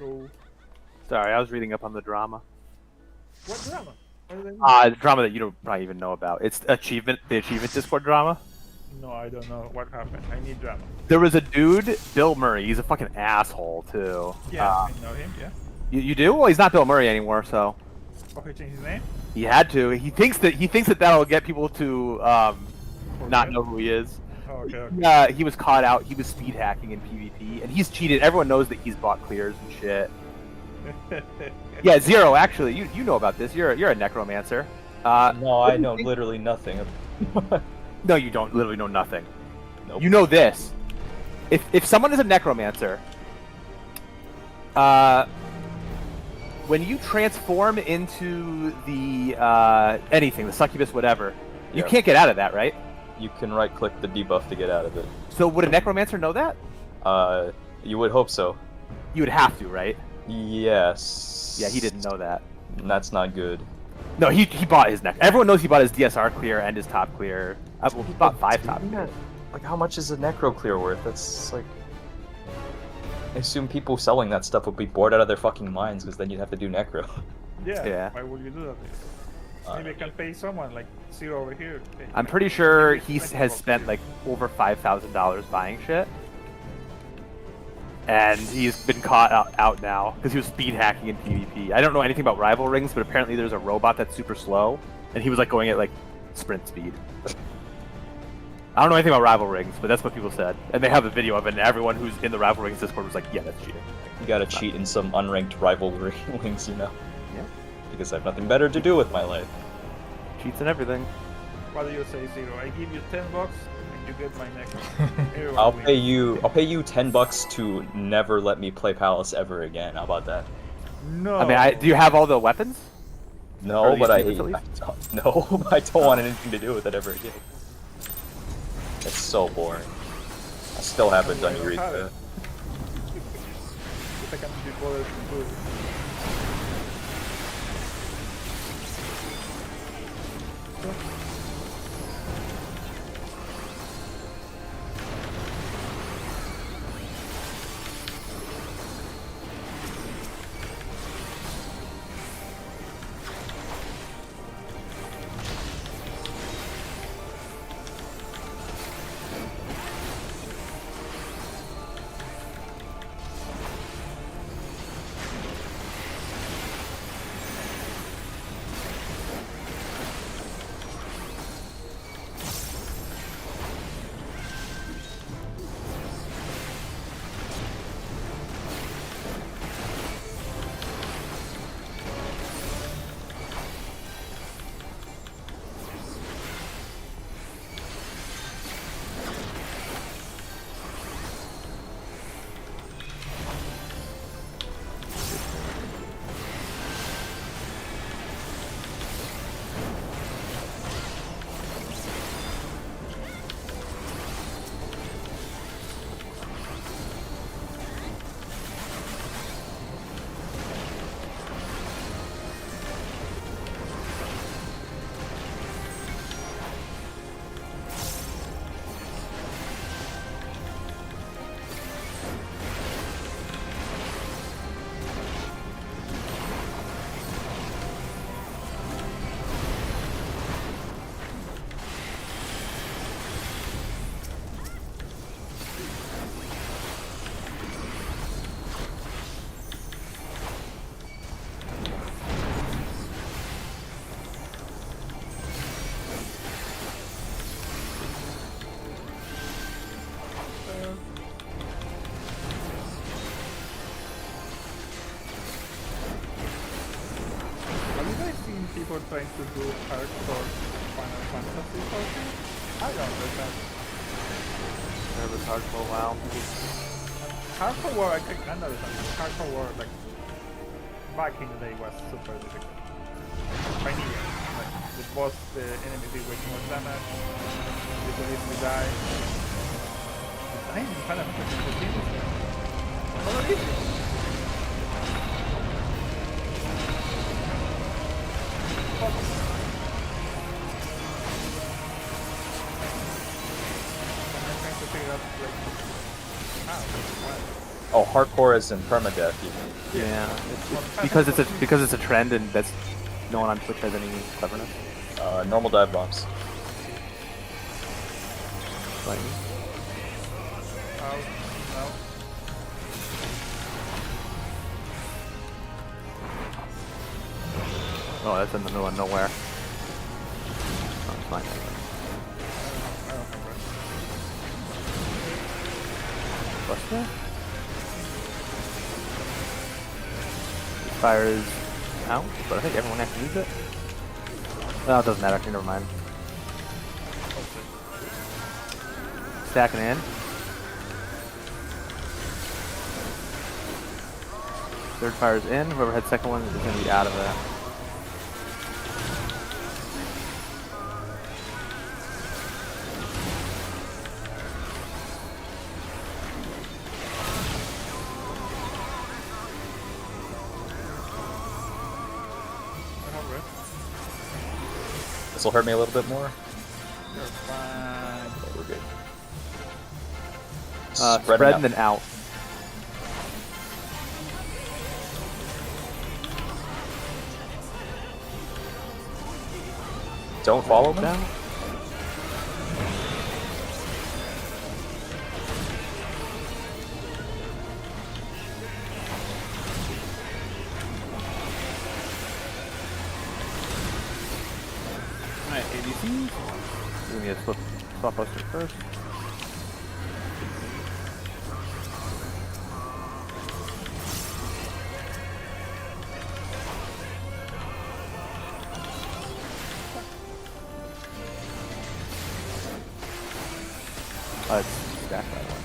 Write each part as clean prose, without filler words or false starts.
Go. Sorry, I was reading up on the drama. What drama? What do they mean? The drama that you don't probably even know about. It's the achievement Discord drama. No, I don't know what happened. I need drama. There was a dude, Bill Murray. He's a fucking asshole too. Yeah, I know him. Yeah. You do? Well, he's not Bill Murray anymore, so. Oh, he changed his name. He had to. He thinks that that'll get people to not know who he is. Oh, okay. Okay. He was caught out. He was speed hacking in PvP, and he's cheated. Everyone knows that he's bought clears and shit. Yeah, Zero. Actually, you know about this. You're a necromancer. No, I know literally nothing. No, you don't. Literally know nothing. Nope. You know this. If someone is a necromancer, when you transform into the anything, the succubus, whatever, you can't get out of that, right? You can right-click the debuff to get out of it. So would a necromancer know that? You would hope so. You would have to, right? Yes. Yeah, he didn't know that. That's not good. No, he bought his neck. Everyone knows he bought his DSR clear and his top clear. Well, he bought 5 top clears. Like, how much is a necro clear worth? That's like... I assume people selling that stuff would be bored out of their fucking minds, because then you'd have to do necro. Yeah. Why would you do that? Maybe I can pay someone like Zero over here. I'm pretty sure he has spent like over $5,000 buying shit. And he's been caught out now because he was speed hacking in PvP. I don't know anything about rival rings, but apparently there's a robot that's super slow, and he was like going at like sprint speed. I don't know anything about rival rings, but that's what people said. And they have a video of it, and everyone who's in the rival rings Discord was like, yeah, that's cheating. You gotta cheat in some unranked rivalry rings, you know? Yeah. Because I have nothing better to do with my life. Cheats and everything. What do you say, Zero? I give you $10 and you get my neck. I'll pay you $10 to never let me play Palace ever again. How about that? No. I mean, do you have all the weapons? No, but I don't want anything to do with it ever again. It's so boring. I still haven't done Eureka. I can't be bothered to do it. People trying to do hardcore Final Fantasy 14? I don't understand. There was hardcore WoW. Hardcore war, I can understand. Hardcore war, like, back in the day was super difficult. Vanilla. Like, the boss, the enemy did way too much damage. You could easily die. Dying in Final Fantasy 14 is not easy. Oh, hardcore as in permadeath, you mean? Yeah, it's because it's a trend, and that's no one on Twitch has any cleverness. Normal dive bombs. Lightning. Out. Out. Oh, that's in the middle of nowhere. Oh, it's fine. I don't have What's that? Fire is out, but I think everyone has to use it. Oh, it doesn't matter. Actually, never mind. Stacking in. Third fire's in. Whoever had second one is going to be out of that. This will hurt me a little bit more. You're fine. Okay, we're good. Spread and then out. Don't follow them? Down. Alright, ADCs. We're gonna get swap poster first. Let's stack that one.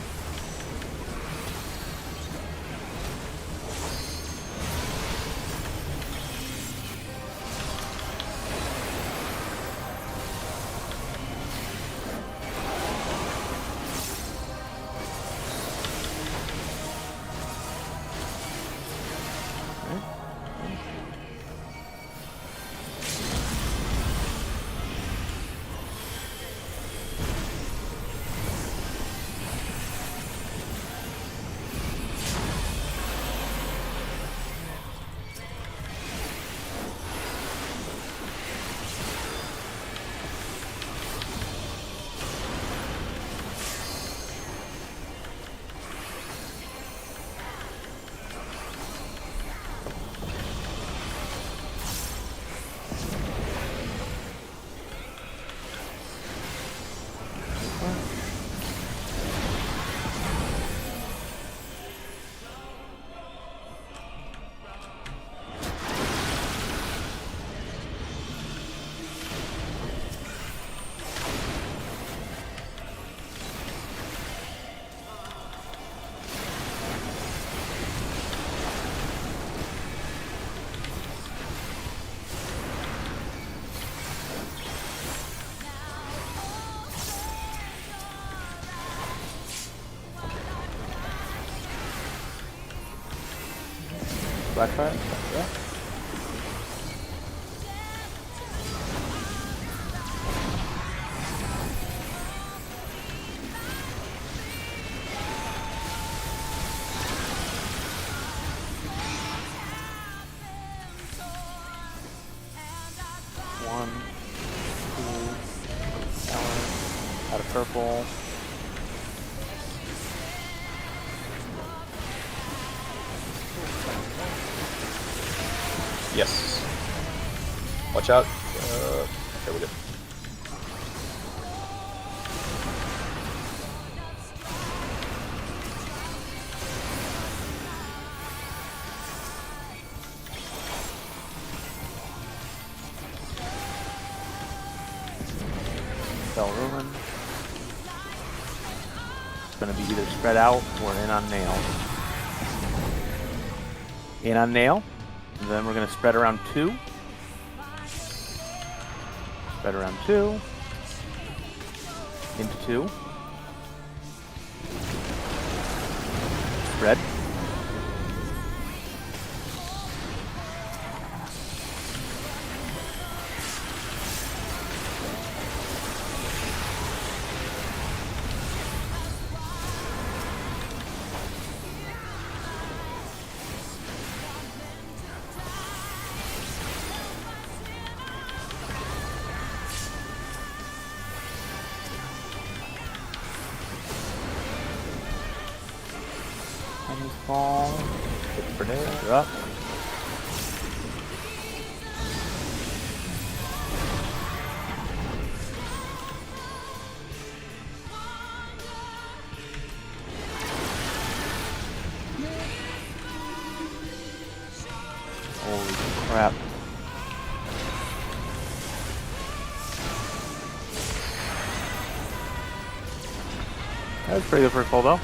Blackfire? Yeah. One, two, out of purple. Yes. Watch out. Okay, we're good. Spell ruin. It's going to be either spread out or in on nail. In on nail. And then we're going to spread around 2. Spread around 2. Into 2. Spread. Tennis ball. Grenade, you're up. Holy crap. That was pretty good for a full though.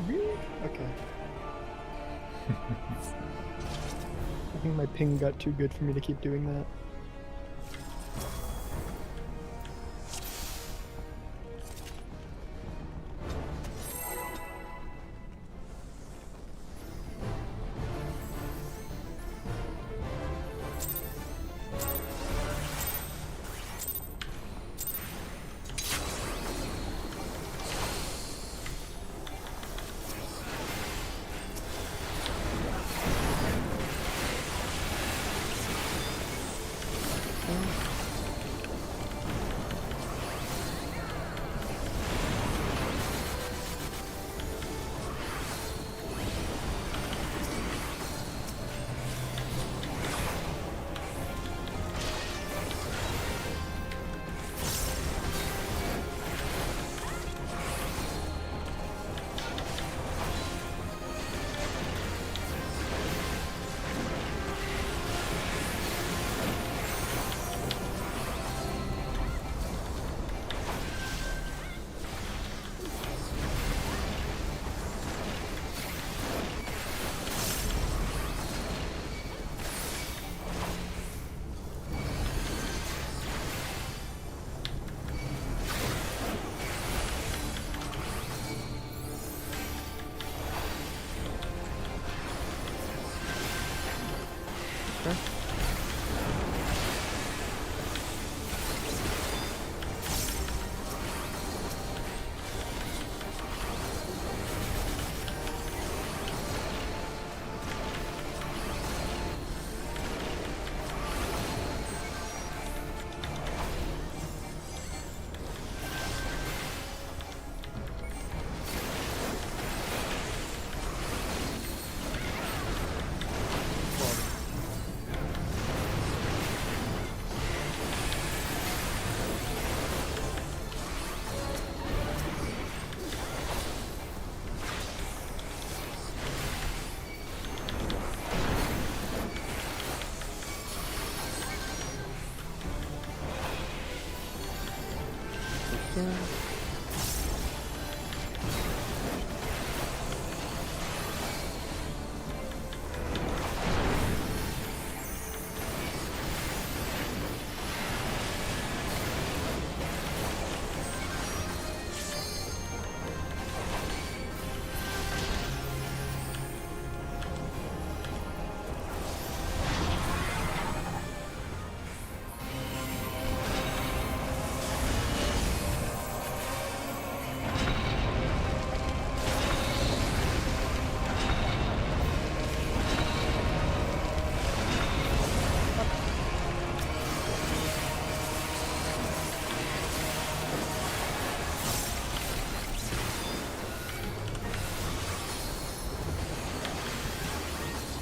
Really? Okay. I think my ping got too good for me to keep doing that.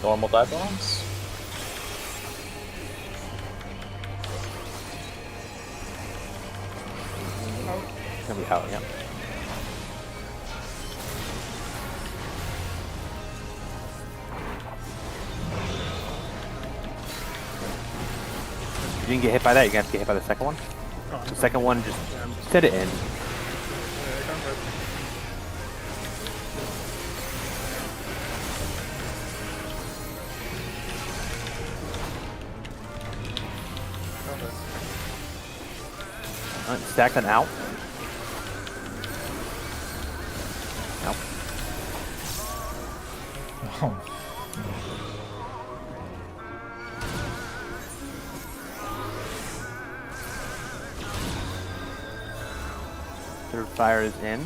Normal dive bombs? It's gonna be out, yeah. If you didn't get hit by that, you're gonna have to get hit by the second one. Oh, The second one, just set it in. Stack then out. Out. Oh. Third fire is in.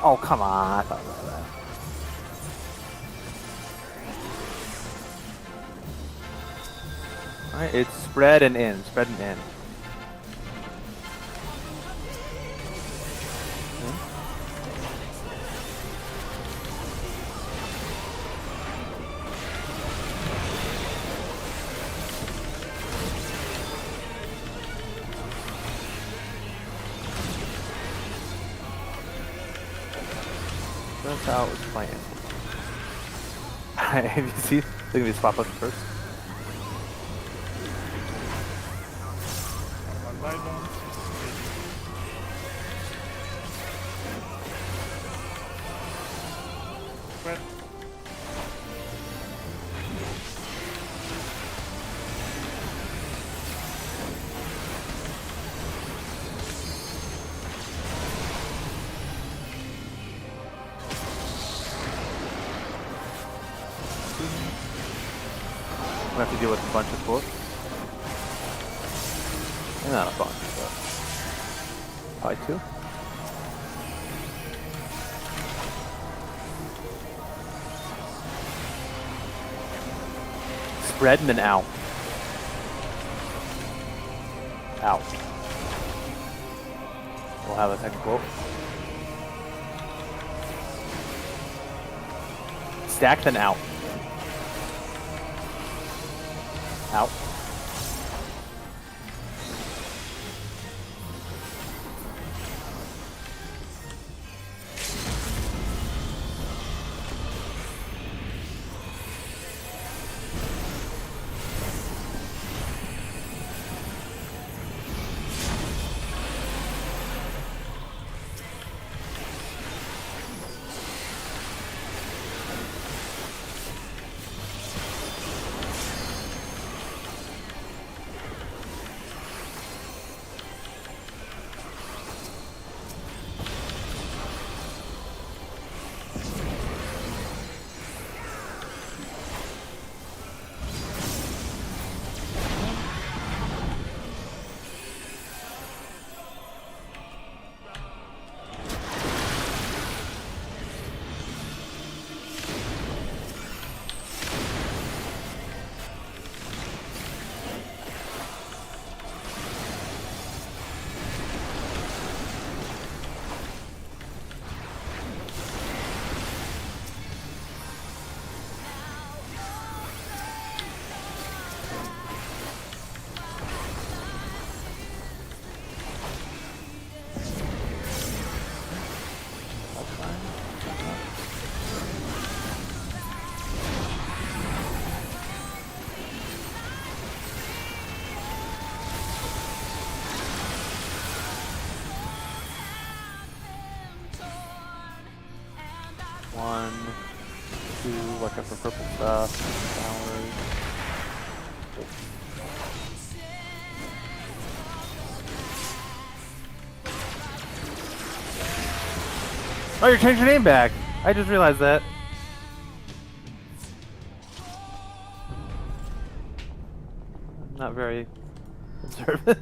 Oh, come on. I thought about that. Alright, it's spread and in. Spread and in. That's how it was playing. Have you seen? Look at me swap us first. One by one. Spread. I'm gonna have to deal with a bunch of books. Not a bunch, but probably two. Spread and then out. Out. We'll have a second quote. Stack then out. Out. One, two, watch out for purple stuff, flowers. Oh, you're changing your name back! I just realized that. I'm not very observant.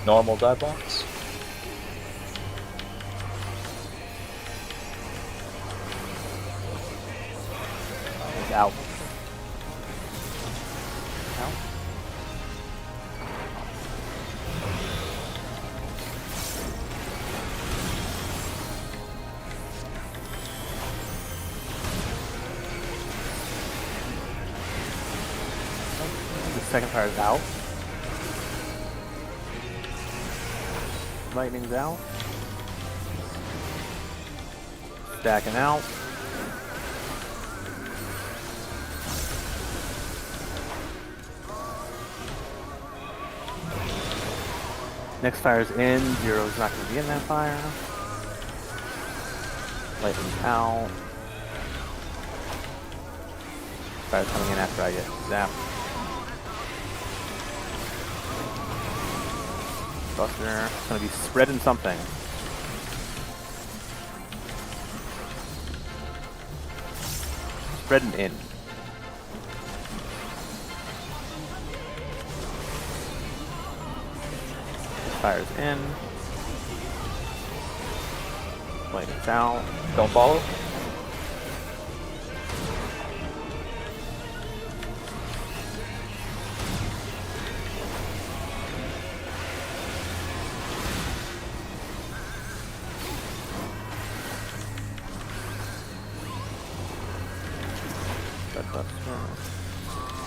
Normal die box. Out. Out. The second fire is out. Lightning's out. Stacking out. Next fire's in. Zero's not going to be in that fire. Lightning's out. Fire's coming in after I get zapped. Buster. It's going to be spreading something. Spreading in. Fire's in. Lightning's out. Don't follow.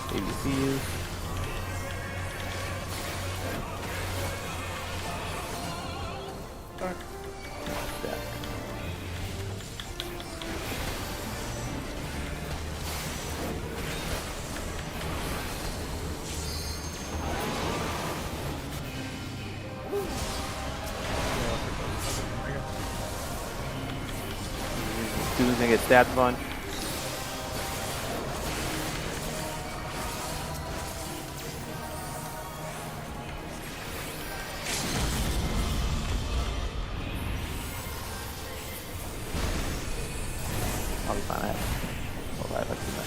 ABCs. Back. Stack. Dude's gonna get stabbed a bunch. I'll be fine. I have alright, let's do that.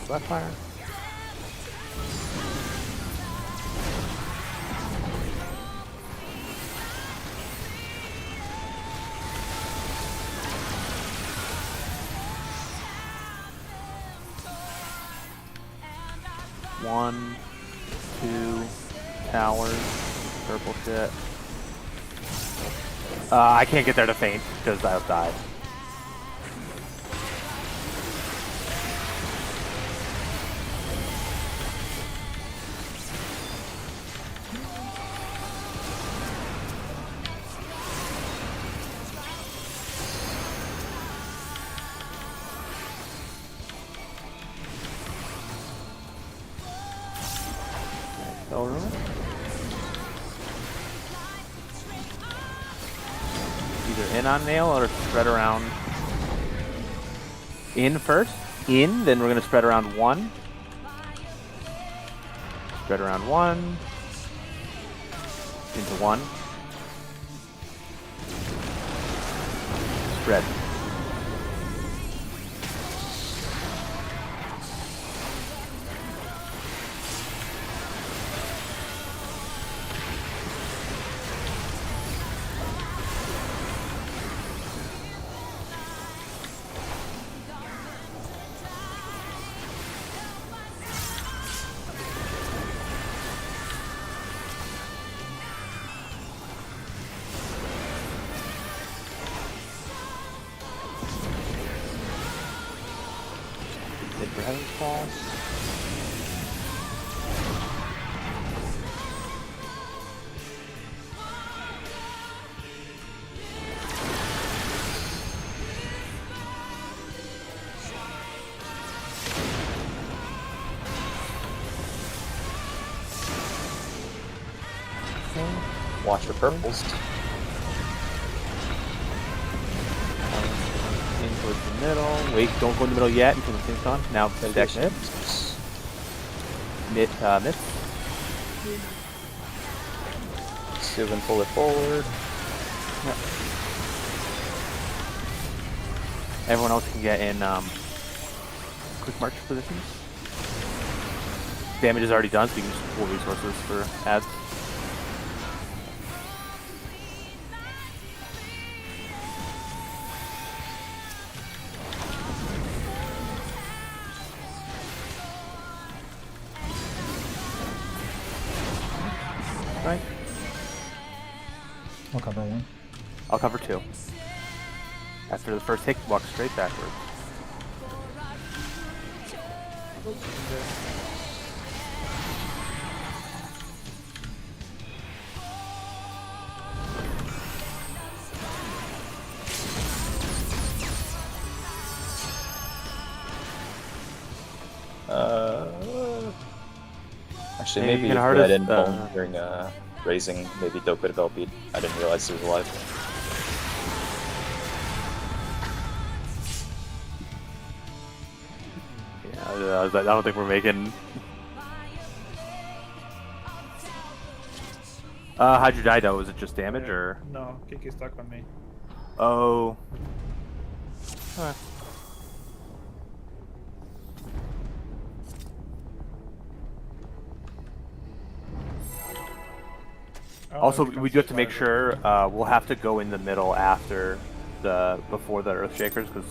Left fire. One, two, towers, purple shit. I can't get there to faint because I'll die. room. Either in on nail or spread around. In first. In, then we're going to spread around 1. Spread around 1. Into 1. Spread. For Heaven's Fall. Watch the purples. In towards the middle. Wait, don't go in the middle yet until the thing's on. Now stack mid. Mid. Sylvan, pull it forward. Yep. Everyone else can get in quick march positions. Damage is already done, so you can just pull resources for ads. Right. I'll cover 1. I'll cover 2. After the first hit, walk straight backwards. Actually, Maybe maybe you if can I hardest, didn't bone during raising, maybe Doe could have LP'd. I didn't realize he was alive. Yeah, I don't think we're making. How'd you die though? Was it just damage or? No, Kiki stuck on me. Oh. Alright. Oh, Also, it we do have to make becomes sure we'll have to go in the middle before the Earthshakers, because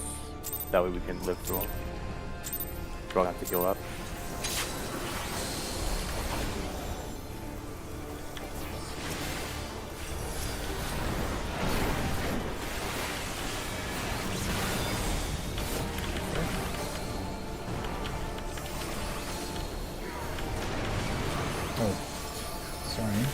that way we can live through them. We'll have to heal up. Oh, sorry.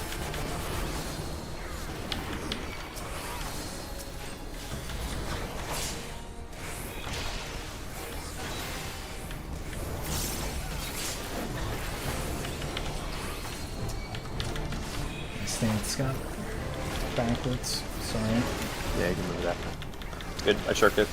Stance got backwards. Sorry. Yeah, you can move that. Good, I shirked it.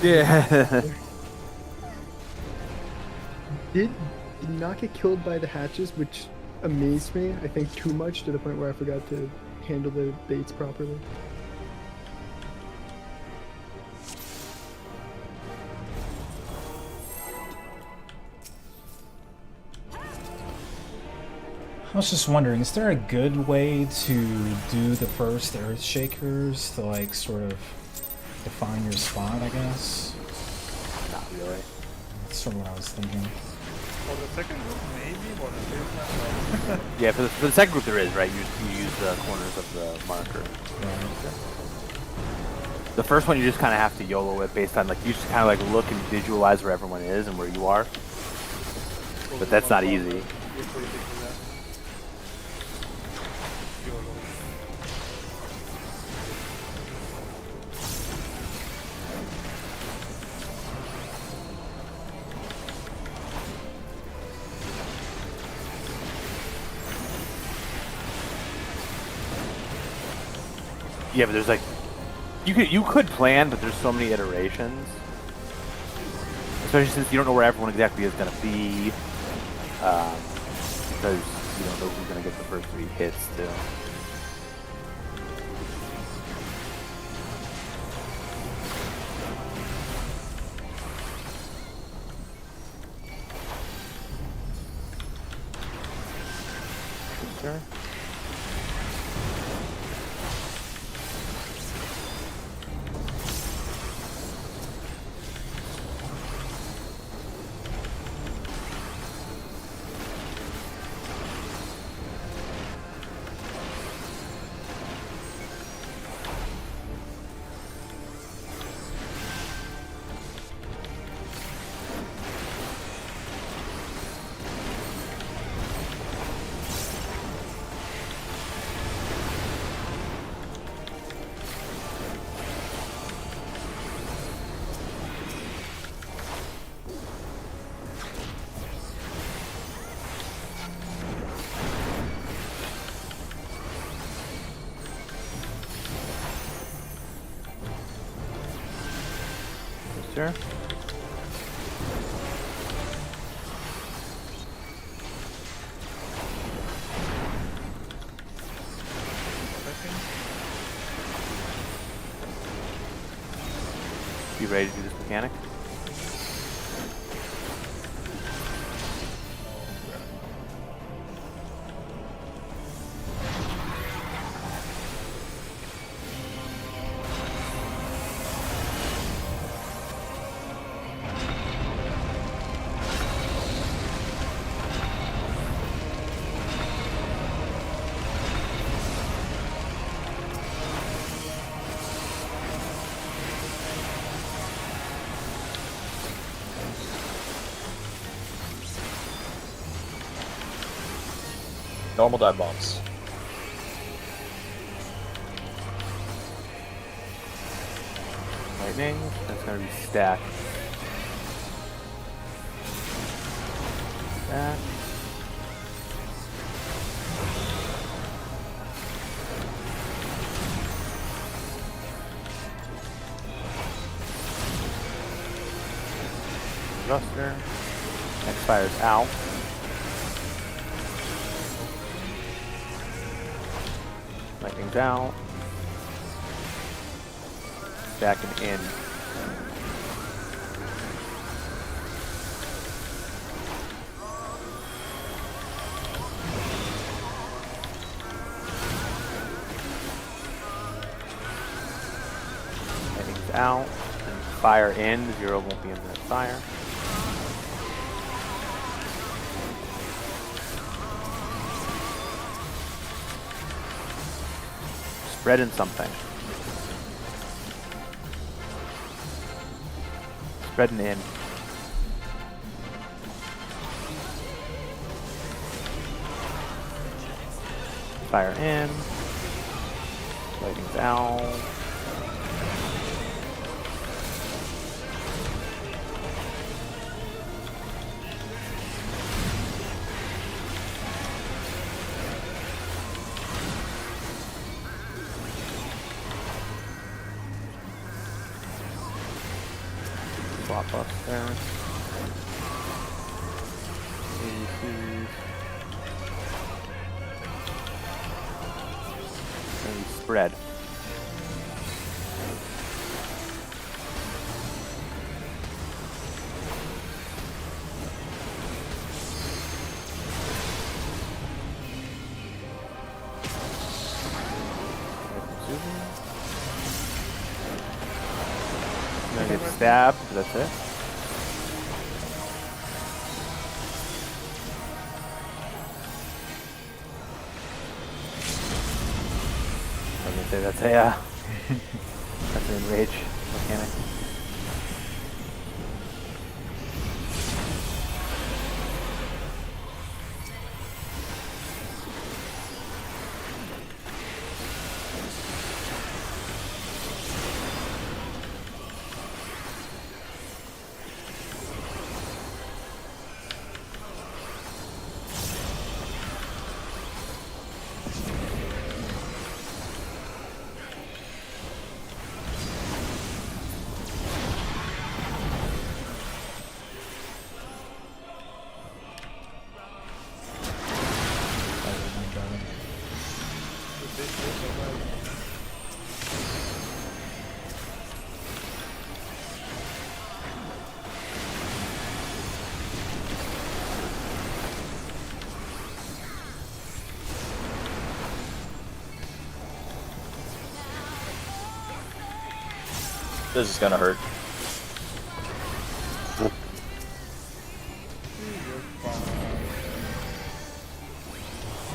Yeah. did not get killed by the hatches, which amazed me. I think too much to the point where I forgot to handle the baits properly. I was just wondering, is there a good way to do the first Earth Shakers to like sort of define your spot, I guess? Not really. That's sort of what I was thinking. For the second group, maybe, but the first one, Yeah, for the second group there is, right? You use the corners of the marker. Right. The first one you just kind of have to YOLO it based on like you just kind of like look and visualize where everyone is and where you are. But that's not easy. Yeah, but there's like you could plan, but there's so many iterations. Especially since you don't know where everyone exactly is gonna be. Because you don't know who's gonna get the first 3 hits too. Sure. Sure. You ready to do this mechanic? Normal dive bombs. Lightning. That's gonna be stacked. Stack. Thruster. Next fire's out. Lightning's out. Stacking in. Lightning's out. And fire in. 0 won't be in that fire. Spreading something. Spreading in. Fire in. Lightning's out. Swap buffs there. And spread. I'm gonna get stabbed, but that's it. I was gonna say that's a that's an enrage mechanic. This is gonna hurt.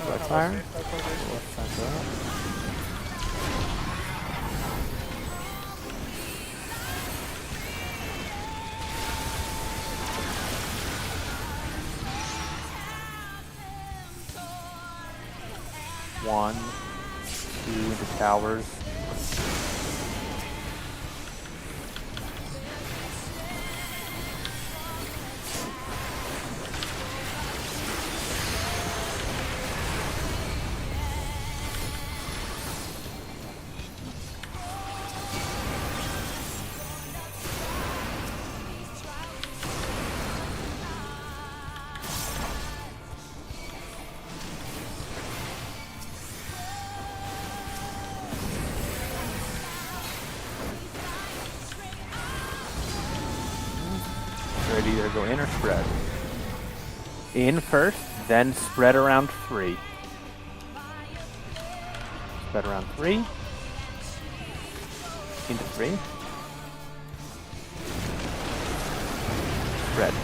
Black fire. One, two into towers. Ready to go in or spread? In first, then spread around 3. Spread around 3. Into 3. Spread.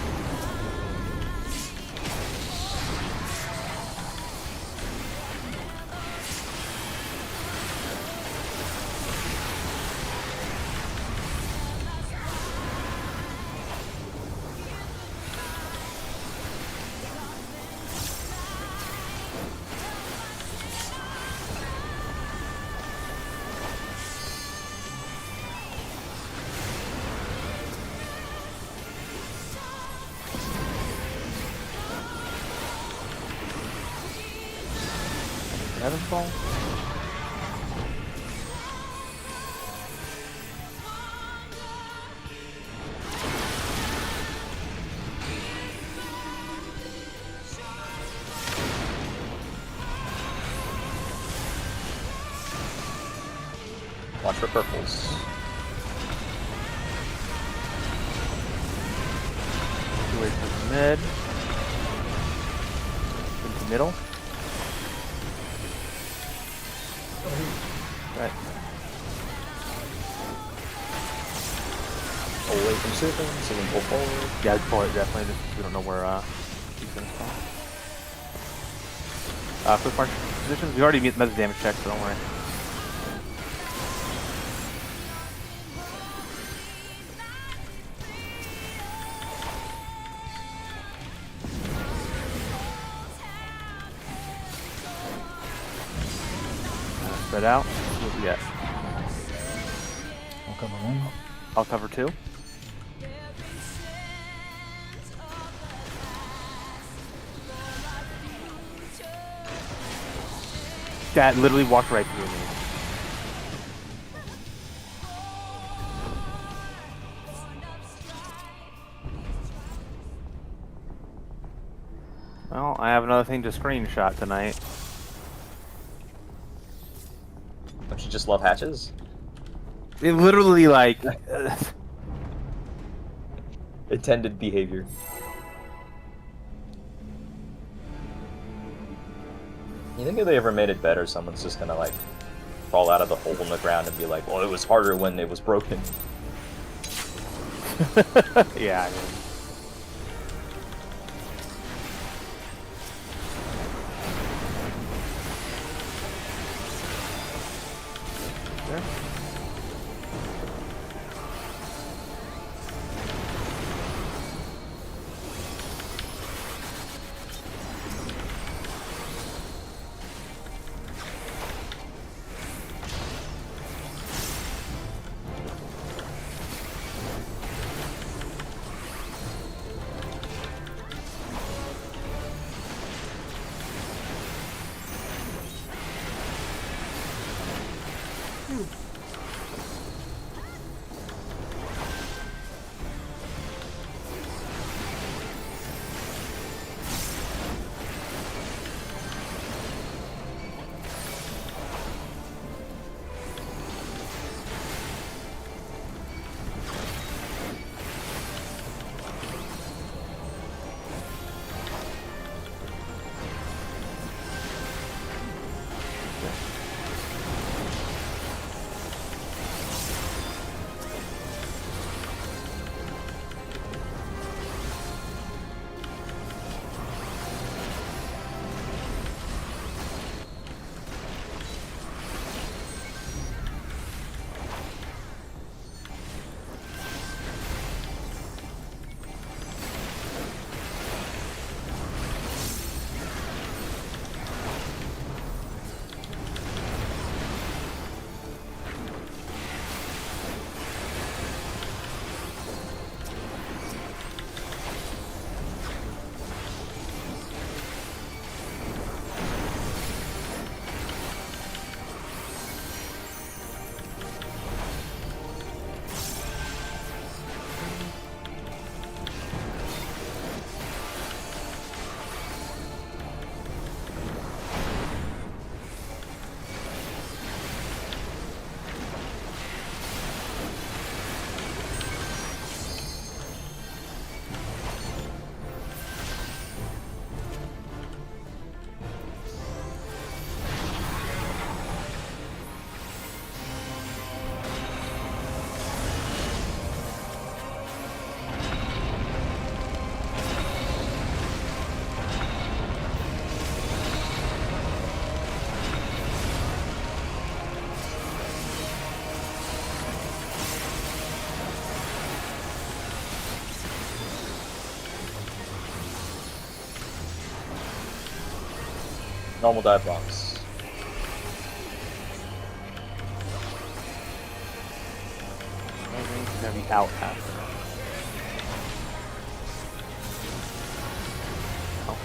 Heaven's Ball. Watch for purples. Away from mid. Into middle. Right. Away from Sylvan, so we can pull forward. Yeah, I'd pull it definitely. Just, we don't know where he's gonna spawn. Quick march positions. We already met the damage check, so don't worry. Spread out. What we get? I'll cover 1. I'll cover 2. That literally walked right through me. thing to screenshot tonight. Don't you just love hatches? It literally, like... Intended behavior. You think if they ever made it better, someone's just gonna, like, crawl out of the hole in the ground and be like, well, it was harder when it was broken. Yeah, I mean... There. Normal dive box. Everything's gonna be out after. Oh.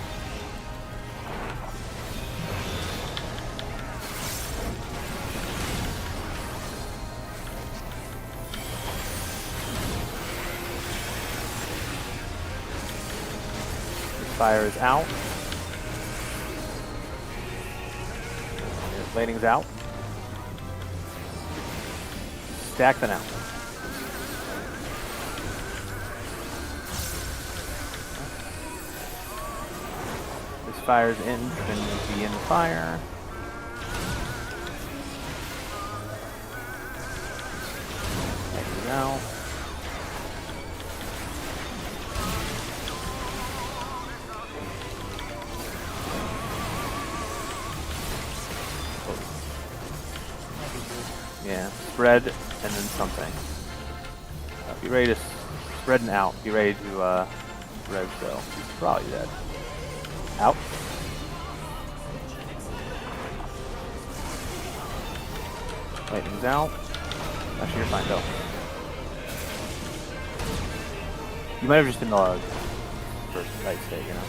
Fire is out. Lightning's out. Stack the now. This fire's in, then be in the fire. Lightning's out. Yeah, spread and then something. Be ready to spread and out. Be ready to res go. Probably dead. Out. Lightning's out. Actually, you're fine. Go. You might have just been the first right state, you know.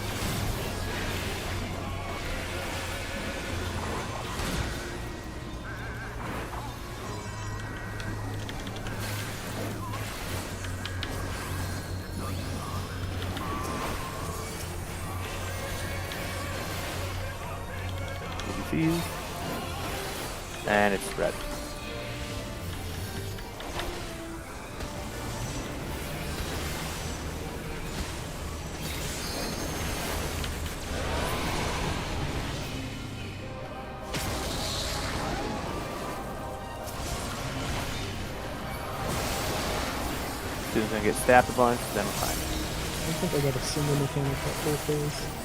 CCs. And it's red. Student's gonna get stabbed a bunch, then we're fine. I think I got a single mechanic that full phase.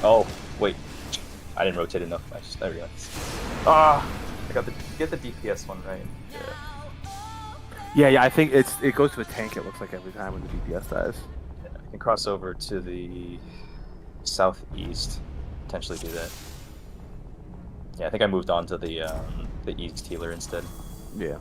Oh, wait. I didn't rotate enough. I realized. I got the get the DPS one right. Yeah, I think it goes to a tank, it looks like, every time when the DPS dies. Yeah, I can cross over to the southeast, potentially do that. Yeah, I think I moved on to the east healer instead. Yeah.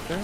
Okay.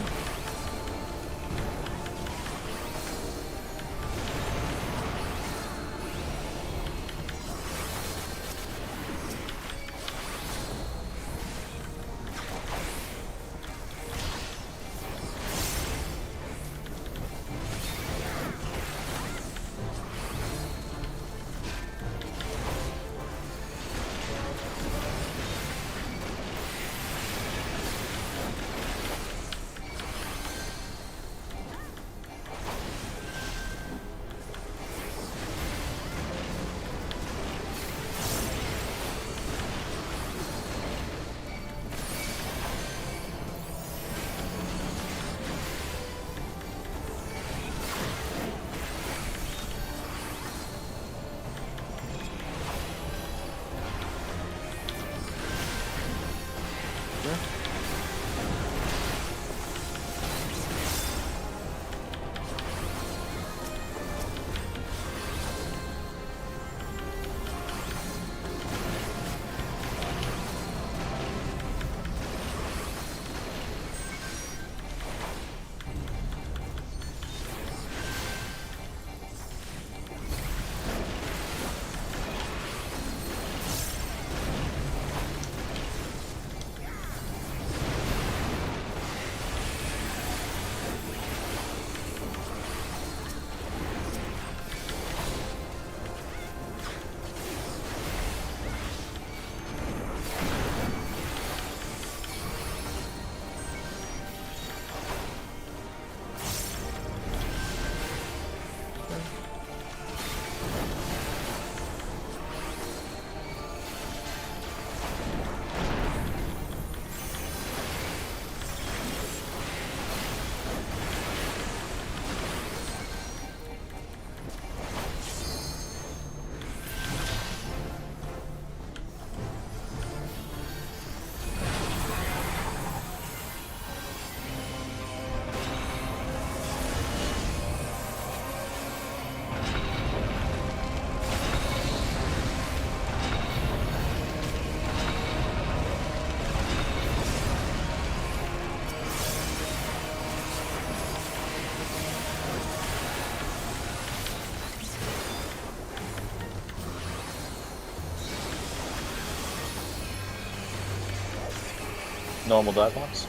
Normal dive box.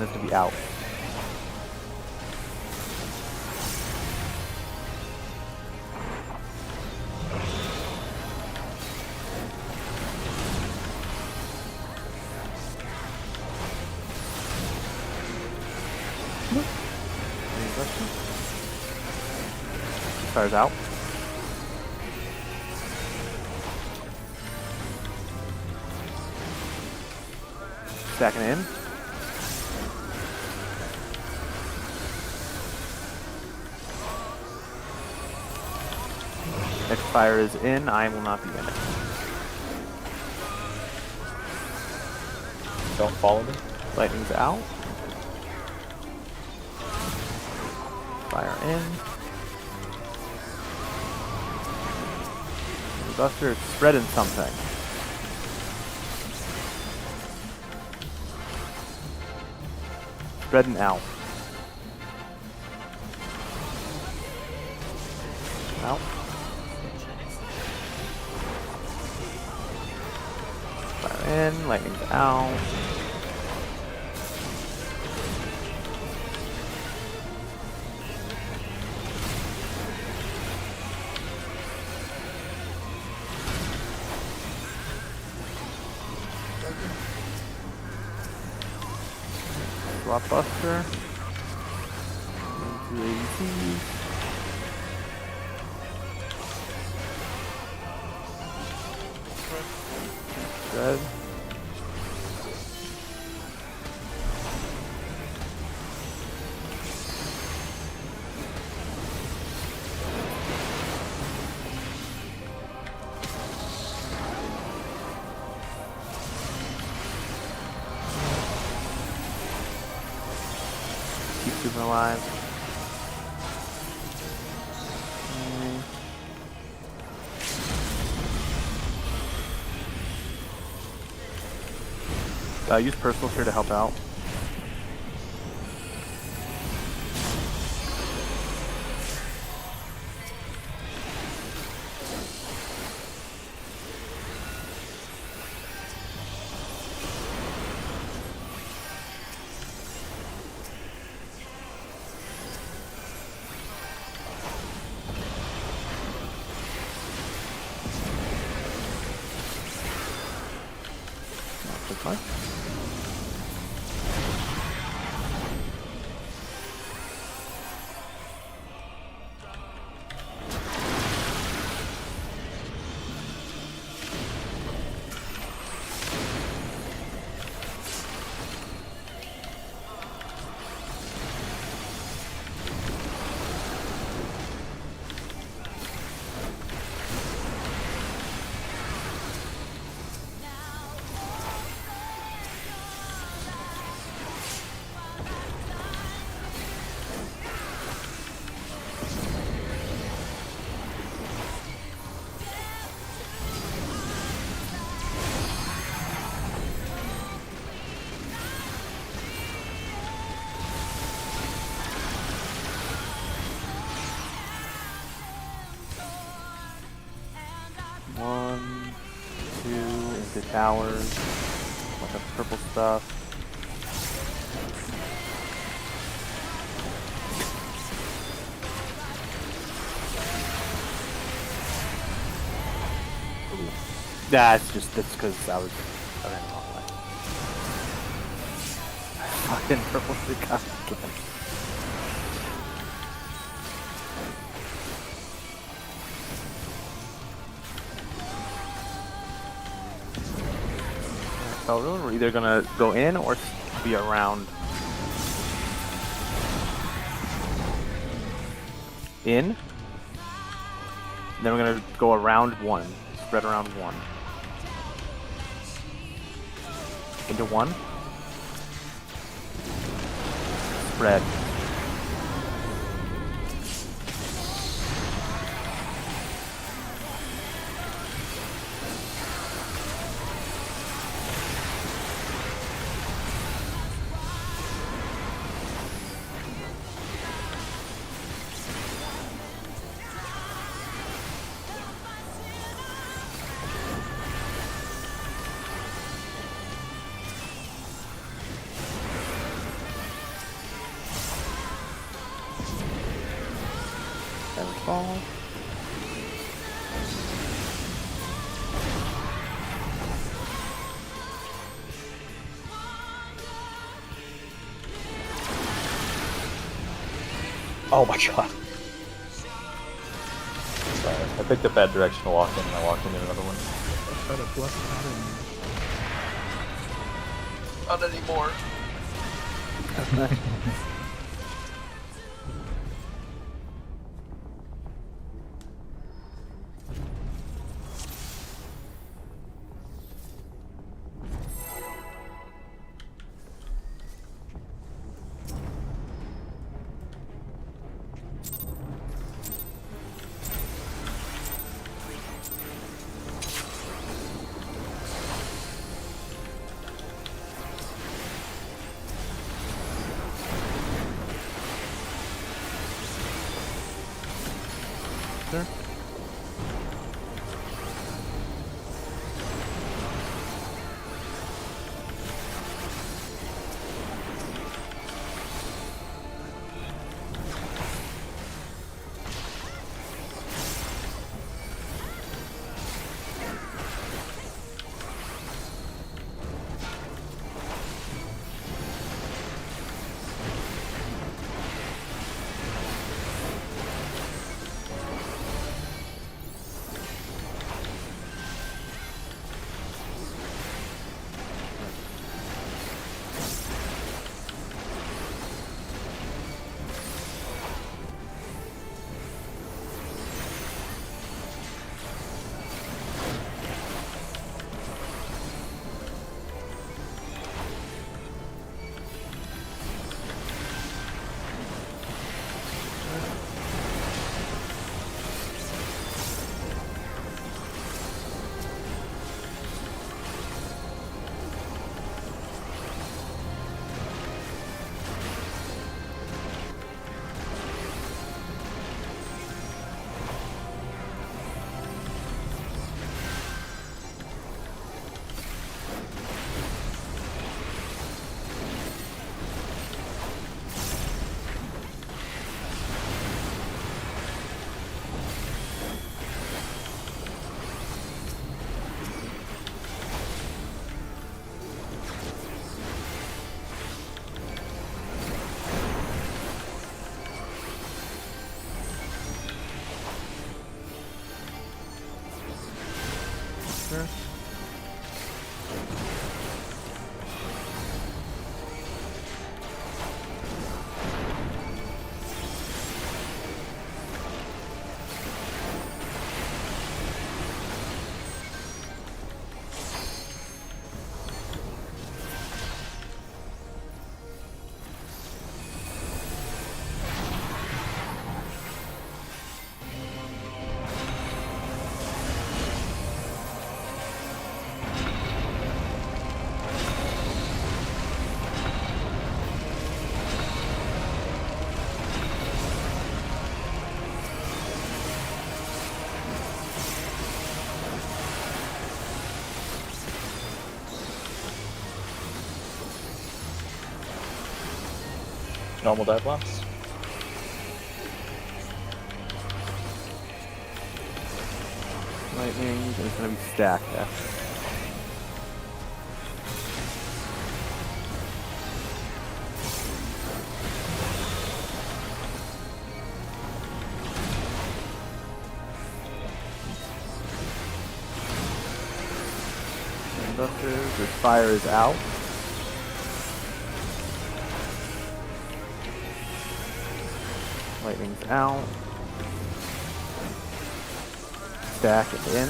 is to be out. Fire's out. Stacking in. Next fire is in. I will not be in it. Don't follow me. Lightning's out. Fire in. Buster is spreading something. Spreading out. Out. Fire in, lightning's out. Swap Buster. Into ADC. Good. Keep him alive. Use personal sphere to help out. That's fine. One, two, into towers. Bunch of purple stuff. That's because I ran the wrong way. Fucking purple stick up again. So we're either gonna go in or be around. In. And then we're gonna go around one. Spread around one. Into one. Spread. fall. Oh my god. Sorry, I picked a bad direction to walk in and I walked into another one. Got a blessed pattern. Not anymore. Sure. Sure. Normal dive blocks. Lightning, and it's gonna be stacked after. Conductors, their fire is out. Lightning's out. Stack it in.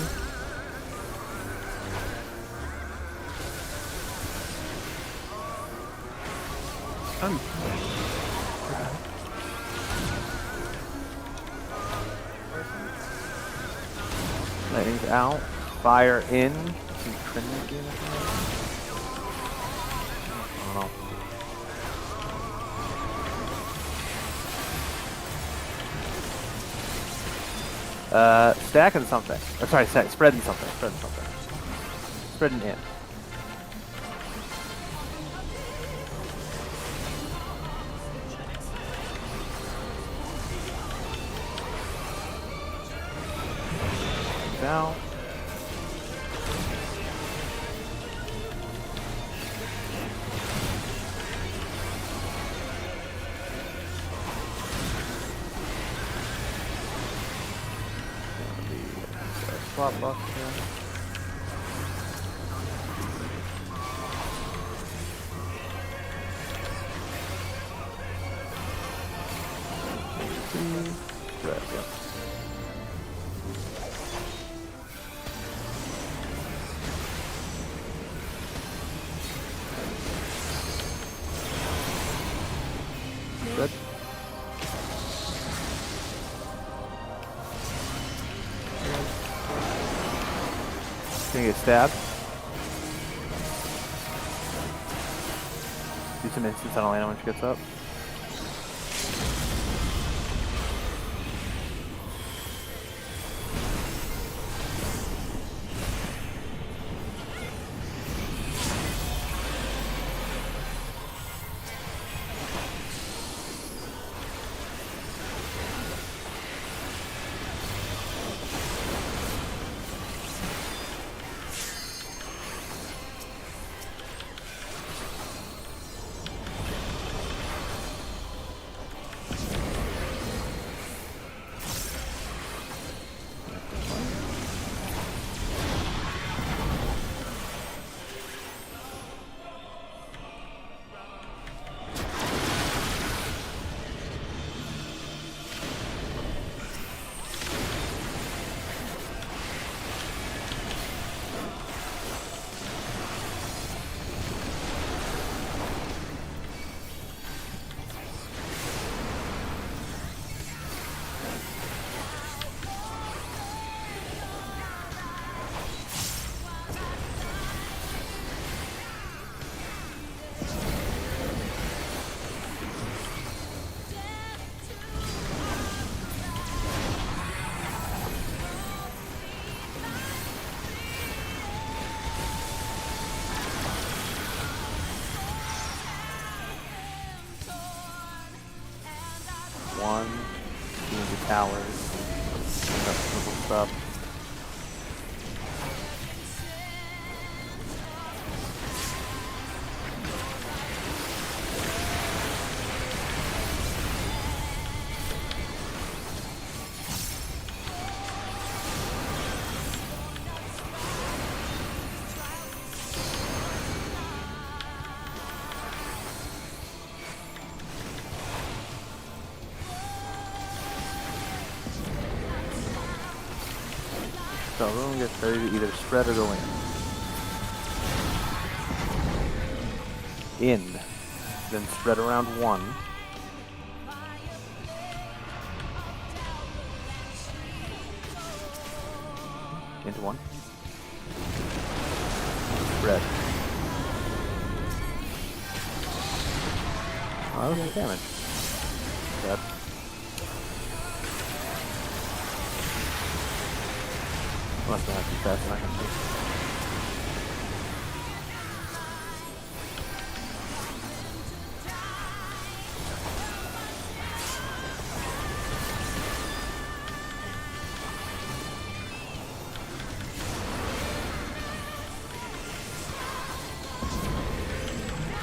Lightning's out. Fire in. I don't know. Stacking something. Or sorry, spreading something. Spreading in. now. Swap buff here. Red, yep. Good. Gonna get stabbed. Do some instants on Elena when she gets up. One, two of the towers, that's little stuff. So everyone gets ready to either spread or go in. Then spread around one. Into one. Spread. Oh, that was damage. That. Must not be fast enough, I can see.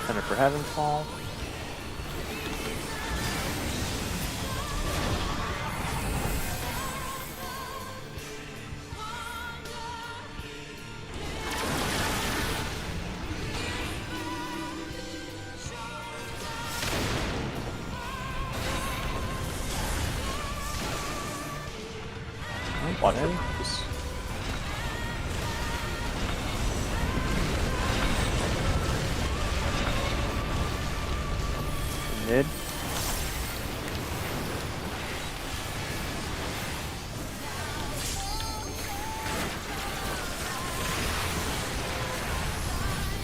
Center for Heaven's Fall. Watch Okay. it. Just Mid.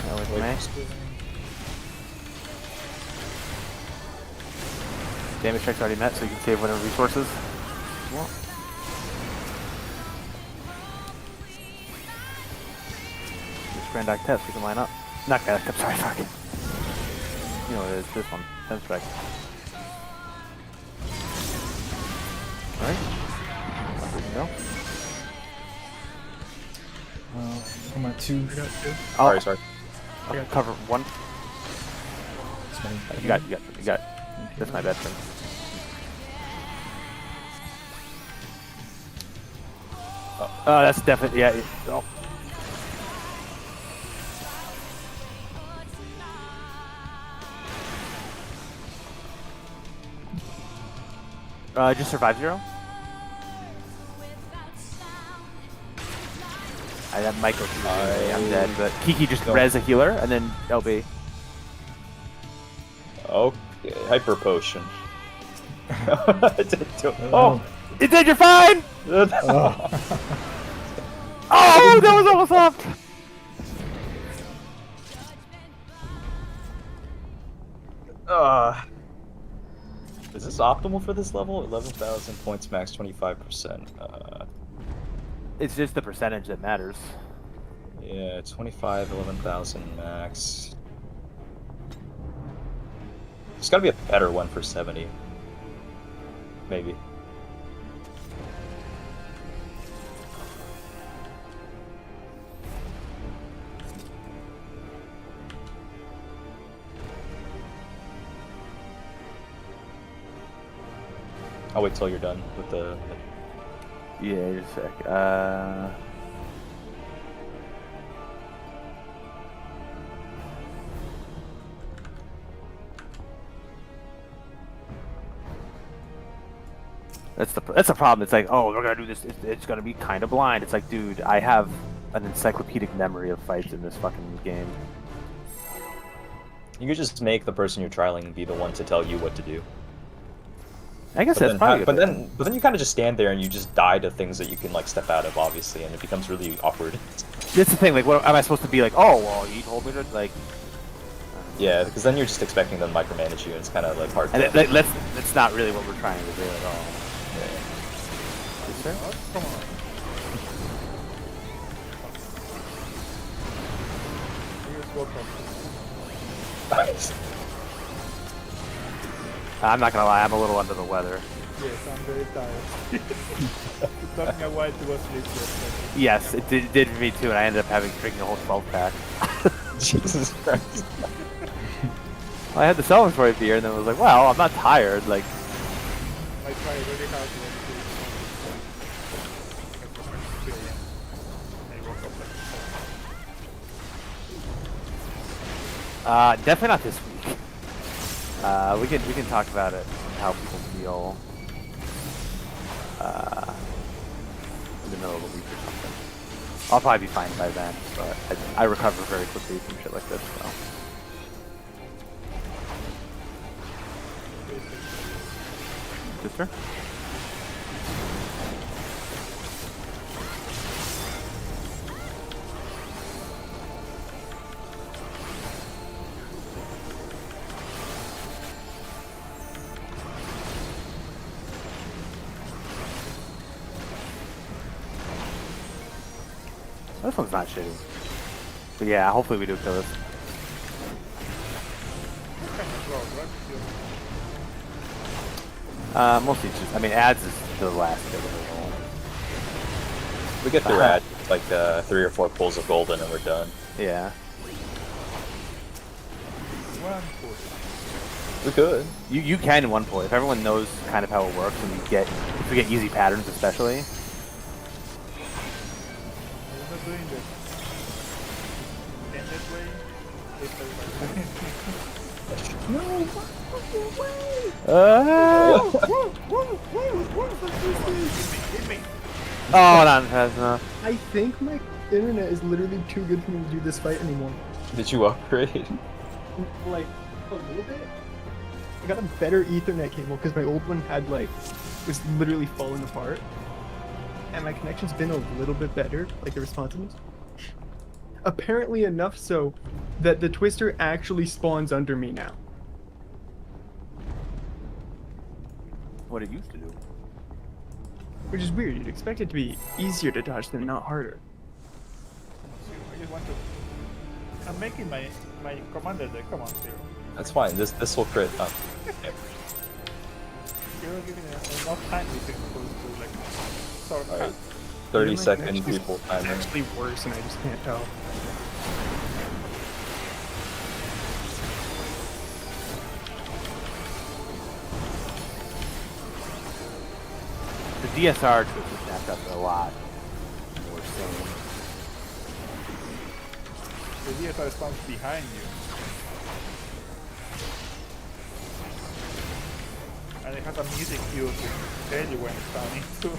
That was nice. Damage check's already met, so you can save whatever resources you want. Grand Act Test, we can line up. Not Grand Act Test, sorry, fuck. You know what it is, this one. 10 strike. Alright. Off we can go. I'm at 2. I got 2. Oh, Sorry. okay, cover 1. Sorry. You got. That's my bad thing. Oh, that's definitely, yeah. Oh. Just survive 0. That might go through. I'm dead, but Kiki just res a healer and then LB. Okay, hyper potion. Oh, it did. You're fine. Oh. Oh, that was almost up. Is this optimal for this level? 11,000 points max, 25%. It's just the percentage that matters. Yeah, 25, 11,000 max. There's gotta be a better one for 70. Maybe. I'll wait till you're done with the... Yeah, just a sec. That's the problem. It's like, oh, we're gonna do this. It's gonna be kind of blind. It's like, dude, I have an encyclopedic memory of fights in this fucking game. You could just make the person you're trialing be the one to tell you what to do. I guess that's probably. But then you kind of just stand there and you just die to things that you can like step out of, obviously, and it becomes really awkward. That's the thing. Like, what am I supposed to be like? Oh, well, he told me to like. Yeah, because then you're just expecting them to micromanage you, and it's kind of like hard. And that's not really what we're trying to do at all. Is there? Oh, come on. Here's welcome. I'm not gonna lie. I'm a little under the weather. Yes, I'm very tired. It took me a while to go sleep yesterday. Yes, it did for me too, and I ended up drinking a whole 12 pack. Jesus Christ. Well, I had the celebratory beer, and then was like, well, I'm not tired. Like, I tried really hard to go to sleep. I woke up like definitely not this week. We can talk about it, how people feel in the middle of the week or something. I'll probably be fine by then, but I recover very quickly from shit like this. So. Sister? This one's not shitty. But yeah, hopefully we do kill this. Mostly just, I mean, ads is the last bit of the roll. We get through ad like 3 or 4 pulls of golden and we're done. Yeah. We could. You can in one pull if everyone knows kind of how it works, and if we get easy patterns especially. doing this in this way, if No! hit me. Oh, not fast enough. I think my internet is literally too good for me to do this fight anymore. Did you upgrade? Like, a little bit? I got a better Ethernet cable because my old one had, like, was literally falling apart. And my connection's been a little bit better, like the responsiveness. Apparently enough so that the twister actually spawns under me now. What it used to do. Which is weird, you'd expect it to be easier to dodge than not harder. I just want to... I'm making my commander there. Come on, Zero. That's fine. This will crit up. You're giving enough time to like sort of Alright. 30-second It's people timer. actually worse, and I just can't tell. The DSR twist is snapped up a lot more sane. The DSR spawns behind you. And it has a music cue to tell you when it's coming too.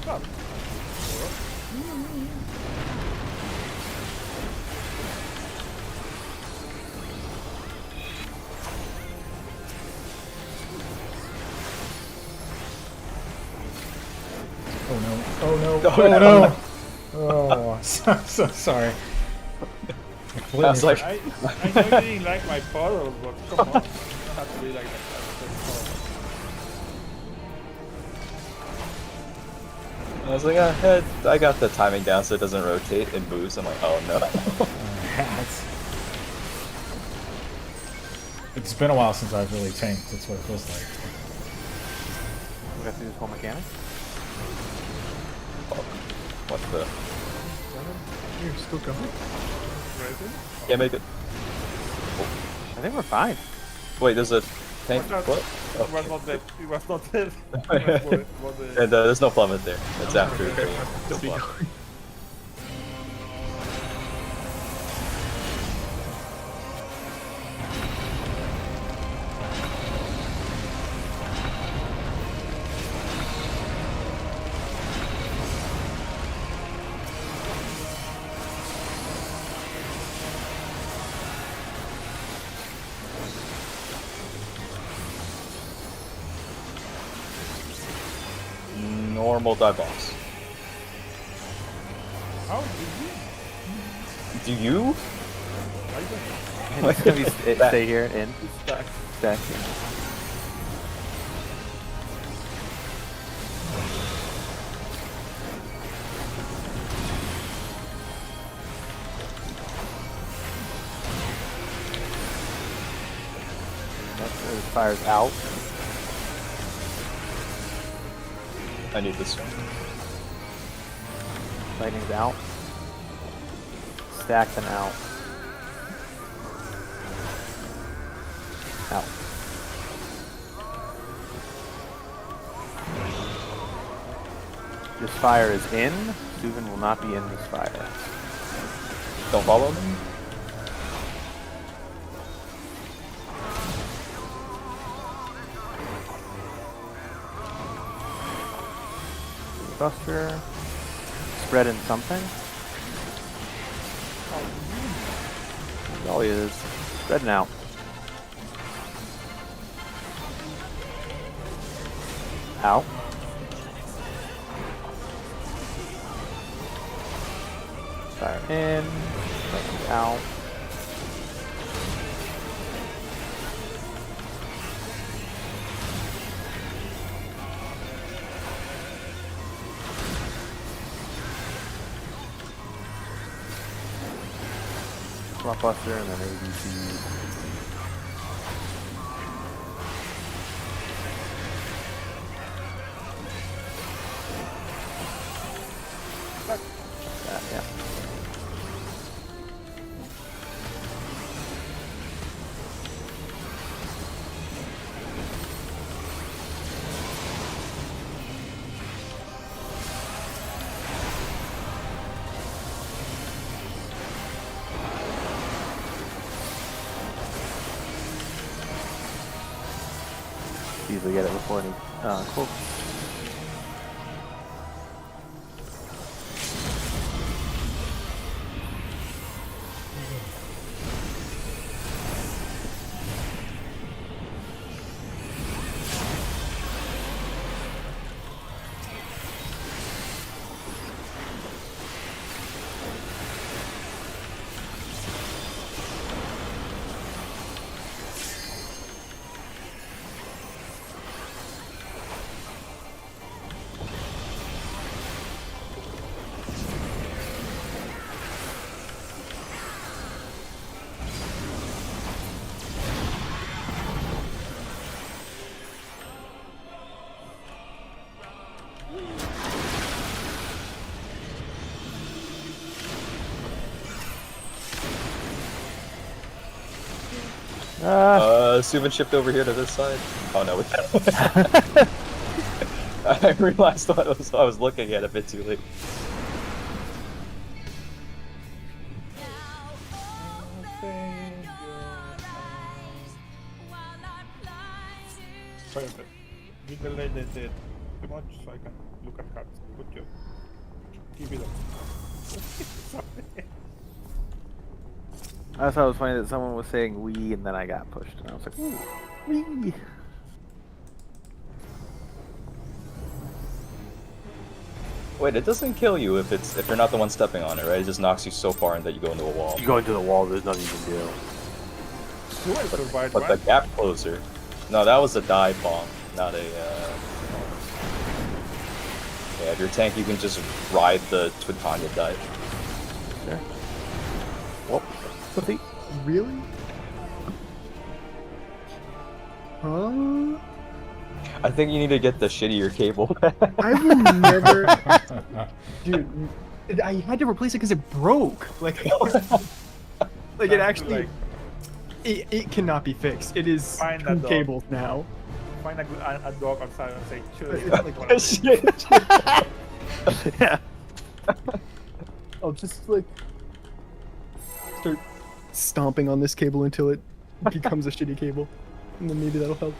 Stop. Oh no! Oh no! Oh no! Oh, so sorry. I was like, I know you didn't like my puddles, but come on. You don't have to be like that. I was like, I got the timing down so it doesn't rotate and boost. I'm like, oh no. It's been a while since I've really tanked. That's what it feels like. We got through this whole mechanic. What the? You're still going? Can't make it. I think we're fine. Wait, there's a tank. Watch out. What? It was not dead. It was not dead. And there's no plummet there. That's after. Okay. No plummet. Normal dive box. How did you? Do you? I don't It's gonna be stay here in stack. stack. That fires out. I need this one. Lightning's out. Stacked and out. Out. This fire is in. Susan will not be in this fire. Don't follow me. Buster. Spread in something. That's all he is. Spreading out. Out. Fire in. Lightning out. Blockbuster and then ABC. That, yeah. easily get it before any cool. Suvin shipped over here to this side. Oh no, I realized I was looking at it a bit too late. Perfect. You delayed it too much so I can look at cards. Good job. Keep it up. I thought it was funny that someone was saying "we" and then I got pushed, and I was like, "Ooh, we." Wait, it doesn't kill you if you're not the one stepping on it, right? It just knocks you so far in that you go into a wall. You go into the wall, there's nothing you can do. You would survive, But right? the gap closer. No, that was a dive bomb, not a. Yeah, if you're tank, you can just ride the Twitanya dive. Sure. Well, see. Really? Huh? I think you need to get the shittier cable. I will never. Dude, I had to replace it because it broke. Like it actually. Like, It cannot be fixed. It is Find two that dog. cables now. find a dog outside and say, choose. It's like, Yeah. I'll just like start stomping on this cable until it becomes a shitty cable, and then maybe that'll help.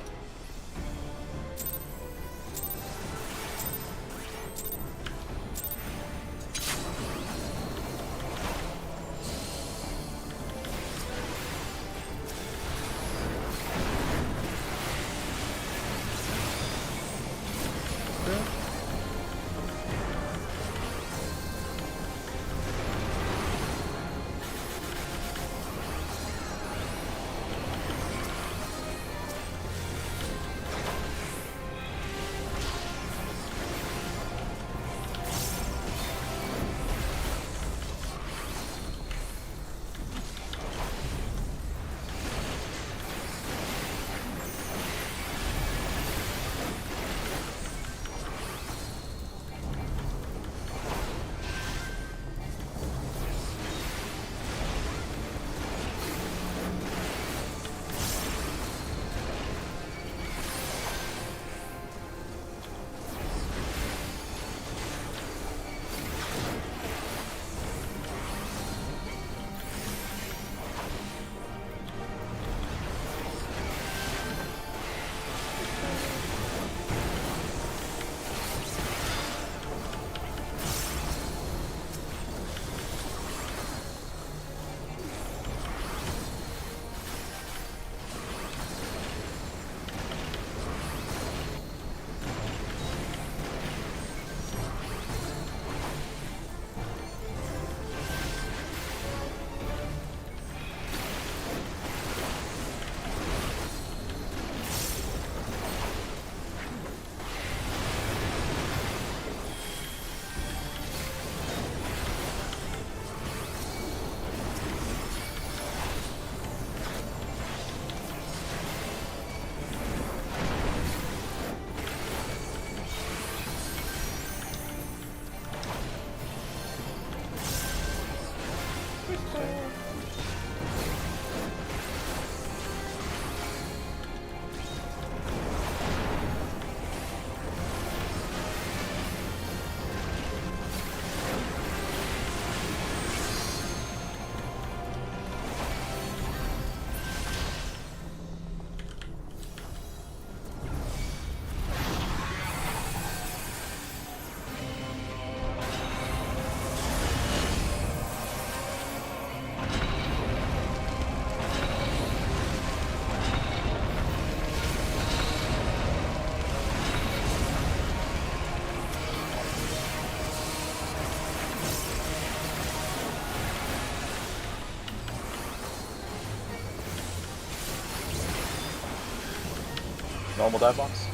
Normal dive box.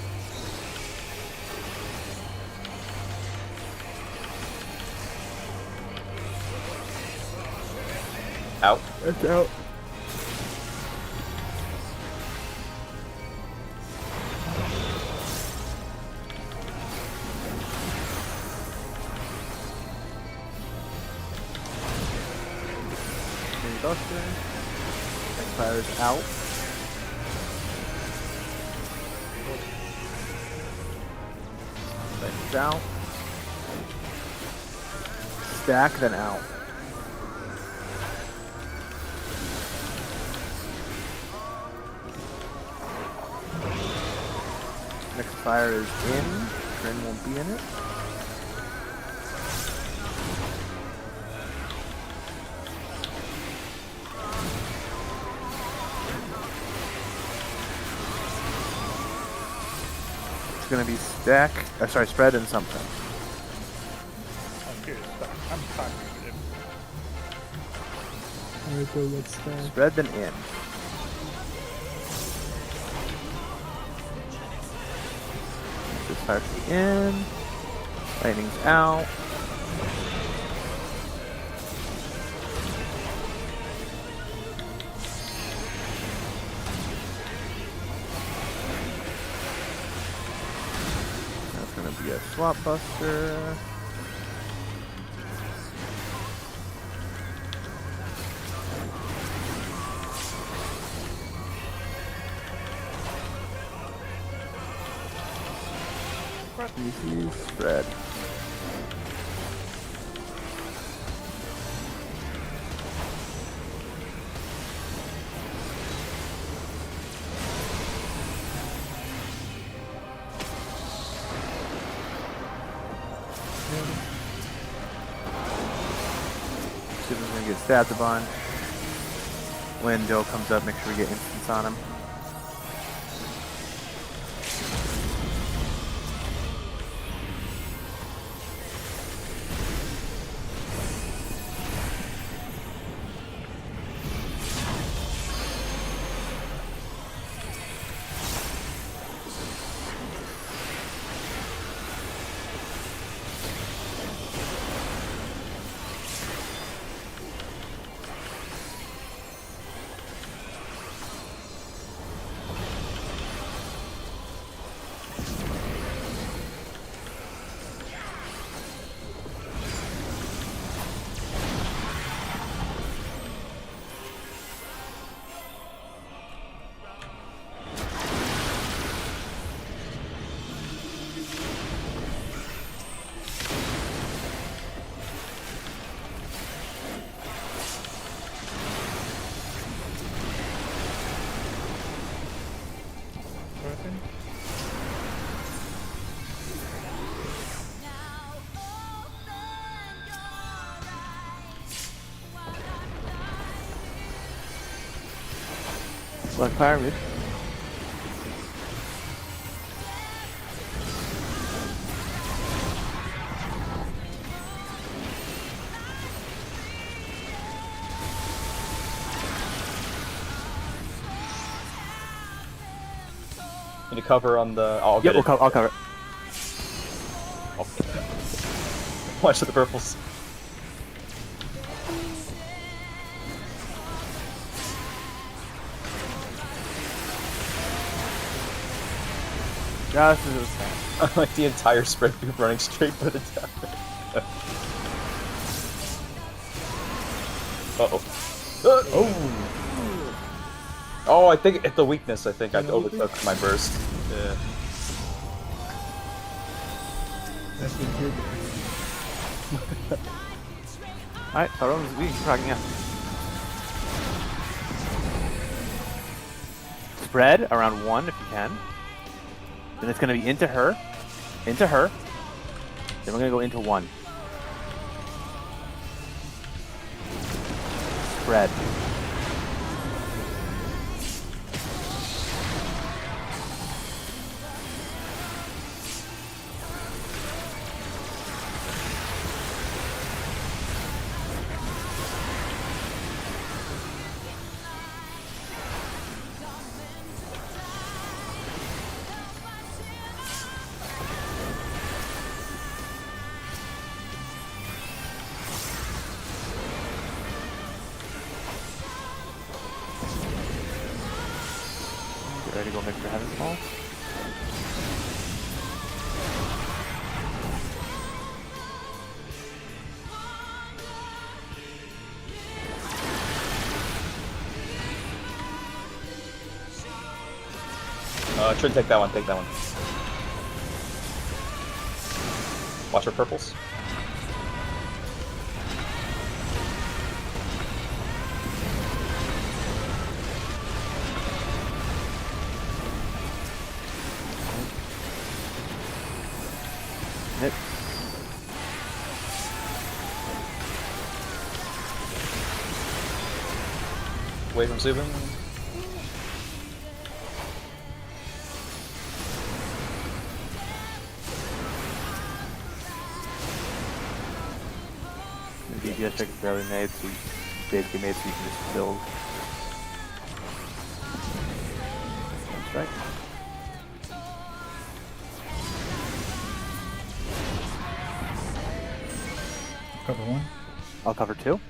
Out. It's out. Buster. Fire's out. Then out. Stack, then out. Next fire is in. Trin won't be in it. Gonna be stack, sorry, spread and something. I'm curious. I'm talking with him. Alright, so let's start. Spread then in. This fire to be in. Lightning's out. Be a swap buster. Easy spread. Super's gonna get stabbed a bunch. When Joe comes up, make sure we get instance on him. Black fire mid. Need to cover on the. Oh, I'll Yep, get it. I'll cover it. Watch the purples. Just as it was saying. Like the entire spread group running straight for the tower. Oh. Oh, I think at the weakness, I think I overtook my burst. Yeah. That's what you're doing. Alright, Tyrone is progging out. Spread around 1 if you can. Then it's going to be into her. Into her. Then we're going to go into 1. Spread. go make for Heaven's Ball. Trin, take that one, take that one. Watch for purples. Hit. Away from Zubin. The DPS check is barely made, so you basically made so you can just build. That's right. Cover one. I'll cover 2.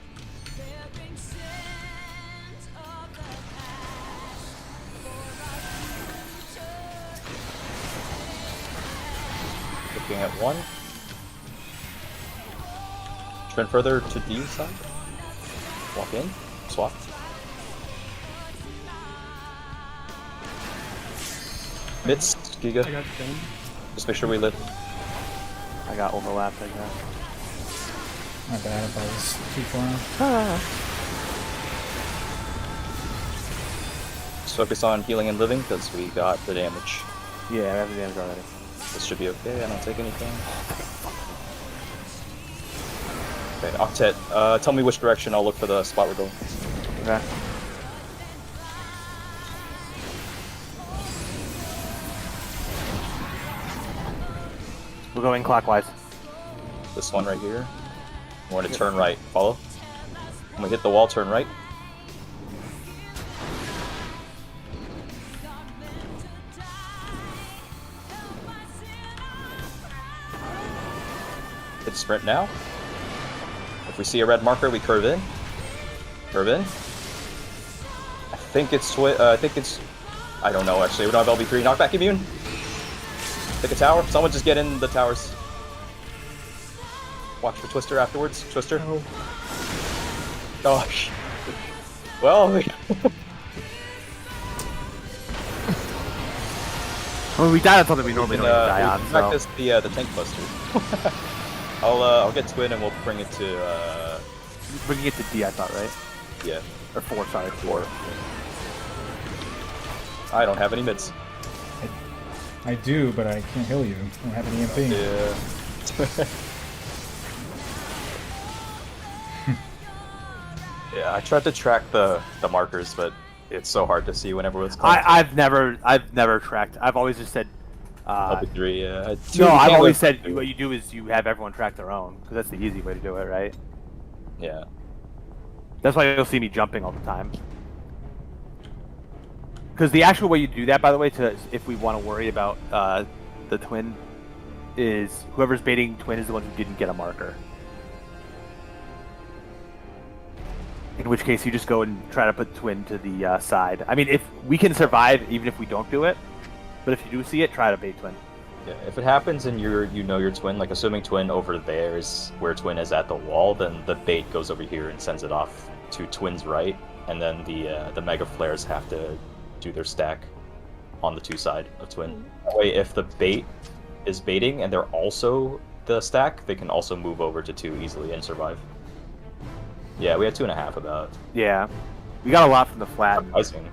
Looking at 1. Trend further to D side. Walk in. Swap. Mitz, Giga. I got 10. Just make sure we live. I got overlapped, I guess. My bad if I was too far off. Just focus on healing and living because we got the damage. Yeah, I have the damage already. This should be okay. I don't take anything. Okay, Octet. Tell me which direction. I'll look for the spot we're going. Okay. We're going clockwise. This one right here. We're going to turn right. Follow. When we hit the wall, turn right. Hit sprint now. If we see a red marker, we curve in. Curve in. I think it's I don't know actually. We don't have LB3. Knockback immune. Take a tower. Someone just get in the towers. Watch for Twister afterwards. Twister. Oh. Gosh. Well, I mean, we died on something we normally don't even die on, so... practice the tank buster. I'll get Twin and we'll bring it to, Bringing it to D, I thought, right? yeah. Or 4, sorry. 4. I don't have any mids. I do, but I can't heal you. I don't have any MP. Yeah. Yeah, I tried to track the markers, but it's so hard to see whenever it's called. I've never tracked. I've always just said. LB3, yeah. No, I've always said what you do is you have everyone track their own because that's the easy way to do it, right? Yeah. That's why you'll see me jumping all the time. Because the actual way you do that, by the way, if we want to worry about the twin, is whoever's baiting twin is the one who didn't get a marker. In which case, you just go and try to put twin to the side. I mean, if we can survive, even if we don't do it, but if you do see it, try to bait twin. Yeah, if it happens and you know your twin, like assuming twin over there is where twin is at the wall, then the bait goes over here and sends it off to twin's right, and then the mega flares have to do their stack on the 2 side of twin. That way, if the bait is baiting and they're also the stack, they can also move over to 2 easily and survive. Yeah, we had 2.5 about. Yeah, we got a lot from the flat. Surprising.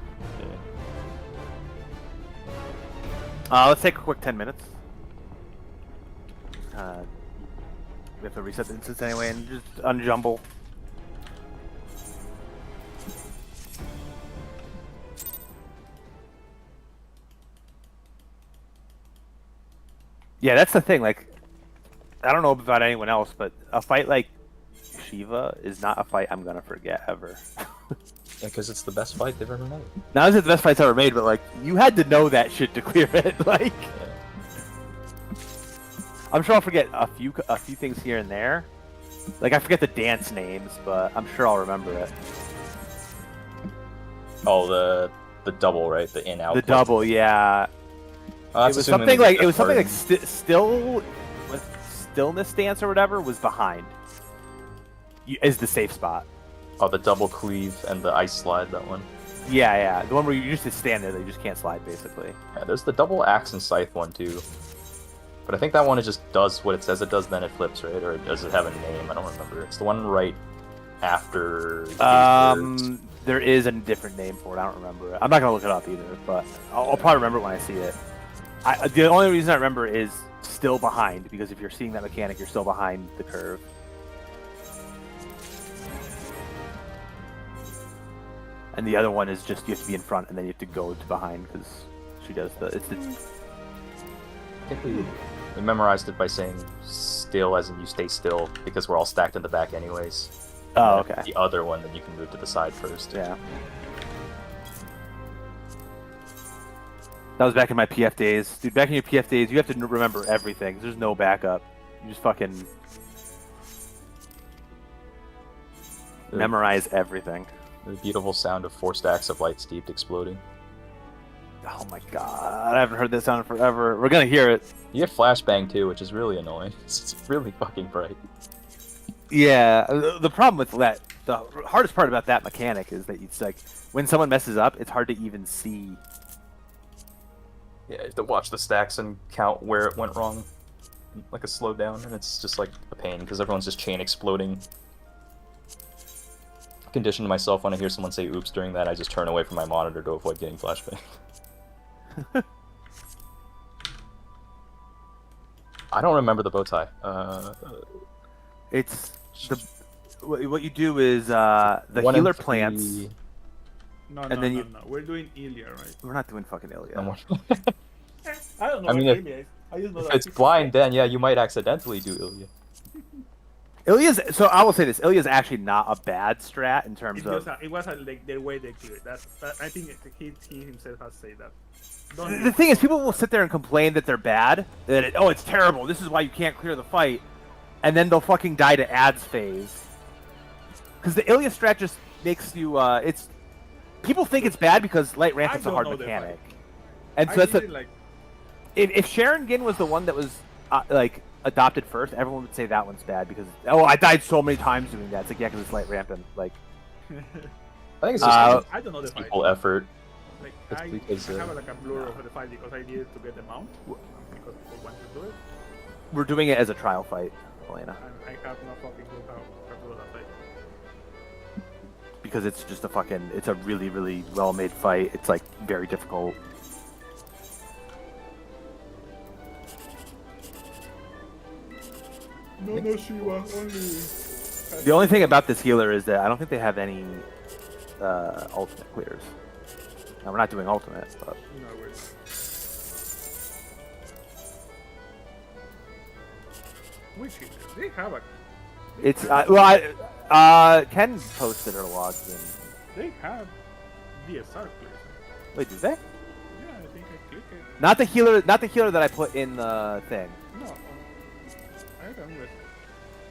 Let's take a quick 10 minutes. We have to reset the instance anyway and just unjumble. Yeah, that's the thing. Like, I don't know about anyone else, but a fight like Shiva is not a fight I'm gonna forget ever. Yeah, because it's the best fight they've ever made. Not as it's the best fights ever made, but like you had to know that shit to clear it. Like, I'm sure I'll forget a few things here and there. Like I forget the dance names, but I'm sure I'll remember it. Oh, the double, right? The in out. The double, yeah. That's It was assuming something we like get Paladin. stillness stance or whatever was behind. Is the safe spot. Oh, the double cleave and the ice slide, that one. Yeah, the one where you just stand there, you just can't slide, basically. Yeah, there's the double axe and scythe one too. But I think that one it just does what it says it does, then it flips, right? Or does it have a name? I don't remember. It's the one right after. There is a different name for it. I don't remember it. I'm not gonna look it up either, but I'll probably remember it when I see it. The only reason I remember is still behind, because if you're seeing that mechanic, you're still behind the curve. And the other one is just you have to be in front and then you have to go to behind because she does the. It's the. I think we memorized it by saying still, as in you stay still, because we're all stacked in the back anyways. Oh, okay. The other one, then you can move to the side first. Yeah. That was back in my PF days. Dude, back in your PF days, you have to remember everything. There's no backup. You just fucking memorize everything. The beautiful sound of 4 stacks of light steeped exploding. Oh my god, I haven't heard that sound in forever. We're gonna hear it. You get flashbang too, which is really annoying. It's really fucking bright. Yeah, the problem with that, the hardest part about that mechanic is that it's like, when someone messes up, it's hard to even see. Yeah, you have to watch the stacks and count where it went wrong, like a slowdown, and it's just like a pain because everyone's just chain exploding. Conditioned myself when I hear someone say oops during that, I just turn away from my monitor to avoid getting flashbang. I don't remember the bow tie. It's the what you do is the healer plants. No, And then no. We're doing Ilya, right? We're not doing fucking Ilya. I don't know I mean, what if- Ilya is. I just know If that it's blind, then yeah, you might accidentally do Ilya. Ilya's, so I will say this, Ilya's actually not a bad strat in terms It was, of... like the way they clear it. That I think he himself has said that. The thing is, people will sit there and complain that they're bad, that it's terrible, this is why you can't clear the fight, and then they'll fucking die to ads phase. Because the Ilya strat just makes you, it's... People think it's bad because light rampant's a hard mechanic. And so that's a... Like, if Sharon Gin was the one that was, like, adopted first, everyone would say that one's bad because, I died so many times doing that. It's like, yeah, because it's light rampant. Like, I think it's just I don't know the fight. equal effort. Like, It's I because, have like a blur of the fight because I needed to get the mount because people want to do it, we're doing it as a trial fight, Elena. and I have no fucking clue how to do that fight. Because it's just it's a really, really well-made fight. It's, like, very difficult. No, Shiva, only. The only thing about this healer is that I don't think they have any ultimate clears. Now, we're not doing ultimate, but... No, we're not. Which healer? They have a. It's, Ken posted her logs in... They have DSR players. Wait, did they? Yeah, I think I clicked it. Not the healer that I put in the thing. No, I remember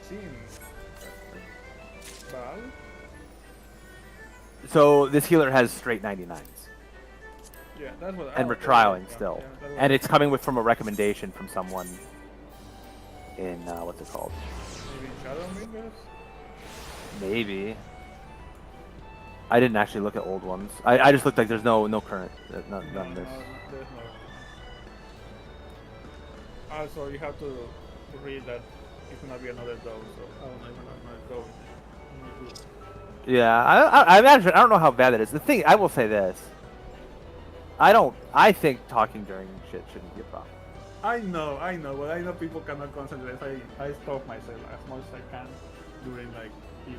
seeing Baal. So, this healer has straight 99s. Yeah, that's what. And we're yeah, trialing yeah, still. yeah, that's what- And it's coming from a recommendation from someone in, what's it called? maybe Shadowbringers. Maybe. I didn't actually look at old ones. I just looked like there's no current, none of this. There's no. Also, you have to read that it's gonna be another dose. So I don't know if another dose. Yeah, I don't know how bad that is. The thing, I will say this. I think talking during shit shouldn't be a problem. I know, but I know people cannot concentrate. I stop myself as much as I can during like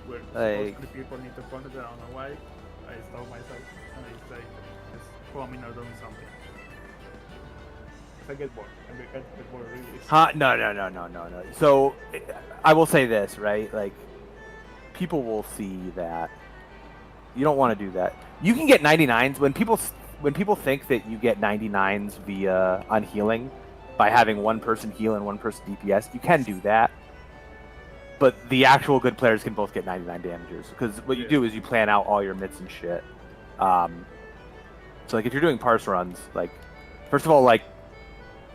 where supposedly people need to concentrate. I don't know why. I stop myself and it's like just foaming or doing something. I get bored. I get bored really easy. Huh? No. So, I will say this, right? Like, people will see that. You don't want to do that. You can get 99s when people think that you get 99s via unhealing by having one person heal and one person DPS. You can do that, but the actual good players can both get 99 damagers because what you do is you plan out all your mitts and shit. So like if you're doing parse runs, like first of all, like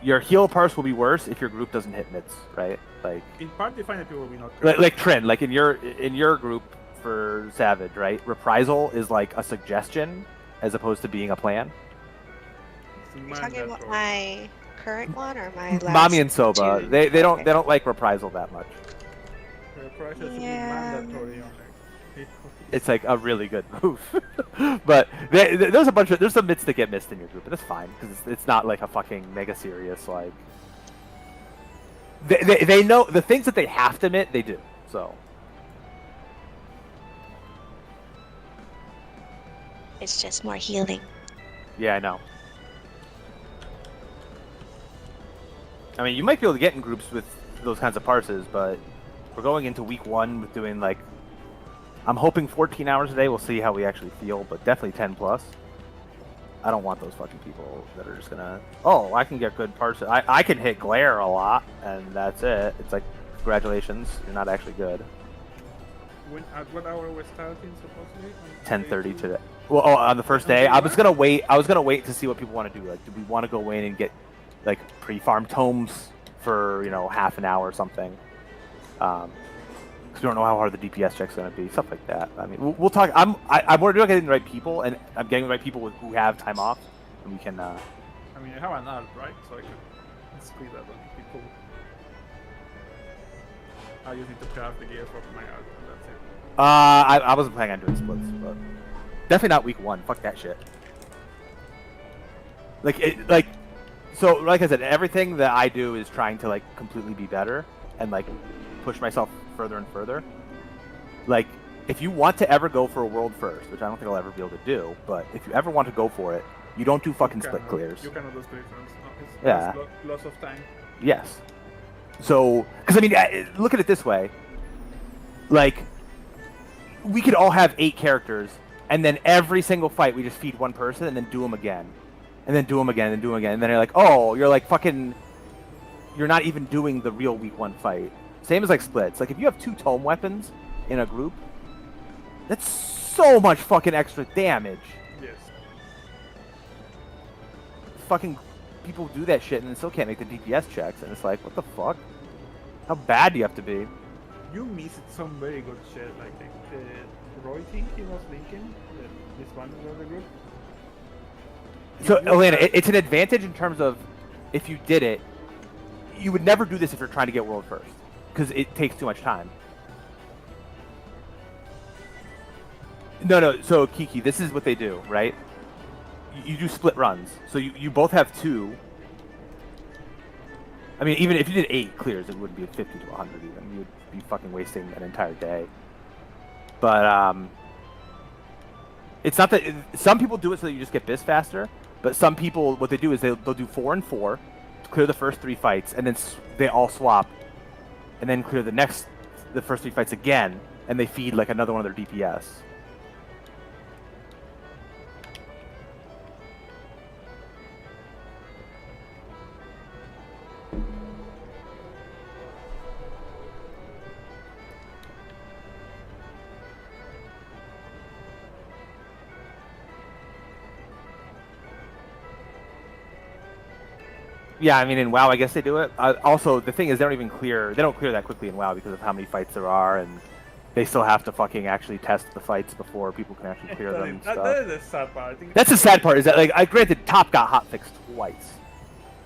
your heal parse will be worse if your group doesn't hit mids, right? Like In party finder people will be not like Trin, like in your group for Savage, right? Reprisal is like a suggestion as opposed to being a plan. You're talking about my current one or my last? Mami and Soba, two? they don't Okay. they don't like reprisal that much. Prices should be Yeah. mandatory on like It's like a really good move, but there's some mids that get missed in your group, but that's fine because it's not like a fucking mega serious like. They know the things that they have to admit they do, so. It's just more healing. Yeah, I know. I mean, you might be able to get in groups with those kinds of parses, but we're going into week 1 with doing like, I'm hoping 14 hours a day. We'll see how we actually feel, but definitely 10 plus. I don't want those fucking people that are just gonna, oh, I can get good parses. I can hit glare a lot, and that's it. It's like, congratulations, you're not actually good. at what hour we're starting supposedly? 10:30 today. Well, oh, on the first day, I was gonna wait to see what people want to do. Like, do we want to go in and get like pre-farm tomes for half an hour or something? Because we don't know how hard the DPS check's gonna be, stuff like that. I mean, we'll talk. I'm worried about getting the right people, and I'm getting the right people who have time off, and we can. I mean, I have an alt, right? So I could squeeze that on people. I just need to craft the gear for my alt, and that's it. I wasn't planning on doing splits, but definitely not week 1. Fuck that shit. So like I said, everything that I do is trying to like completely be better and like push myself further and further. Like, if you want to ever go for a world first, which I don't think I'll ever be able to do, but if you ever want to go for it, you don't do fucking split clears. You cannot do split clears. No, it's Yeah. loss of time. Yes. So, because I mean, look at it this way. Like, we could all have 8 characters, and then every single fight we just feed one person, and then do them again, and then do them again, and do them again, and then you're like, oh, you're like fucking, you're not even doing the real week 1 fight. Same as like splits. Like if you have 2 tome weapons in a group, that's so much fucking extra damage. Yes. Fucking people do that shit and then still can't make the DPS checks, and it's like, what the fuck? How bad do you have to be? You missed some very good shit, like Roy think he was linking this one of the group. So, Elena, it's an advantage in terms of if you did it, you would never do this if you're trying to get world first, because it takes too much time. No, so Kiki, this is what they do, right? You do split runs, so you both have 2. I mean, even if you did 8 clears, it wouldn't be 50 to 100 even. You would be fucking wasting an entire day. But, it's not that... Some people do it so that you just get bis faster, but some people, what they do is they'll do 4 and 4, to clear the first 3 fights, and then they all swap, and then clear the first 3 fights again, and they feed like another one of their DPS. Yeah, I mean in WoW, I guess they do it. Also, the thing is, they don't clear that quickly in WoW because of how many fights there are, and they still have to fucking actually test the fights before people can actually clear them. And stuff. That is the sad part. I think That's the sad part. Is that like, granted, Top got hotfixed twice,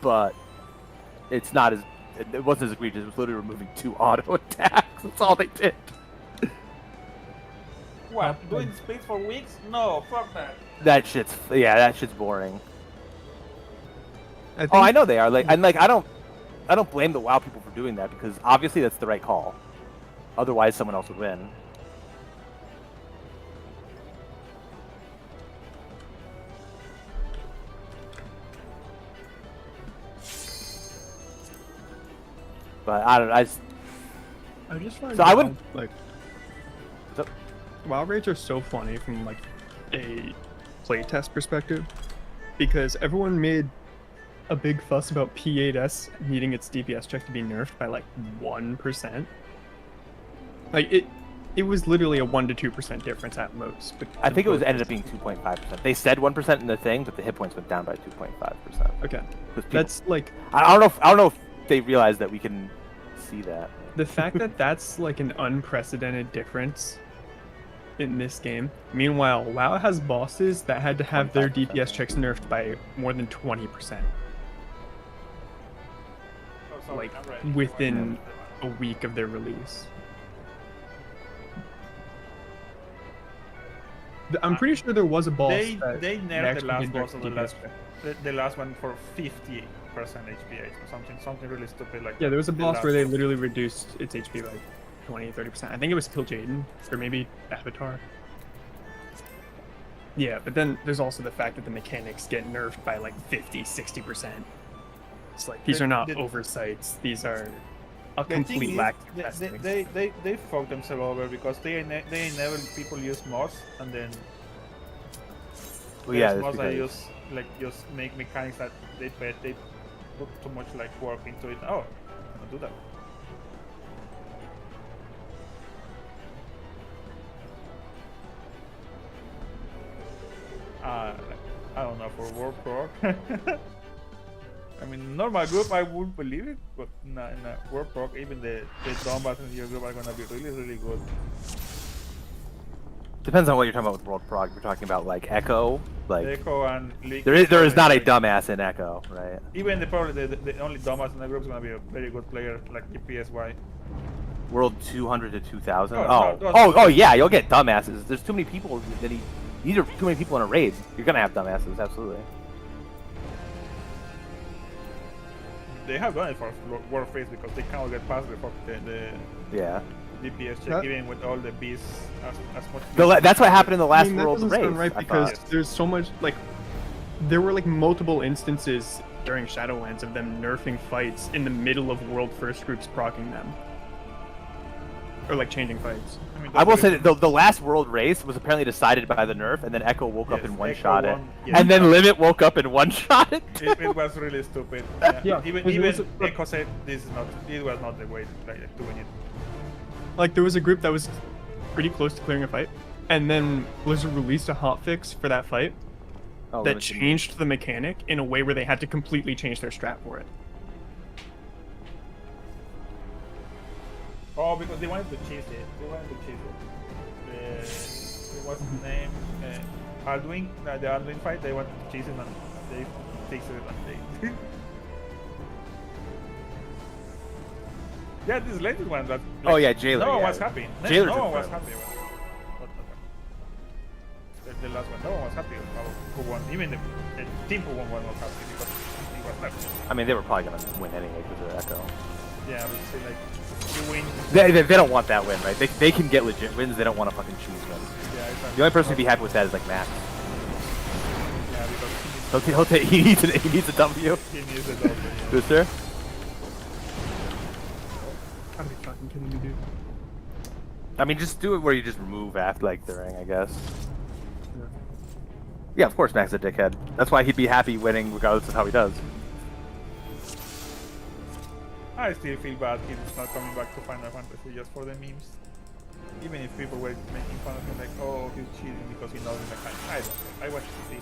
but it's not as it wasn't as egregious. It was literally removing 2 auto attacks. That's all they did. What? Doing splits for weeks? No, fuck that. That shit's boring. I think, Oh, I know they are. Like, and like I don't blame the WoW people for doing that because obviously that's the right call. Otherwise, someone else would win. But I don't know. I just find So I wouldn't- like So- WoW raids are so funny from like a playtest perspective because everyone made a big fuss about P8S needing its DPS check to be nerfed by like 1%. Like It was literally a 1 to 2% difference at most. But I think it was ended up being 2.5%. They said 1% in the thing, but the hit points went down by 2.5%. Okay, People, that's like I don't know if they realize that we can see that. the fact that that's like an unprecedented difference in this game. Meanwhile, WoW has bosses that had to have their 25%. DPS checks nerfed by more than 20%, Oh, sorry, like I'm ready. within a week of their release. I'm pretty sure there was a boss They that nerfed the actually last did nerf boss of the DPS last check. the last one for 50% HPH or something really stupid like. Yeah, there was a the boss last where they one. literally reduced its HP by 20-30%. I think it was Kill Jaden or maybe Avatar. Yeah, but then there's also the fact that the mechanics get nerfed by like 50-60%. It's like these The- are not the- oversights. These are a The thing complete is, lack of testing. they fucked themselves over because they enable people use mods and then Well, yeah, there's that's mods that because use like just make mechanics that they put too much like work into it. Oh, I'm gonna do that. I don't know, for World Prog. I mean, normal group, I would believe it, but in a World Prog, even the dumb buttons in your group are gonna be really good. depends on what you're talking about with World Prog. You're talking about like Echo, like Echo and League. there is not a like, dumbass in Echo, right? Even the only dumbass in the group is gonna be a very good player, like GPSY. World 200 to 2000. Oh, no, Oh, yeah, you'll get dumbasses. There's too many people that these are too many people in a raid. You're gonna have dumbasses, absolutely. They have done it for Warface because they cannot get past the Yeah. DPS check, That- even with all the beasts as much. That's what happened in the last I mean, that World doesn't raid. sound right I because thought. there's so much like there were like multiple instances during Shadowlands of them nerfing fights in the middle of World First groups proccing them. Or like changing fights. mean, I will that's say really- that the last World race was apparently decided by the nerf, and then Echo woke up Yes, and one Echo shot it, won, yes. and then Limit woke up and one shot it. It was really stupid. Yeah, even because it was Echo said this was not the way like doing it. Like there was a group that was pretty close to clearing a fight, and then Blizzard released a hotfix for that fight Oh, that Limit didn't- changed the mechanic in a way where they had to completely change their strat for it. Oh, because they wanted to cheese it. What's his name? Alduin. The Alduin fight. They wanted to cheese it and they fixed it and they. Yeah, this latest one. That. Oh, yeah, Jailer, No one yeah. was happy. Jailer's No one was incredible. happy with the last one. No one was happy with who won. Even the team who won was not happy because he was left. I mean, they were probably gonna win anyway because of Echo. Yeah, I would say like you win. They don't want that win, right? They can get legit wins. They don't want to fucking choose wins. Yeah, exactly. The only person who'd be happy with that is like Max. Yeah, because He needs a W. he needs a double. Yeah. Booster. Are you fucking kidding me, dude? I mean, just do it where you just remove after like the ring, I guess. Yeah, of course Max is a dickhead. That's why he'd be happy winning regardless of how he does. I still feel bad he's not coming back to Final Fantasy just for the memes. Even if people were making fun of him like, oh, he's cheating because he knows the mechanics. I don't know. I wanted to see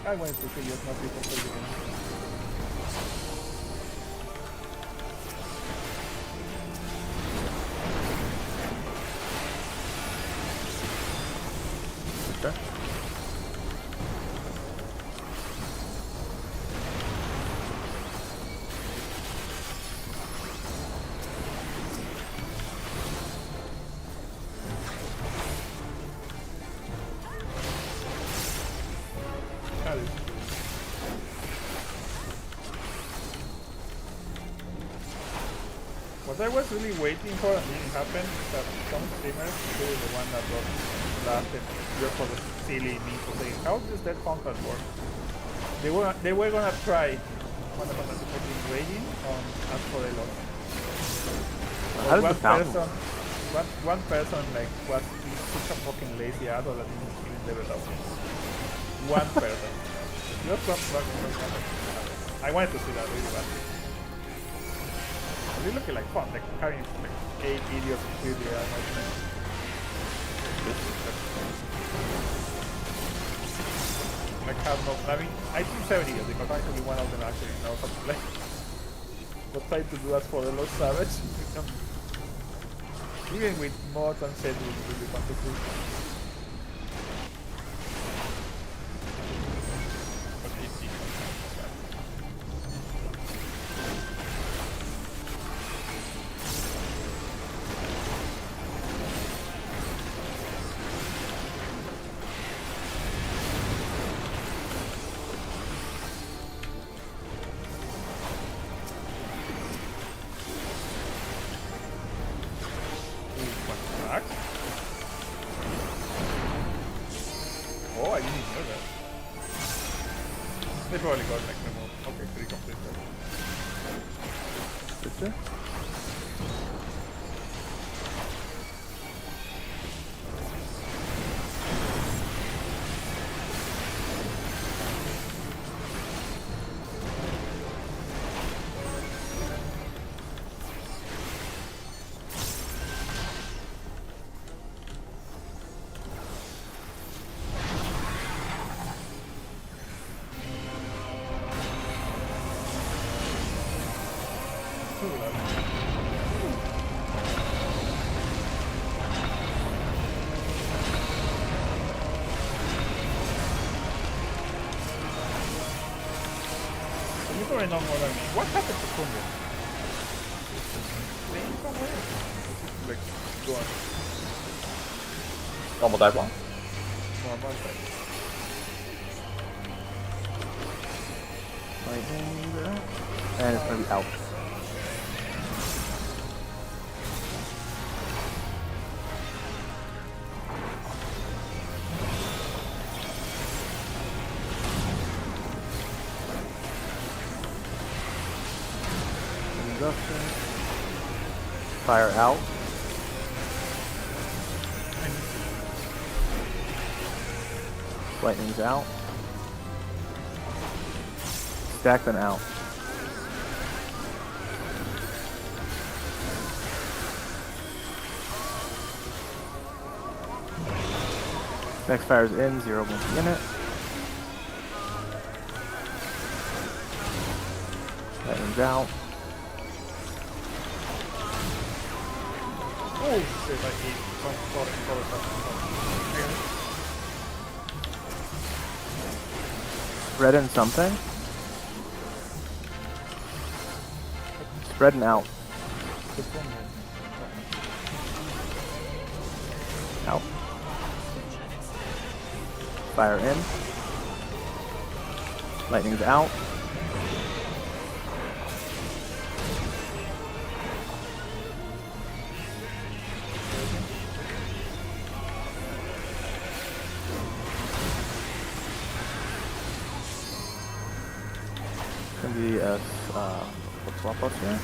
how. I wanted to see just not people play the game. Okay. That is What I was really waiting for and didn't happen is that some streamers, including the one that got blasted just for the silly meme to say, how does that contract work? They were gonna try Final Fantasy 14 raiding on Asporello. How does the fountain? One person like was such a fucking lazy asshole that didn't even level up. One person. Just one. I wanted to see that really badly. They're looking like fun, like carrying like 8 idiots with the like have no, I mean, I team 7 idiots because actually one of them actually knows how to play. But try to do that for the Lord Savage. Even with mods and set with really fun to see. But it's easy. Oh, I didn't know that. They probably got like remote. Okay, pretty complete. Sister? You probably know more than me. What happened to Kumbia? Playing somewhere? Like, go on. Normal dive long. Normal side. Lightning there. And it's gonna be out. Fire out. Lightning's out. Stack them out. Next fire's in, 0 won't be in it. Lightning's out. Oh shit, I hate some sort of Spread in something. Spreading out. Out. Fire in. Lightning's out. Gonna be a swap us here.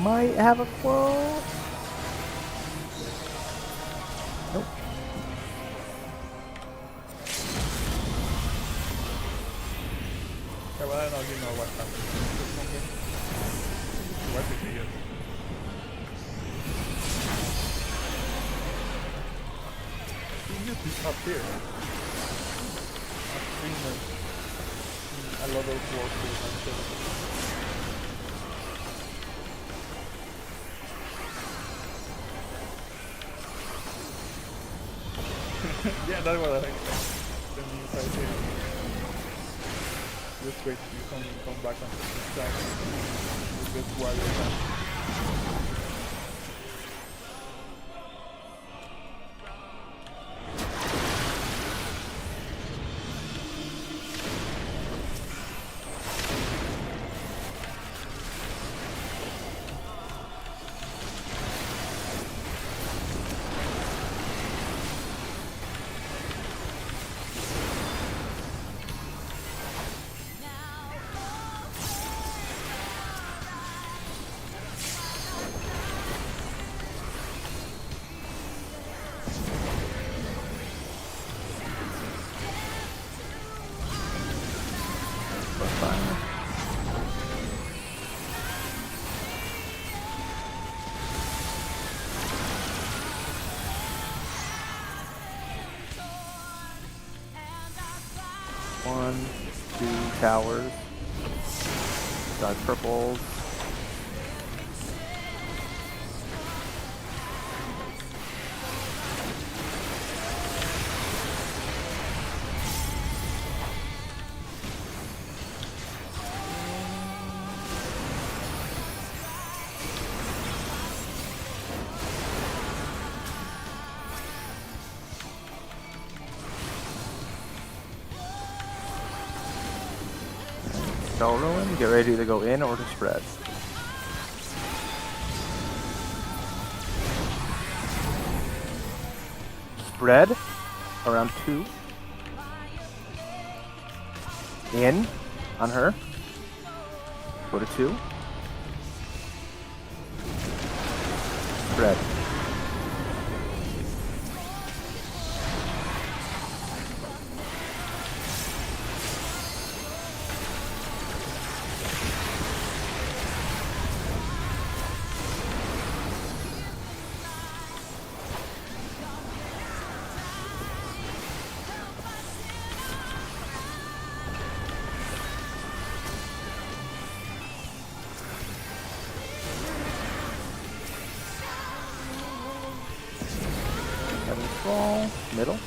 Might have a flow. Nope. Yeah, well, I don't know, you know what happened. What did he get? He used this up here. I've seen a lot of work with yeah, that's what I think. The new side here. Just wait till you come back on the track with this warrior. 1, 2 towers. Dodge purples. Spell Ruin, get ready to go in or to spread. Spread around 2. In on her. Go to 2. Spread. Ball, middle.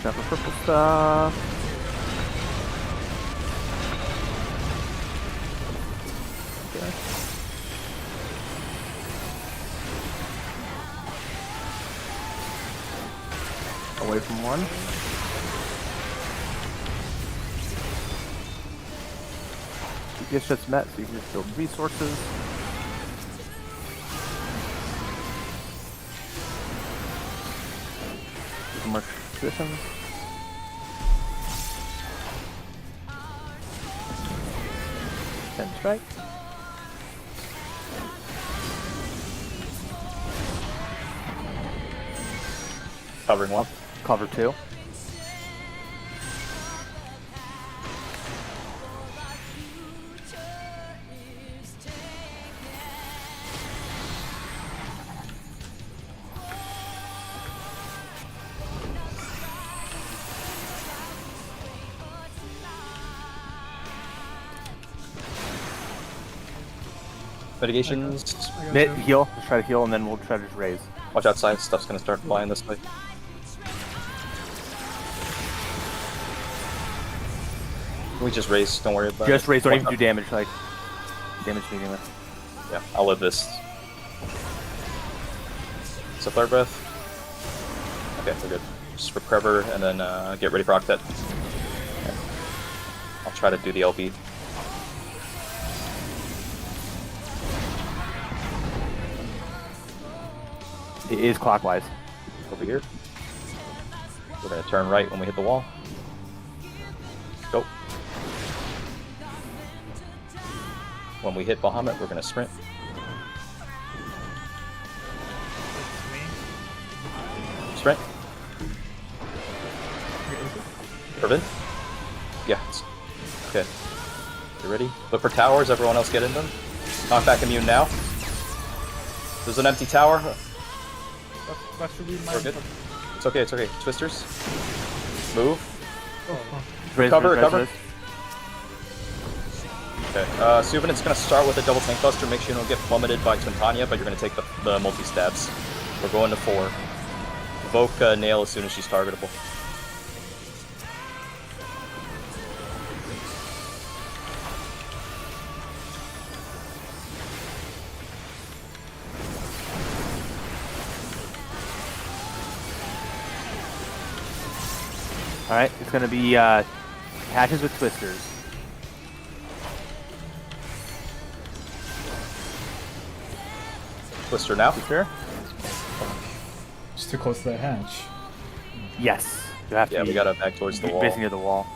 Got the purple stuff. Away from 1. Keep your shits met so you can just build resources. Some more positions. Then strike. Covering 1. Cover 2. Mitigations. Mid, heal. Let's try to heal and then we'll try to just raise. Watch outside. Stuff's gonna start flying this way. We just raise. Don't worry about it. Just raise, don't even do damage, like damage medium. Yeah, I'll live this. So flare breath. Okay, we're good. Just recover and then get ready for Octet. Okay. I'll try to do the LB. It is clockwise. Over here. We're gonna turn right when we hit the wall. Go. When we hit Bahamut, we're gonna sprint. Sprint. Prevent. Yeah. Okay. You ready? Look for towers. Everyone else get in them. Knockback immune now. There's an empty tower. That should be my. We're good. It's okay. It's okay. Twisters. Move. Raise, Cover, raise, cover. raise. Okay, Suvinit's gonna start with a double tank buster. Make sure you don't get plummeted by Twintania, but you're gonna take the multi-stabs. We're going to 4. Evoke Nail as soon as she's targetable. Alright, it's gonna be patches with twisters. Twister now. Twister? It's too close to that hatch. Yes. You have to Yeah, be we gotta back towards the wall. basically near the wall.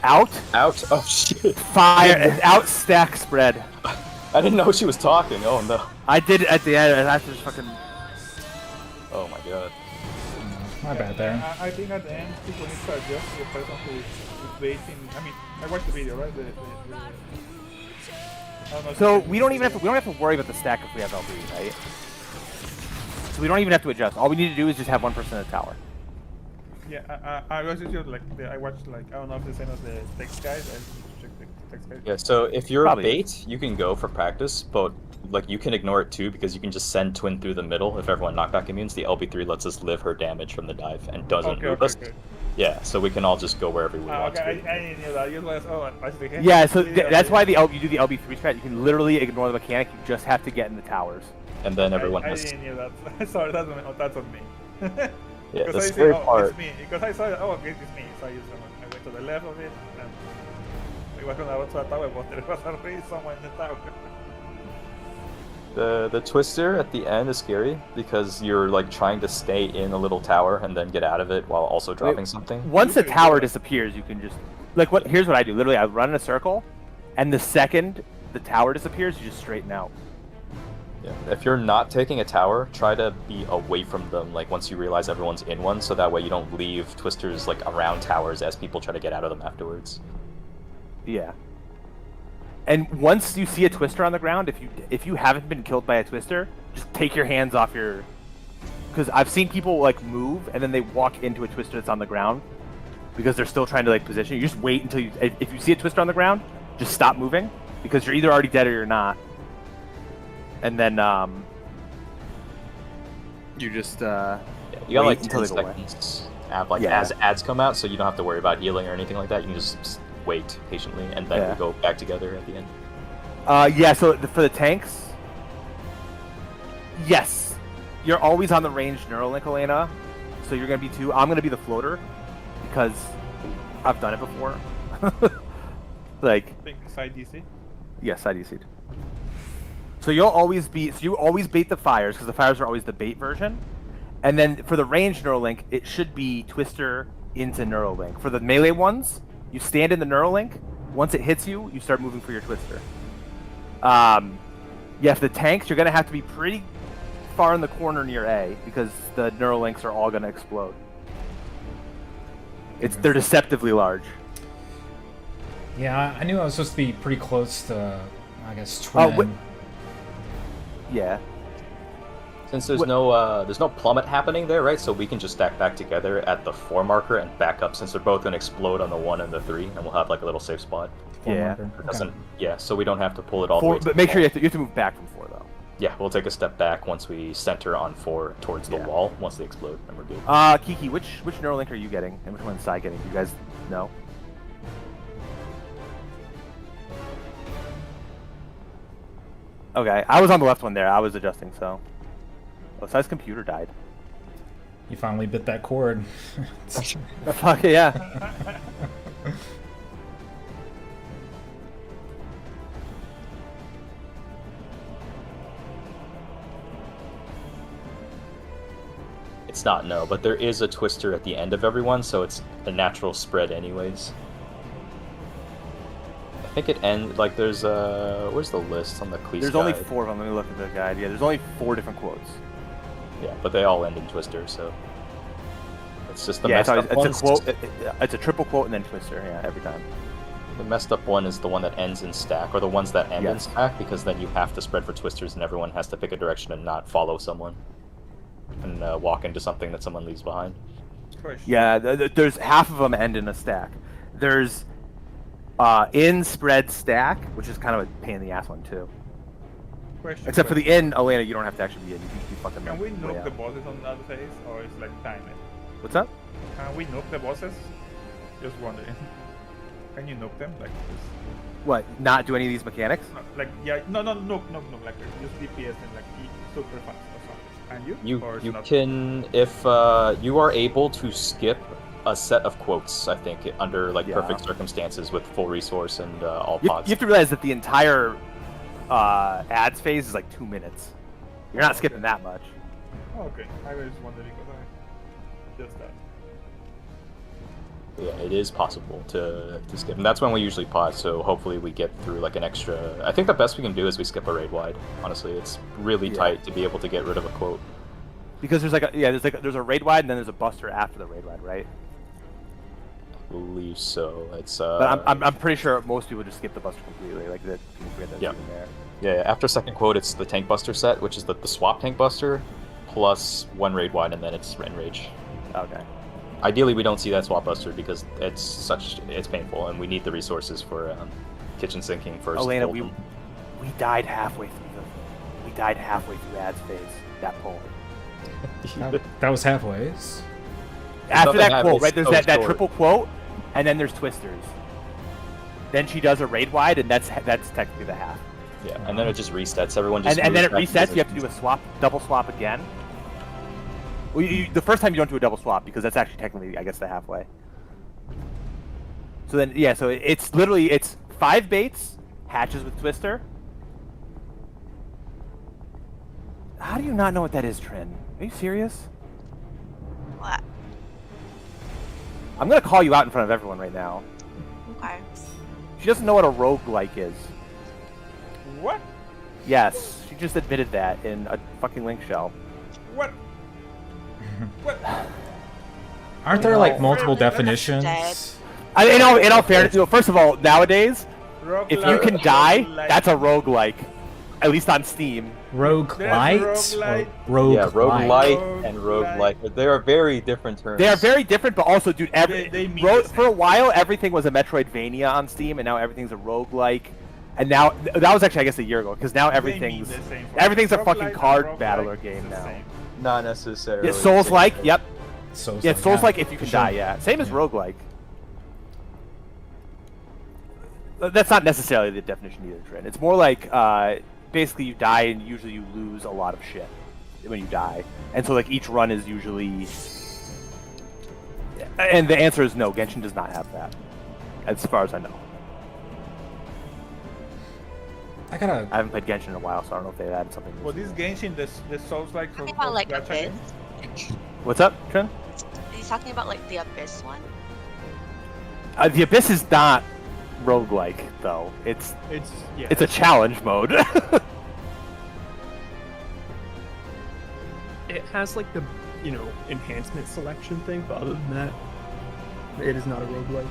Out. Out. Oh shit. Fire. Out. Stack. Spread. I didn't know she was talking. Oh no. I did it at the end. I just fucking. Oh my god. My bad there. I think at the end people need to adjust the person who is waiting. I mean, I watched the video, right? I don't know if So you can- we don't have to worry about the stack if we have LB, right? So we don't even have to adjust. All we need to do is just have one person in the tower. Yeah, I was just like I watched like I don't know if the same as the text guys. I need to check the text guys. Yeah, so if you're Probably. bait, you can go for practice, but like you can ignore it too because you can just send Twin through the middle. If everyone knockback immunes, the LB3 lets us live her damage from the dive and doesn't move us. Okay. Yeah, so we can all just go wherever we want Okay, to. I didn't know that. You realized, I see. Yeah, so that's why you do the LB3 strat. You can literally ignore the mechanic. You just have to get in the towers. And then everyone I has. didn't know that. Sorry, that's on me. Yeah, Because the scary part. It's me. Because I saw it. Oh, okay, it's me. So I used someone. I went to the left of it, and we were going to the tower, but there was already someone in the tower. The twister at the end is scary because you're like trying to stay in a little tower and then get out of it while also dropping something. Once the tower disappears, you can just here's what I do. Literally, I run in a circle, and the second the tower disappears, you just straighten out. Yeah. If you're not taking a tower, try to be away from them. Like once you realize everyone's in one, so that way you don't leave twisters like around towers as people try to get out of them afterwards. Yeah. And once you see a twister on the ground, if you haven't been killed by a twister, just take your hands off your. Because I've seen people like move and then they walk into a twister that's on the ground because they're still trying to like position. You just wait until if you see a twister on the ground, just stop moving because you're either already dead or you're not. And then you just Yeah, you got wait like until 10 they go away. seconds like Yeah. as ads come out, so you don't have to worry about healing or anything like that. You can just wait patiently and then Yeah. we go back together at the end. Yeah, so for the tanks, yes, you're always on the ranged Neuralink, Elena. So you're gonna be two. I'm gonna be the floater because I've done it before. Like, I think side DC. yes, I DC'd. So you'll always be. So you always bait the fires because the fires are always the bait version. And then for the ranged Neuralink, it should be Twister into Neuralink. For the melee ones, you stand in the Neuralink. Once it hits you, you start moving for your Twister. Yeah, for the tanks, you're gonna have to be pretty far in the corner near A because the Neuralinks are all gonna explode. They're deceptively large. Yeah, I knew I was supposed to be pretty close to, I guess, Twin. Yeah. Since there's no plummet happening there, right? So we can just stack back together at the 4 marker and back up since they're both gonna explode on the 1 and the 3, and we'll have like a little safe spot. Yeah. It doesn't, yeah, so we don't have to pull it all the way. But make sure you have to move back from 4 though. Yeah, we'll take a step back once we center on 4 towards the wall. Once they explode, and we're good. Kiki, which Neuralink are you getting, and which one's Sai getting? Do you guys know? Okay, I was on the left one there. I was adjusting, so. Oh, Sai's computer died. You finally bit that cord. Fuck yeah. It's not no, but there is a twister at the end of everyone, so it's a natural spread anyways. I think it ends like there's where's the list on the Cleese There's only guide? 4 of them. Let me look at the guide. Yeah, there's only 4 different quotes. Yeah, but they all end in twister, so it's just the Yeah, messed up it's ones. a quote. It's a triple quote and then twister. Yeah, every time. The messed up one is the one that ends in stack, or the ones that end in Yes. stack, because then you have to spread for twisters, and everyone has to pick a direction and not follow someone, and walk into something that someone leaves behind. Question. Yeah, there's half of them end in a stack. There's in spread stack, which is kind of a pain in the ass one too. Question. Except for the in, Elena, you don't have to actually be in. You can be fucking. Can we way nuke out. the bosses on that phase, or it's like time it? What's up? Can we nuke the bosses? Just wondering. Can you nuke them? Like just, What? Not do any of these mechanics? like yeah, no, nuke, like just DPS and like super fast or something. Can you? Or it's You not? can, if you are able to skip a set of quotes, I think, under like Yeah. perfect circumstances with full resource and all You pods. have to realize that the entire ads phase is like 2 minutes. You're not skipping that much. Oh, okay, I was just wondering because I just that. Yeah, it is possible to skip, and that's when we usually pause. So hopefully we get through like an extra. I think the best we can do is we skip a raid wide. Honestly, it's really tight to be able to get rid of a quote. Because there's there's a raid wide and then there's a buster after the raid wide, right? I believe so. It's But I'm pretty sure most people just skip the buster completely. Like that people forget that it's even there. Yeah, after second quote, it's the tank buster set, which is the swap tank buster, plus 1 raid wide, and then it's enrage. Okay. Ideally, we don't see that swap buster because it's painful, and we need the resources for kitchen sinking first. Elena, we died halfway through ads phase. That pull. That was halfways. After that happens, quote, right? There's so that short. triple quote, and then there's twisters. Then she does a raid wide, and that's technically the half. Yeah, and then it just resets. Everyone just And then it moves back resets. You have to do a double swap again. Well, the first time you don't do a double swap because that's actually technically, I guess, the halfway. So then, yeah, so it's 5 baits, hatches with twister. How do you not know what that is, Trin? Are you serious? What? I'm gonna call you out in front of everyone right now. Okay. She doesn't know what a roguelike is. What? Yes, she just admitted that in a fucking link shell. What? What? Aren't there like multiple Dead. definitions? In all fairness, first of all, nowadays, if you can die, that's a roguelike. At least on Steam. Roguelite? roguelite. Rogue Yeah, roguelite Roguelike. and roguelike. They are very different terms. They are very different, but also, dude, They mean the same. for a while, everything was a Metroidvania on Steam, and now everything's a roguelike. And now, that was actually, I guess, a year ago, because now everything's the same. everything's a Roguelike fucking and card roguelike battler is game the now. same. Not necessarily. Yeah, Souls-like, yep. Souls Yeah, Souls-like if you for can sure. die, yeah. Same as Yeah. roguelike. That's not necessarily the definition either, Trin. It's more like, basically you die and usually you lose a lot of shit when you die. And so like each run is usually... And the answer is no, Genshin does not have that. As far as I know. I haven't played Genshin in a while, so I don't know if they've added something new. Well, these Genshin, the Souls-like Talking about like gacha Abyss. games? What's up, Trin? He's talking about like the Abyss one. The Abyss is not roguelike, though. It's Yeah. a challenge mode. It has like the enhancement selection thing, but other than that, it is not a roguelike.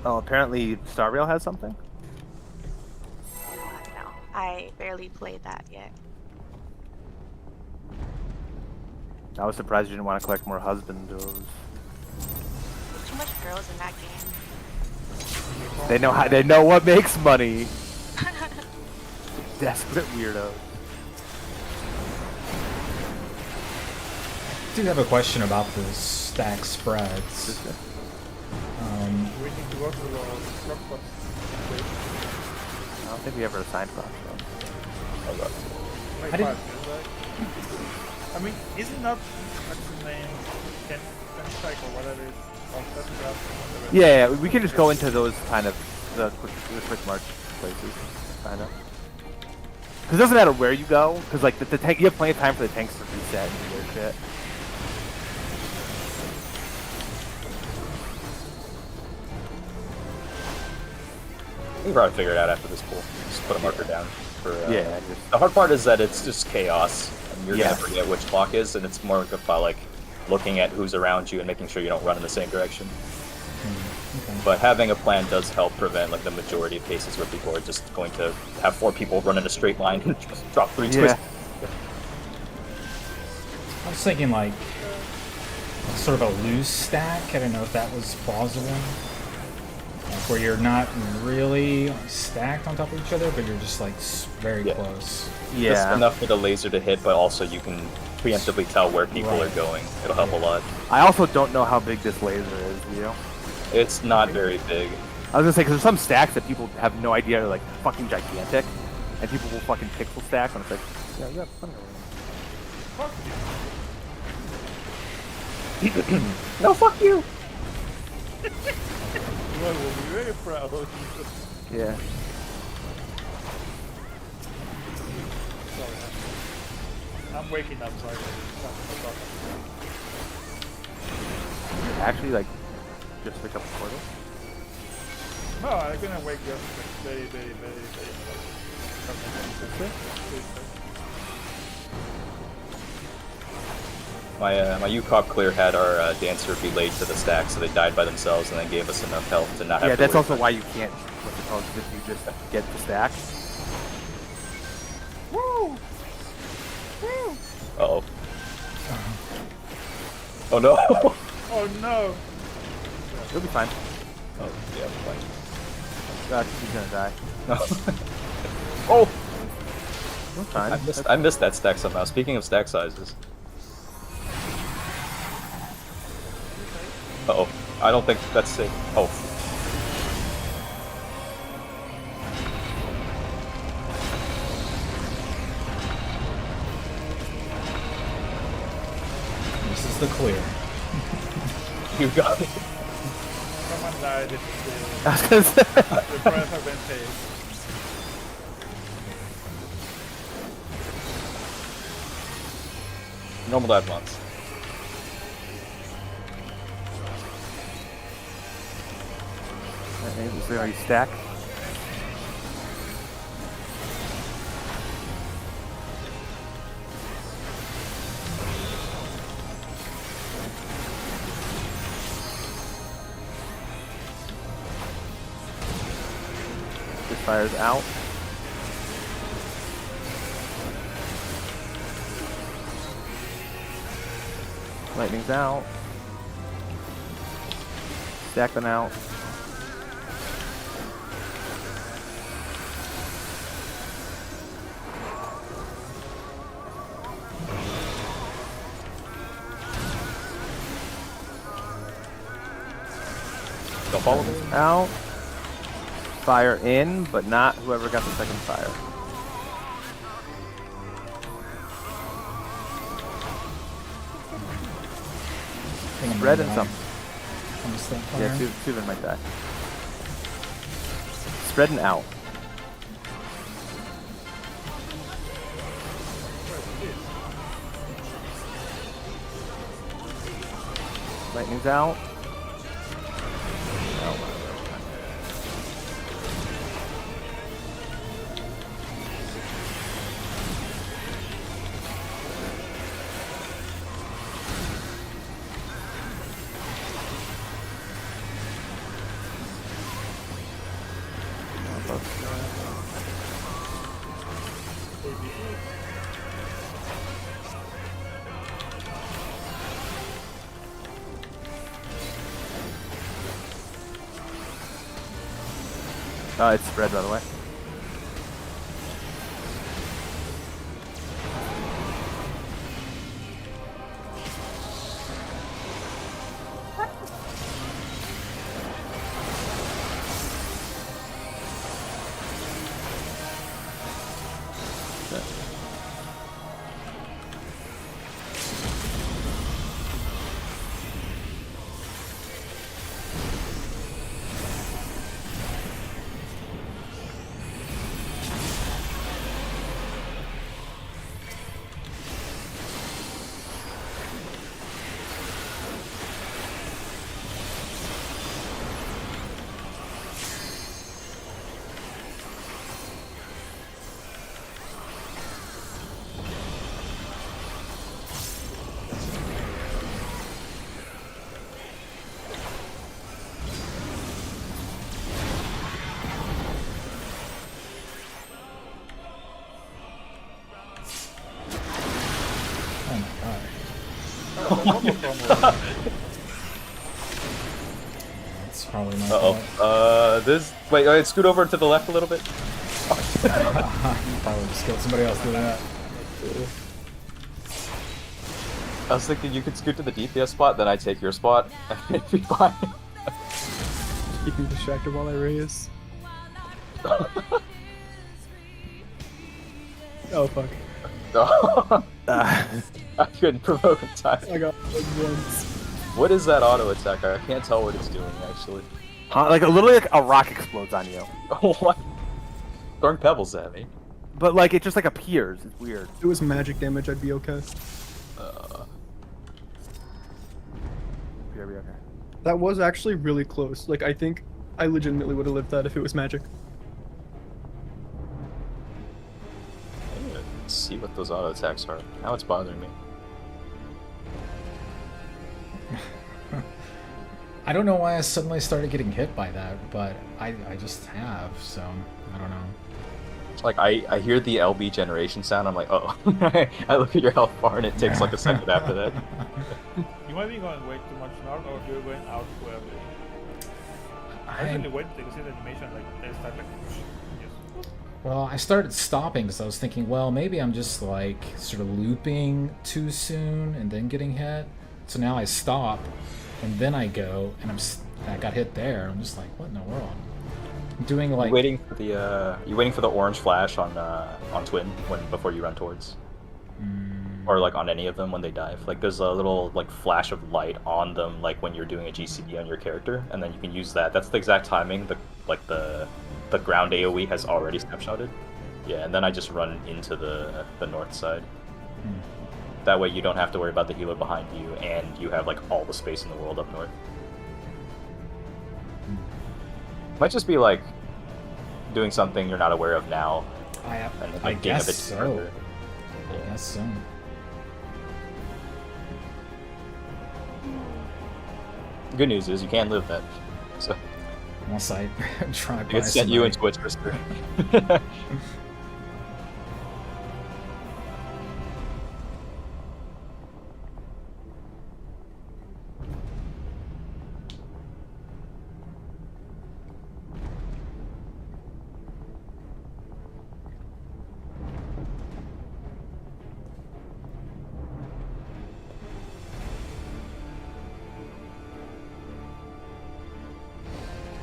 Oh, apparently Star Rail has something? No, I barely played that yet. I was surprised you didn't want to collect more husbandos. There's too much girls in that game. They know what makes money. Desperate weirdos. I do have a question about the stack spreads. Waiting to go to the Rockbox. I don't think we ever assigned procs though. Wait, I didn't- I mean, is it not what's the name? Ten cycle, whatever it is. Oh, that's whatever. Yeah, we can just go into those kind of the quick march places, kind of. Because it doesn't matter where you go, because like the tank, you have plenty of time for the tanks to reset and do their shit. We can probably figure it out after this pool. Just put a marker down. For, Yeah, The hard part is that it's just chaos, and you're Yes. gonna forget which block is, and it's more about like looking at who's around you and making sure you don't run in the same direction. Okay. But having a plan does help prevent like the majority of cases where people are just going to have 4 people run in a straight line and just drop 3 twists. I was thinking like sort of a loose stack. I don't know if that was plausible. Like where you're not really stacked on top of each other, but you're just like very Yeah. close. Just enough for the laser to hit, but also you can preemptively tell where people are going. It'll help a lot. I also don't know how big this laser is, do you? It's not very big. I was gonna say, because there's some stacks that people have no idea are like fucking gigantic, and people will fucking pixel stack, and it's like, yeah, you got plenty of room. No, fuck you! Well, we'll be very proud. Yeah. Sorry, I'm waking up, sorry. Actually, like, Just pick up the portal. No, I'm gonna wake just like very, very, very, very. My UCOP clear had our dancer be late to the stack, so they died by themselves and then gave us enough health to not have Yeah, to that's worry also about why you can't. What's it called? If you just get the stack. Woo! Woo! Uh-oh. Oh no! Oh no! You'll be fine. Oh, yeah, fine. He's gonna die. Oh! You're fine. I missed that stack somehow. Speaking of stack sizes. Uh-oh. I don't think that's safe. Oh. This is the clear. You got it. Someone died if I was gonna say. the price have been paid. Normal dive once. Okay, so are you stack? This fire's out. Lightning's out. Stack them out. Don't follow me. Out. Fire in, but not whoever got the second fire. Red and some. On the step Yeah, fire. two of them might die. Spreading out. Lightning's out. It's spread, by the way. It's probably my Uh-oh. fault. Wait, scoot over to the left a little bit. Probably just killed somebody else doing that. I was thinking you could scoot to the DPS spot, then I take your spot. It'd be fine. Keep me distracted while I raise. Oh fuck. I couldn't provoke in time. I got once. What is that auto attack? I can't tell what it's doing actually. Like literally, like a rock explodes on you. What? Throwing pebbles at me. But like it just like appears. It's weird. If it was magic damage, I'd be okay. Yeah, be okay. That was actually really close. Like, I think I legitimately would have lived that if it was magic. Let's see what those auto attacks are. Now it's bothering me. I don't know why I suddenly started getting hit by that, but I just have, so I don't know. Like, I hear the LB generation sound, I'm like, oh. I look at your health bar and it takes like a second after that. You might be going way too much north, or you're going out to LB. I I, really waited to see the animation, like, it's like, yes. well, I started stopping because I was thinking, well, maybe I'm just like sort of looping too soon and then getting hit. So now I stop and then I go and I got hit there. I'm just like, what in the world? I'm doing like You waiting for the orange flash on Twin before you run towards, or like on any of them when they dive. Like there's a little like flash of light on them, like when you're doing a GCD on your character, and then you can use that. That's the exact timing. The ground AOE has already snapshotted. Yeah, and then I just run into the north side. That way you don't have to worry about the healer behind you, and you have like all the space in the world up north. Might just be like doing something you're not aware of now. And I like, being a guess bit so. smarter. I guess so. Good news is you can live that. So Unless I try by it sent you somebody. into a twister.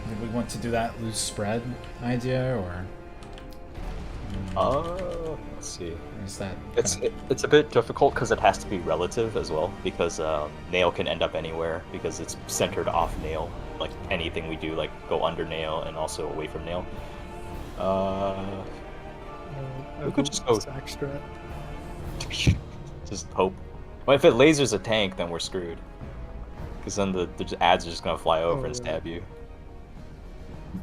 Did we want to do that loose spread idea, or Let's see. is that It's a bit difficult because it has to be relative as well, because nail can end up anywhere because it's centered off nail. Like anything we do, like go under nail and also away from nail. We could just go Sack strat. just hope. Well, if it lasers a tank, then we're screwed. Because then the ads are just gonna fly over and stab you.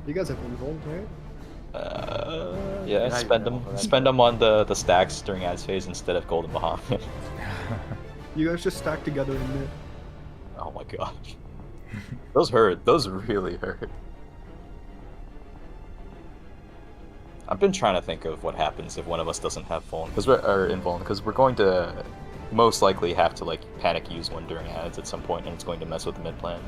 You guys have involved, right? Yeah, spend them on the stacks during ads phase instead of Golden Bahamut. You guys just stack together in mid. Oh my gosh. Those hurt. Those really hurt. I've been trying to think of what happens if one of us doesn't have Vuln, because we're going to most likely have to like panic use one during ads at some point, and it's going to mess with the mid plan.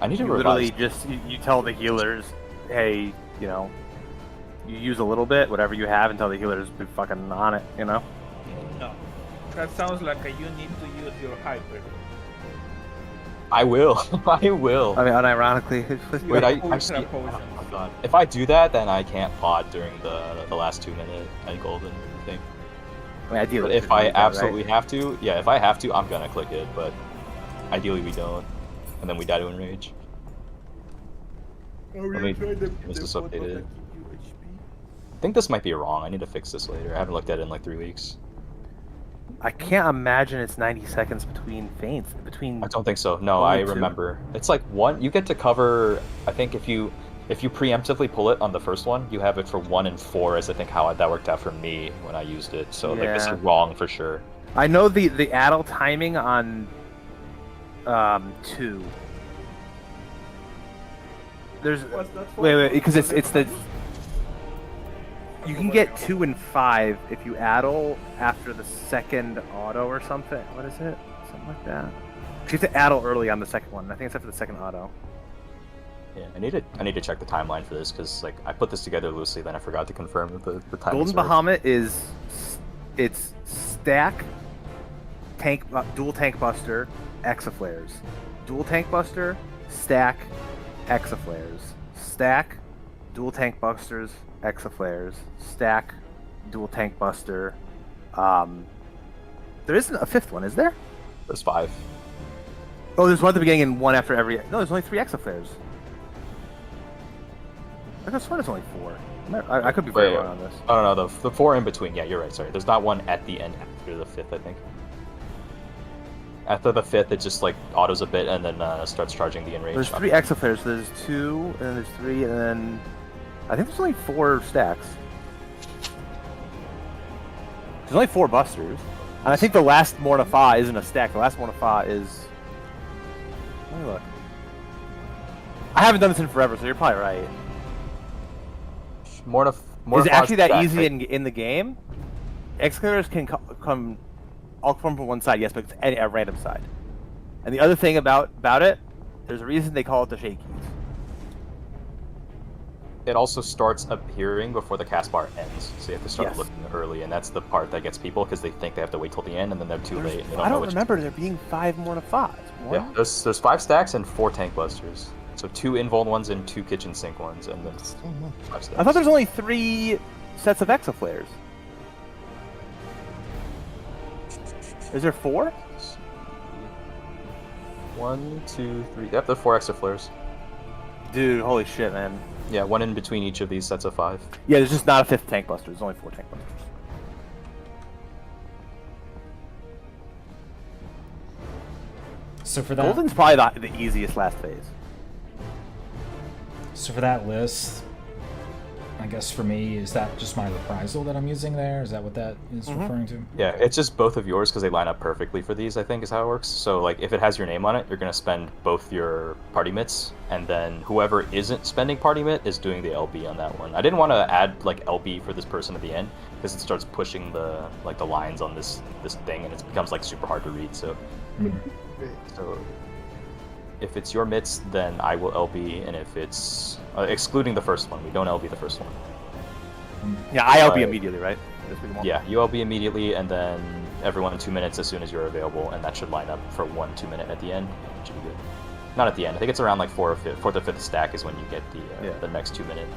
I need to You literally just you tell the healers, hey, you know, you use a little bit, whatever you have, until the healers be fucking on it, you know. No. That sounds like you need to use your hybrid. I will. I will. I mean, unironically, Wait, I Ultra actually. potion. Oh my god. If I do that, then I can't pod during the last 2 minute at Golden thing. I mean, ideally, But if I absolutely have to, yeah, if I have to, I'm gonna click it. But ideally, we don't, and then we die to enrage. Oh, Let me is this updated? I think this might be wrong. I need to fix this later. I haven't looked at it in like 3 weeks. I can't imagine it's 90 seconds between feints. I don't think so. No, Only I two? remember. It's like one. You get to cover. I think if you preemptively pull it on the first one, you have it for 1 and 4. Is I think how that worked out for me when I used it. So like this Yeah. is wrong for sure. I know the addle timing on 2. There's wait, because it's the you can get 2 and 5 if you addle after the second auto or something. What is it? Something like that. You have to addle early on the second one. I think it's after the second auto. Yeah, I need to check the timeline for this because like I put this together loosely, then I forgot to confirm the time. Golden Bahamut is it's stack tank dual tank buster exaflares, dual tank buster stack exaflares, stack dual tank busters exaflares, stack dual tank buster. There isn't a 5th one, is there? There's 5. Oh, there's one at the beginning and one after every. No, there's only 3 exaflares. I guess there's only 4. I could be very wrong on this. Oh no, the 4 in between. Yeah, you're right. Sorry, there's not one at the end after the 5th. I think. After the 5th, it just like autos a bit and then starts charging the enrage. There's 3 extra flares. So there's 2, and then there's 3, and then I think there's only 4 stacks. There's only 4 busters, and I think the last Mortifa isn't a stack. The last Mortifa is. Let me look. I haven't done this in forever, so you're probably right. Is it actually that easy in the game? Excavators can all come from one side, yes, but it's a random side. And the other thing about it, there's a reason they call it the shakies. It also starts appearing before the cast bar ends, so you have to start Yes. looking early, and that's the part that gets people because they think they have to wait till the end, and then they're too late. And they I know don't which remember there being 5 Mortifas. Yeah, there's 5 stacks and 4 tank busters. So 2 invuln ones and 2 kitchen sink ones, and then 5 stacks. I thought there's only 3 sets of exaflares. Is there 4? 1, 2, 3. Yep, there's 4 extra flares. Dude, holy shit, man. Yeah, 1 in between each of these sets of 5. Yeah, there's just not a 5th tank buster. There's only 4 tank busters. So for that, Golden's probably the easiest last phase. so for that list, I guess for me, is that just my reprisal that I'm using there? Is that what that is referring to? Yeah, it's just both of yours because they line up perfectly for these, I think, is how it works. So, like, if it has your name on it, you're going to spend both your party mitts, and then whoever isn't spending party mitt is doing the LB on that one. I didn't want to add, like, LB for this person at the end because it starts pushing the lines on this thing, and it becomes, like, super hard to read, so... So, if it's your mitts, then I will LB, and if it's... excluding the first one, we don't LB the first one. Yeah, I LB immediately, right? Yeah, you LB immediately, and then everyone in 2 minutes as soon as you're available, and that should line up for 1 2-minute at the end. It should be good. Not at the end. I think it's around like 4th or 5th stack is when you get the next 2 minute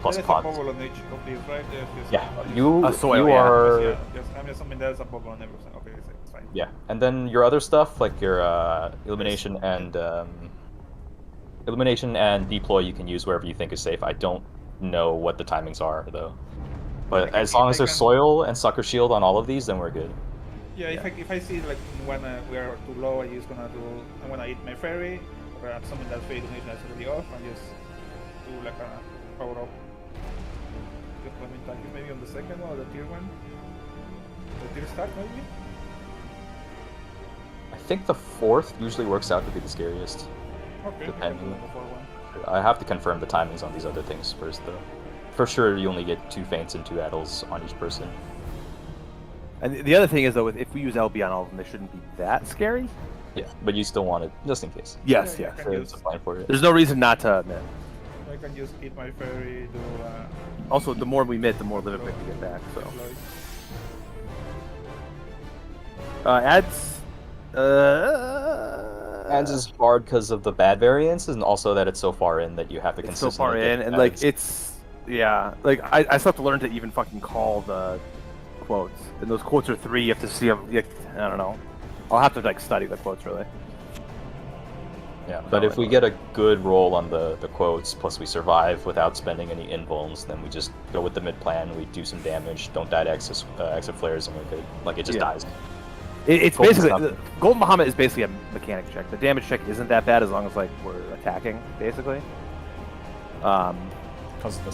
plus There's pods. a bubble on each of these, right? Yeah, you soil, you yeah. are. Yeah, I'm assuming there's a bubble on everything. Okay, it's fine. Yeah, and then your other stuff like your illumination and deploy you can use wherever you think is safe. I don't know what the timings are though, but as long as there's soil and sucker shield on all of these, then we're good. Yeah, if I see like when we are too low, I'm gonna eat my fairy, or something that fade illumination is really off, and just do like a power up. Just let me attack you maybe on the second one or the tier 1. The tier stack maybe? I think the 4th usually works out to be the scariest. Okay. Depending. The 4-1. I have to confirm the timings on these other things first though. For sure, you only get 2 feints and 2 addles on each person. And the other thing is, though, if we use LB on all of them, they shouldn't be that scary. Yeah, but you still want it just in case. Yes, Yeah, yes. yeah. So it's a plan for it. There's no reason not to admit. I can just eat my fairy, do Also, the more we mit, the more liver pick we get back. So ads. Ads is hard because of the bad variants, and also that it's so far in that you have to It's so consistently far get in, and ads. like it's like I still have to learn to even fucking call the quotes, and those quotes are 3. You have to see them. I don't know. I'll have to like study the quotes really. Yeah, but if we get a good roll on the quotes, plus we survive without spending any invulns, then we just go with the mid plan, we do some damage, don't die to exit flares, and we're good. Like, it just dies. It's Golden's basically not- Golden Bahamut is basically a mechanic check. The damage check isn't that bad as long as like we're attacking, basically. Because of the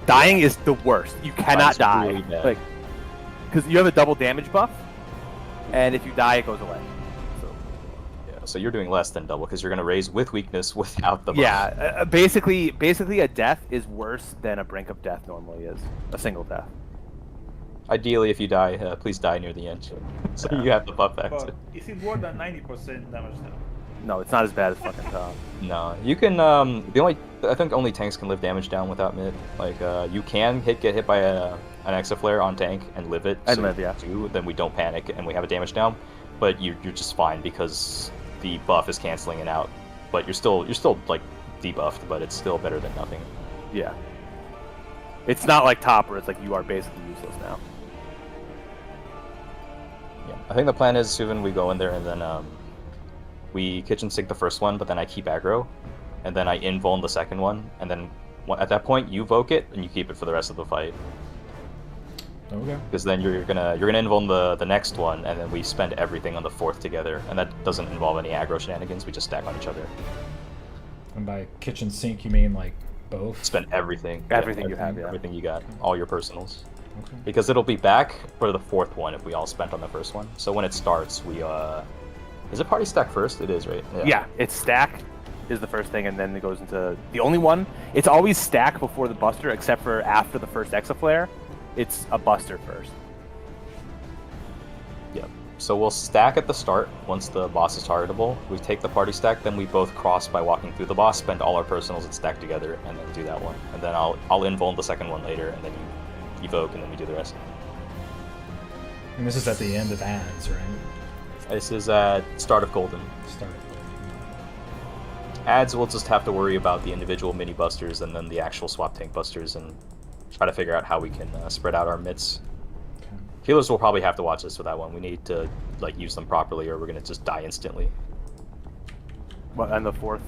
Dying is the worst. You cannot Dying's die, really bad. like, because you have a double damage buff, and if you die, it goes away. So Yeah, so you're doing less than double, because you're going to raise with weakness without the buff. yeah, basically a death is worse than a brink of death normally is. A single death. Ideally, if you die, please die near the end, so you have the buff back. But is it more than 90% damage now? No, it's not as bad as fucking top. No, you can. I think only tanks can live damage down without mid. Like, you can get hit by an exaflare on tank and live it. And live, yeah. Then we don't panic and we have a damage down, but you're just fine because the buff is canceling it out. But you're still like debuffed, but it's still better than nothing. Yeah. It's not like top where it's like you are basically useless now. Yeah, I think the plan is, Suvin, we go in there and then we kitchen sink the first one, but then I keep aggro, and then I invuln the second one, and then at that point you voke it and you keep it for the rest of the fight. Okay. Because then you're gonna involve the next one, and then we spend everything on the fourth together, and that doesn't involve any aggro shenanigans. We just stack on each other. And by kitchen sink, you mean like both? Spend everything. Everything you have, yeah. Everything you got, all your personals. Okay. Because it'll be back for the fourth one if we all spent on the first one. So when it starts, we is it party stack first? It is, right? Yeah, it's stack is the first thing, and then it goes into the only one. It's always stack before the buster, except for after the first Exaflare. It's a buster first. Yep. So we'll stack at the start once the boss is targetable. We take the party stack, then we both cross by walking through the boss, spend all our personals and stack together, and then do that one. And then I'll invuln the second one later, and then you evoke, and then we do the rest. And this is at the end of ads, right? This is at start of Golden. Start. Ads, we'll just have to worry about the individual mini busters and then the actual swap tank busters, and try to figure out how we can spread out our mitts. Okay. Healers will probably have to watch us for that one. We need to like use them properly, or we're gonna just die instantly. What, and the fourth?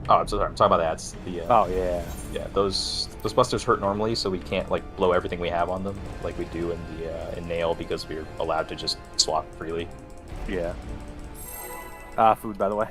Oh, I'm so sorry. I'm talking about the ads. Oh yeah. Yeah, those busters hurt normally, so we can't like blow everything we have on them like we do in nail, because we're allowed to just swap freely. Yeah. Food, by the way.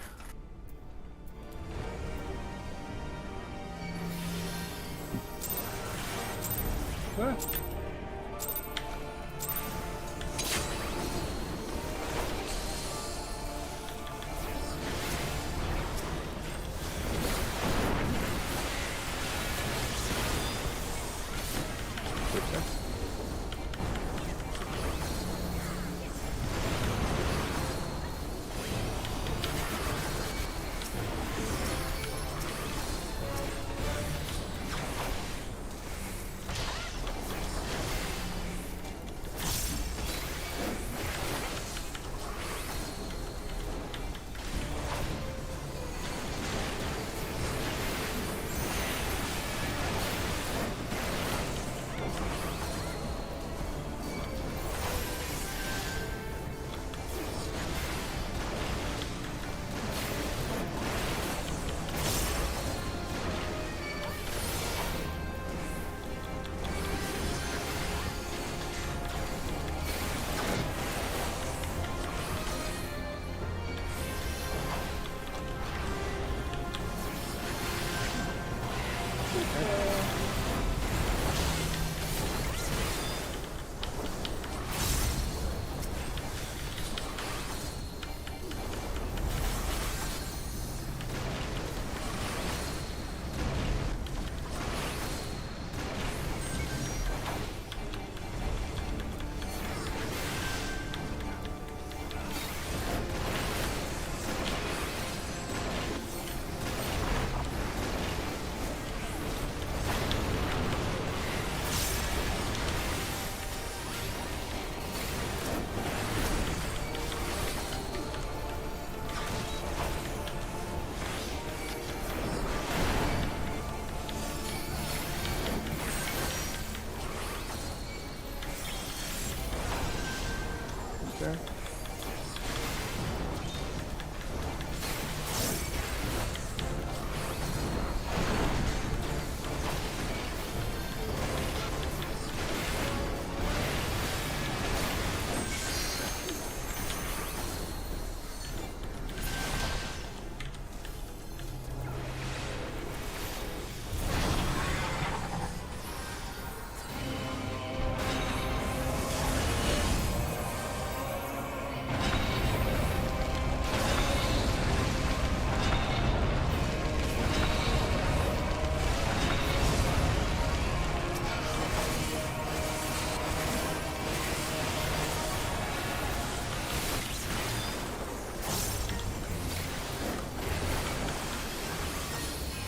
there.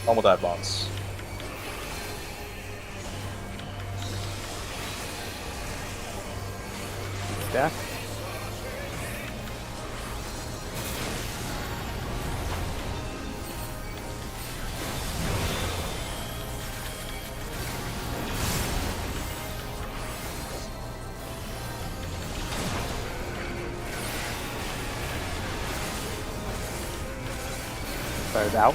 Normal dive bombs. Stack. Fired out.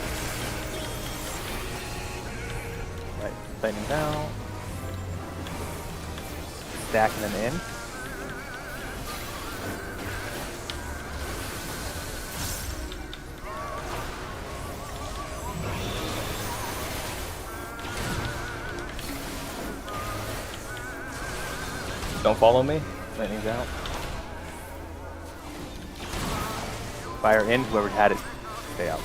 Right, lightning down. stack and then in. Don't follow me. Lightning's out. Fire in, whoever had it, stay out.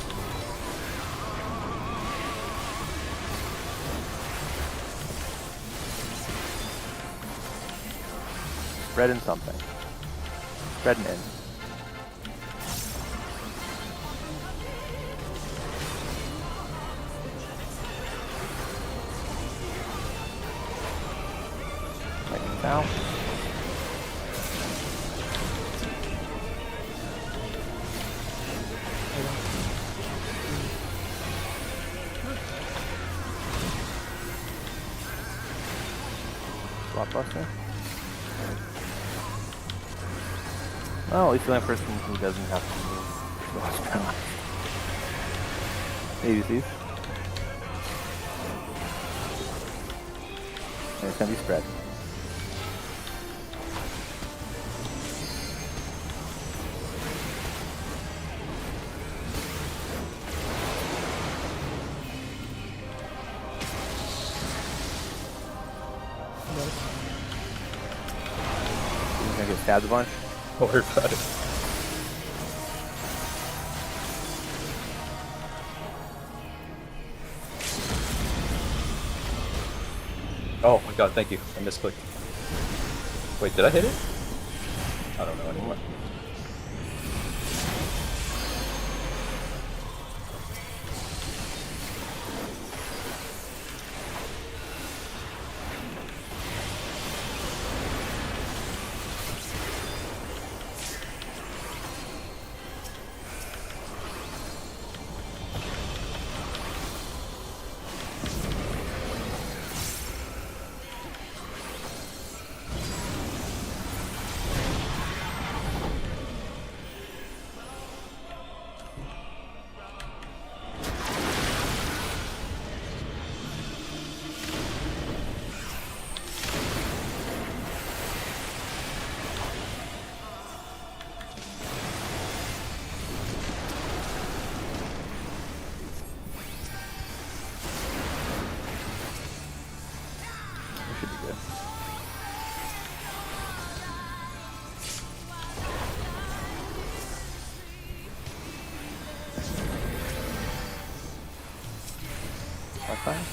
Spread in something. Spread and in. Lightning's out. Blockbuster. Well, at least the only person who doesn't have to move. Watch now. ABCs. And it's gonna be spread. He's gonna get stabbed a bunch. Worried about it. Oh my god, thank you. I misclicked. Wait, did I hit it? I don't know anymore. Should be good. That's fine.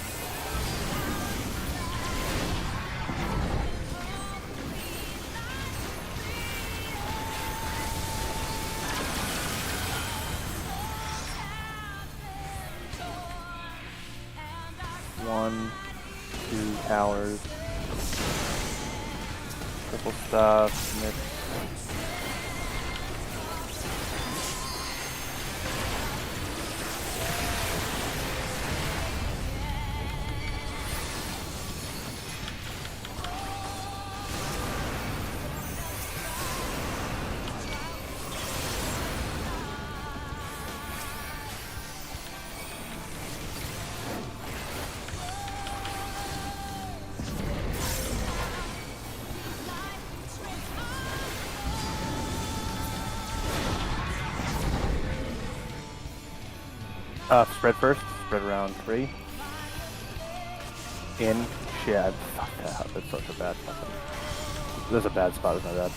One, 2 towers. Triple stuff, mix. Spread first. Spread around 3. In. Shit, fuck that. That's such a bad fucking. That's a bad spot, it's not bad.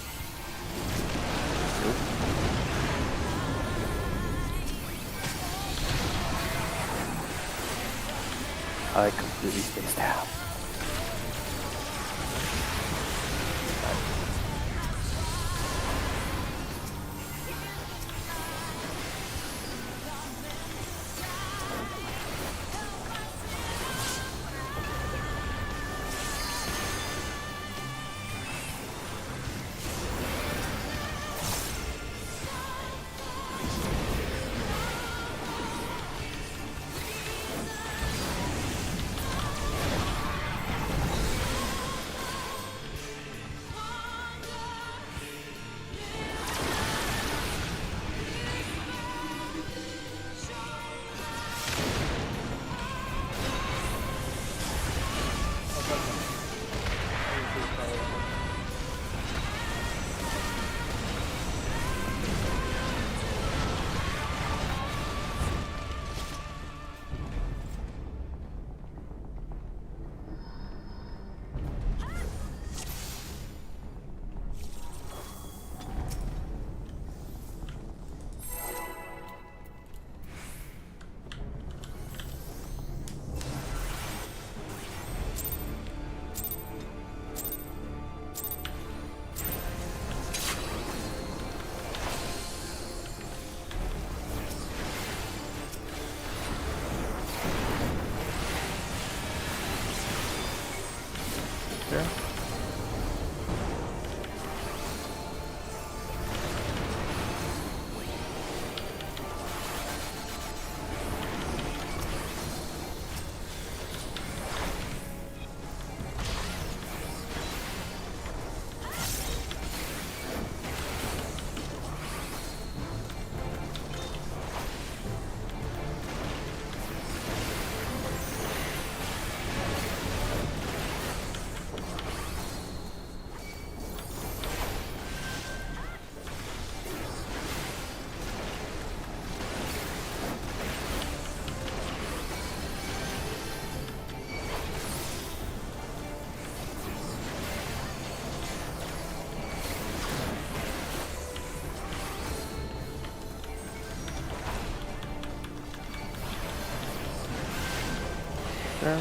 I completely spaced out. there.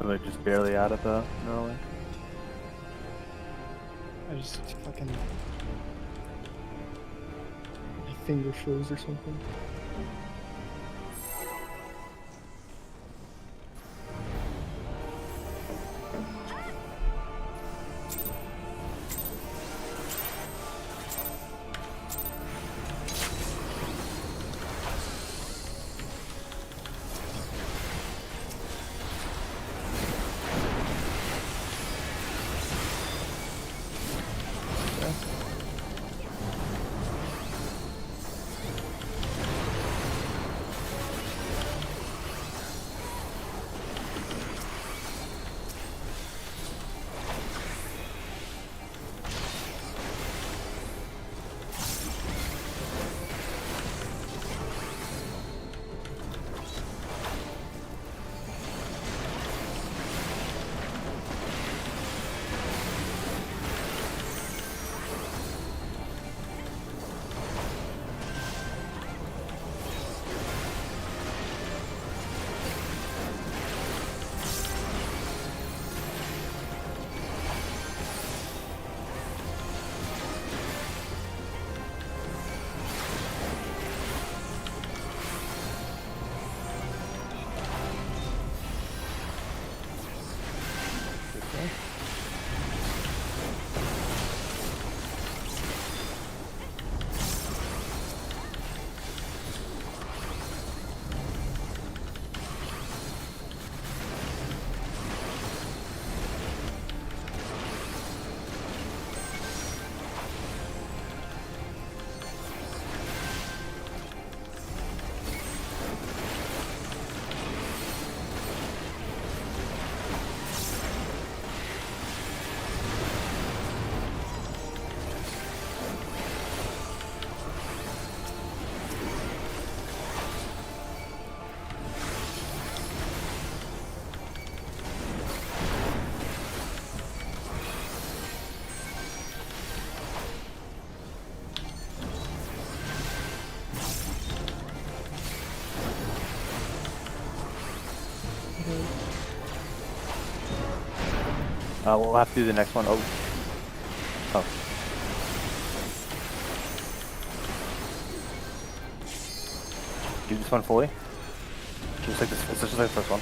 They're just barely out of the Neuralink. I just fucking... My finger froze or something. We'll have to do the next one. Oh. Oh. Do this one fully. Just like this. It's just like the first one.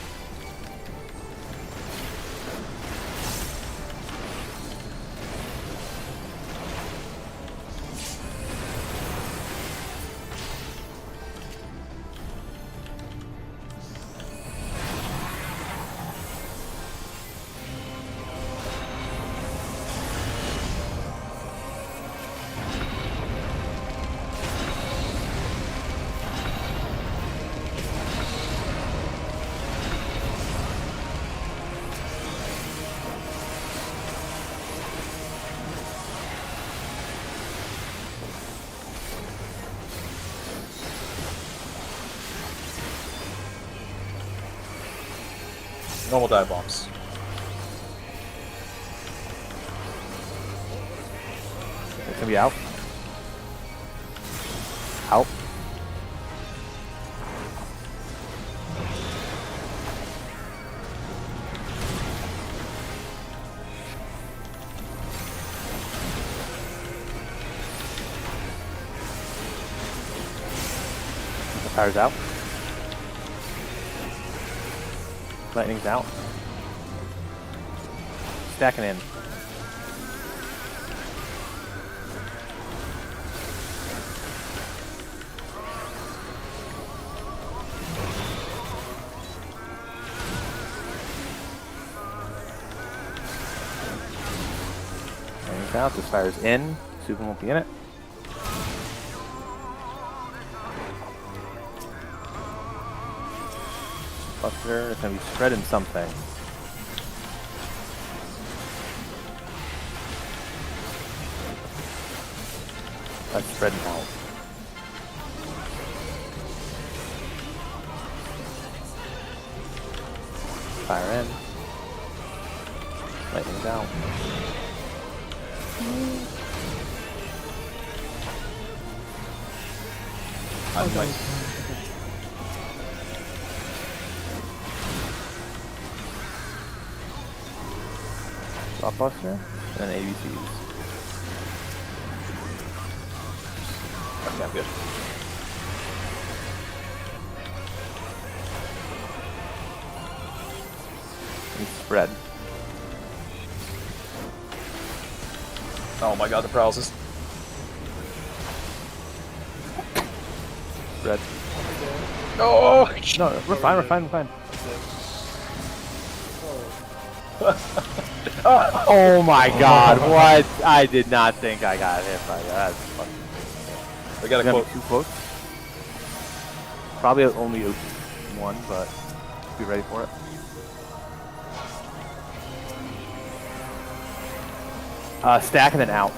Normal dive bombs. It's gonna be out. Out. The fire's out. Lightning's out. Stacking in. Lightning's out. This fire's in. Subin won't be in it. Buster is going to be spreading something. That's spreading out. Fire in. Lightning down. I'm like, Blockbuster, and then ABCs. okay, I'm good. And spread. Oh my god, the paralysis. Spread. Oh! No, we're fine, we're fine, we're fine. Oh my god, what? I did not think I got hit by that. That's fucking... We got a Gonna quote. be 2 quotes. Probably only one, but be ready for it. Stack and then out.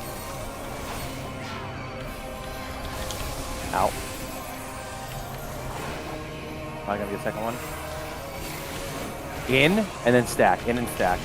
Out. Probably gonna be a second one. In and then stack. In and stack.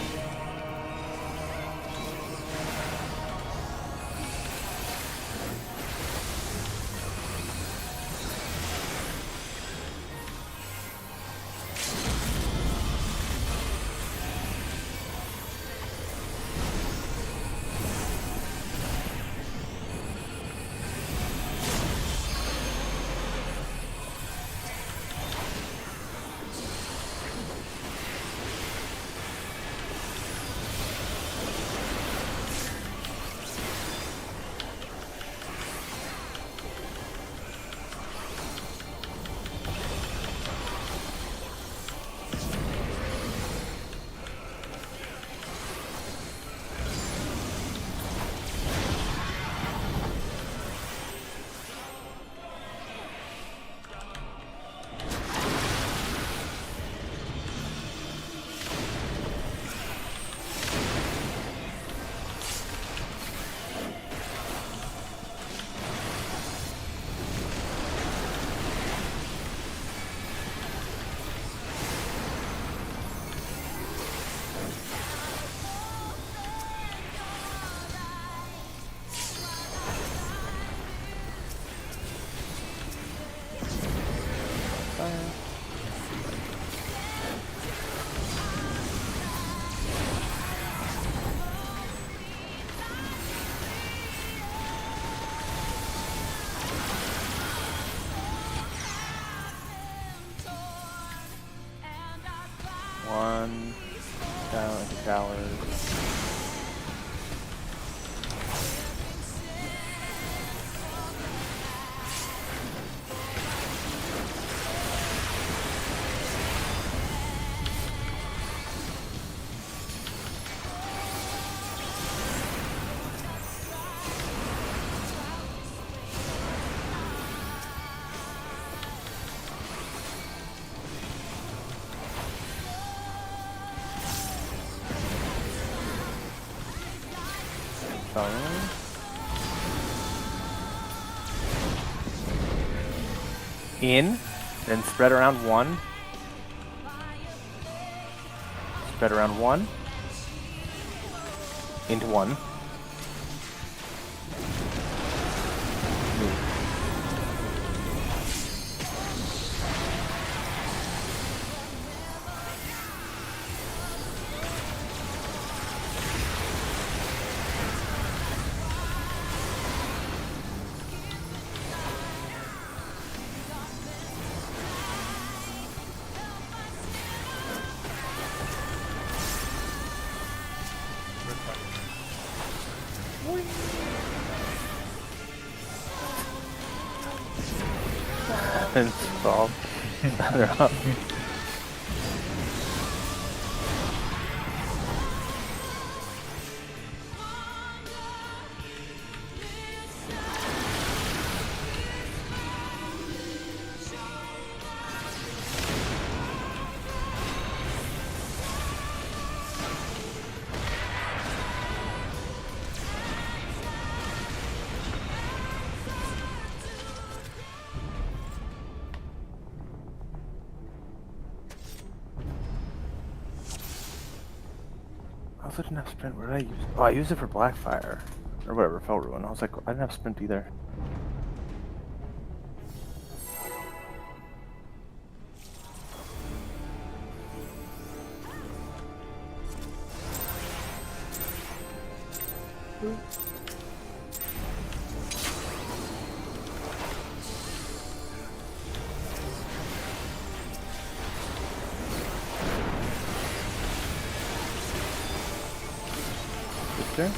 One down into towers. In, then spread around 1. Spread around 1. Into 1. Move. And solve. They're up. I also didn't have sprint. Where did I use it? Oh, I used it for Blackfire. Or whatever, Fell Ruin. I was like, I didn't have sprint either. There? Okay.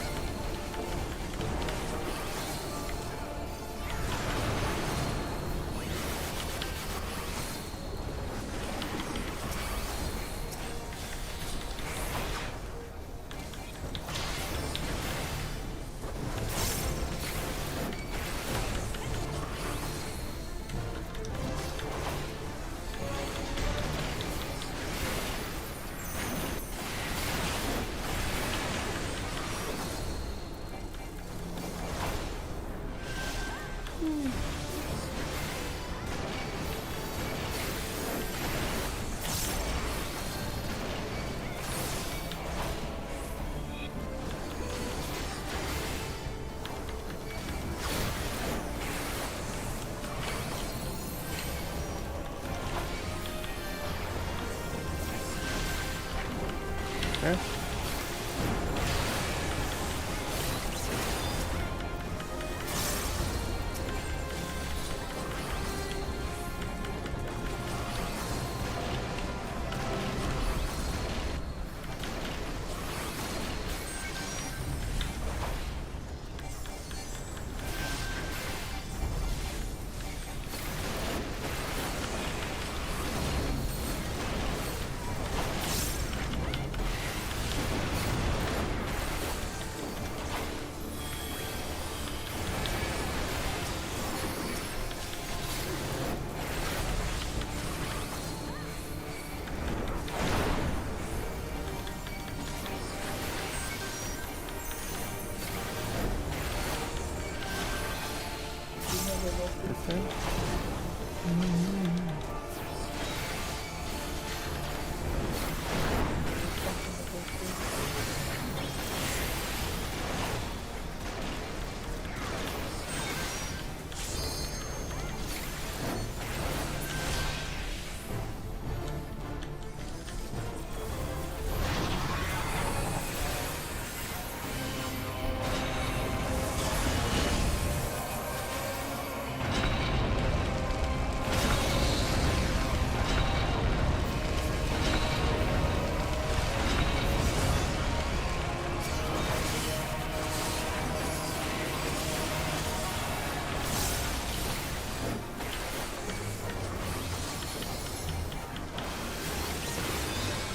This thing?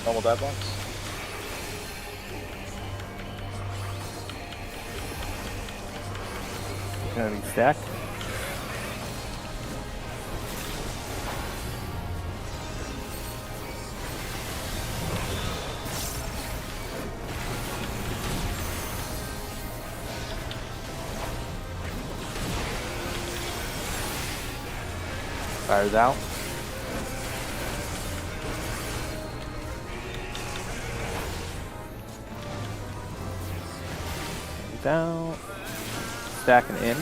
Normal dive box. Gonna be stacked. Fires out. Down. Stacking in.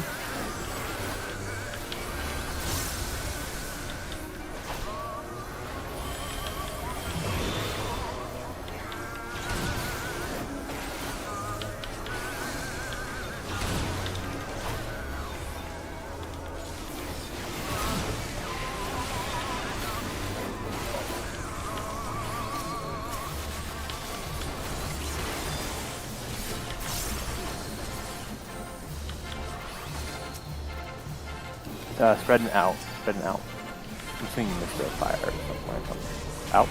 Spreading out. Spreading out. I'm thinking Mr. Fire or something like that. Out.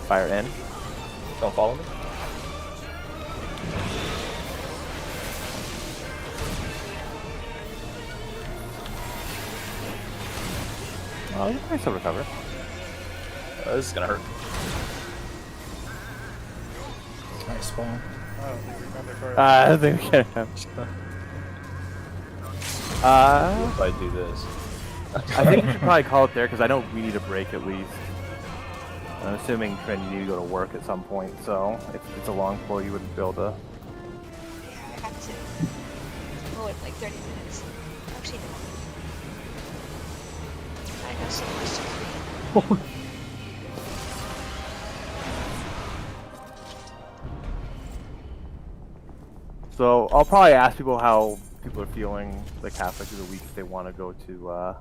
Fire in. Don't follow me. Oh, you can still recover. This is gonna hurt. Nice spawn. Oh, we remember for I think we can. If I do this. I think we should probably call it there because I know we need a break at least. I'm assuming, Trin, you need to go to work at some point, so if it's a long pull, you wouldn't be able to. Yeah, I have to. Oh, in like 30 minutes. Actually, no. I know so much to read. So I'll probably ask people how people are feeling like halfway through the week if they want to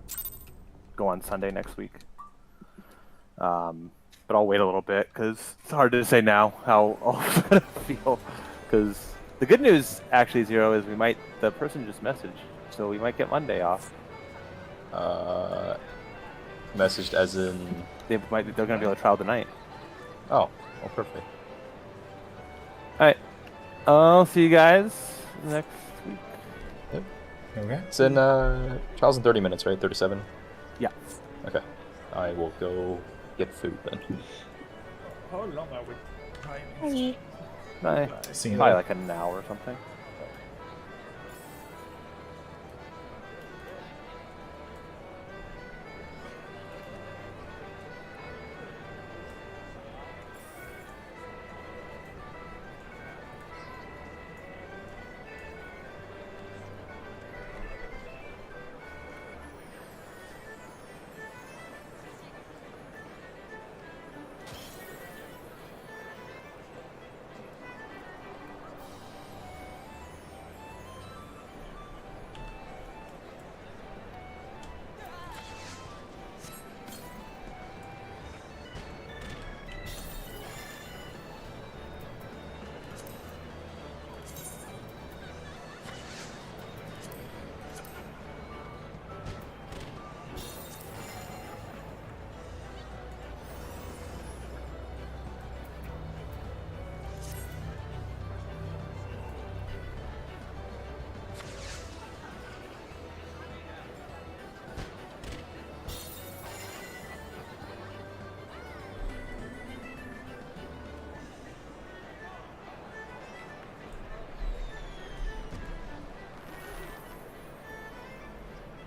go on Sunday next week. But I'll wait a little bit because it's hard to say now how all of us are gonna feel. Because the good news, actually, Zero, is the person just messaged, so we might get Monday off. Messaged as in. They're gonna be able to trial tonight. Oh, well, perfect. All right, I'll see you guys next week. Yep. Okay. It's in trials in 30 minutes, right? 37. Yeah. Okay. I will go get food then. How long are we timing? Hi. Bye. See you Probably later. like an hour or something.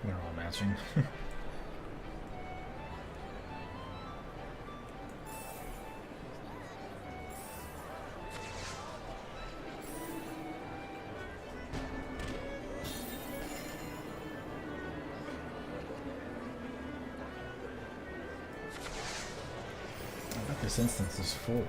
They're all matching. I bet this instance is full.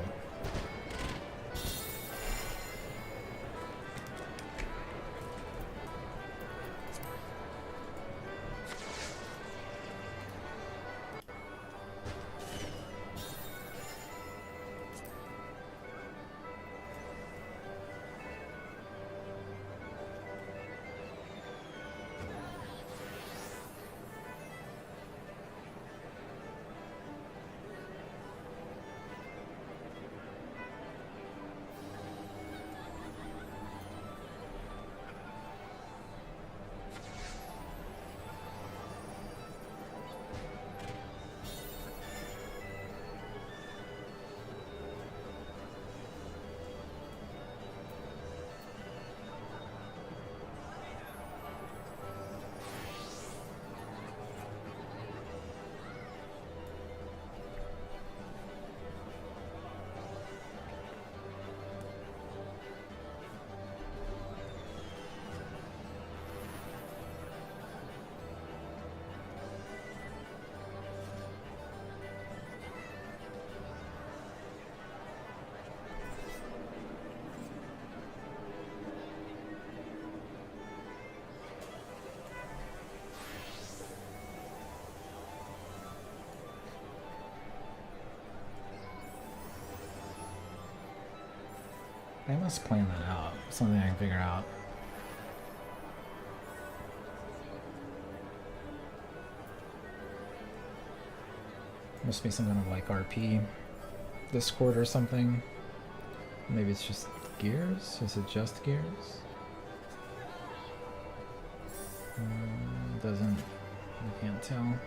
They must plan that out. Something I can figure out. Must be some kind of like RP Discord or something. Maybe it's just gears? Is it just gears? Doesn't. I can't tell.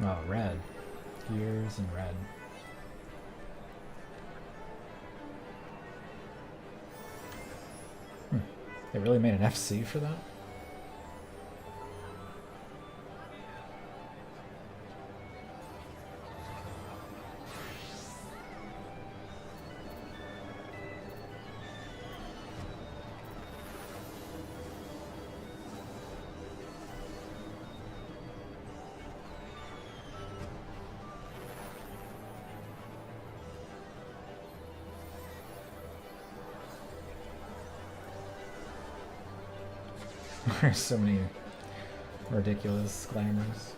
Oh, red. Gears and red. Hmm. They really made an FC for that? There's so many ridiculous glamours.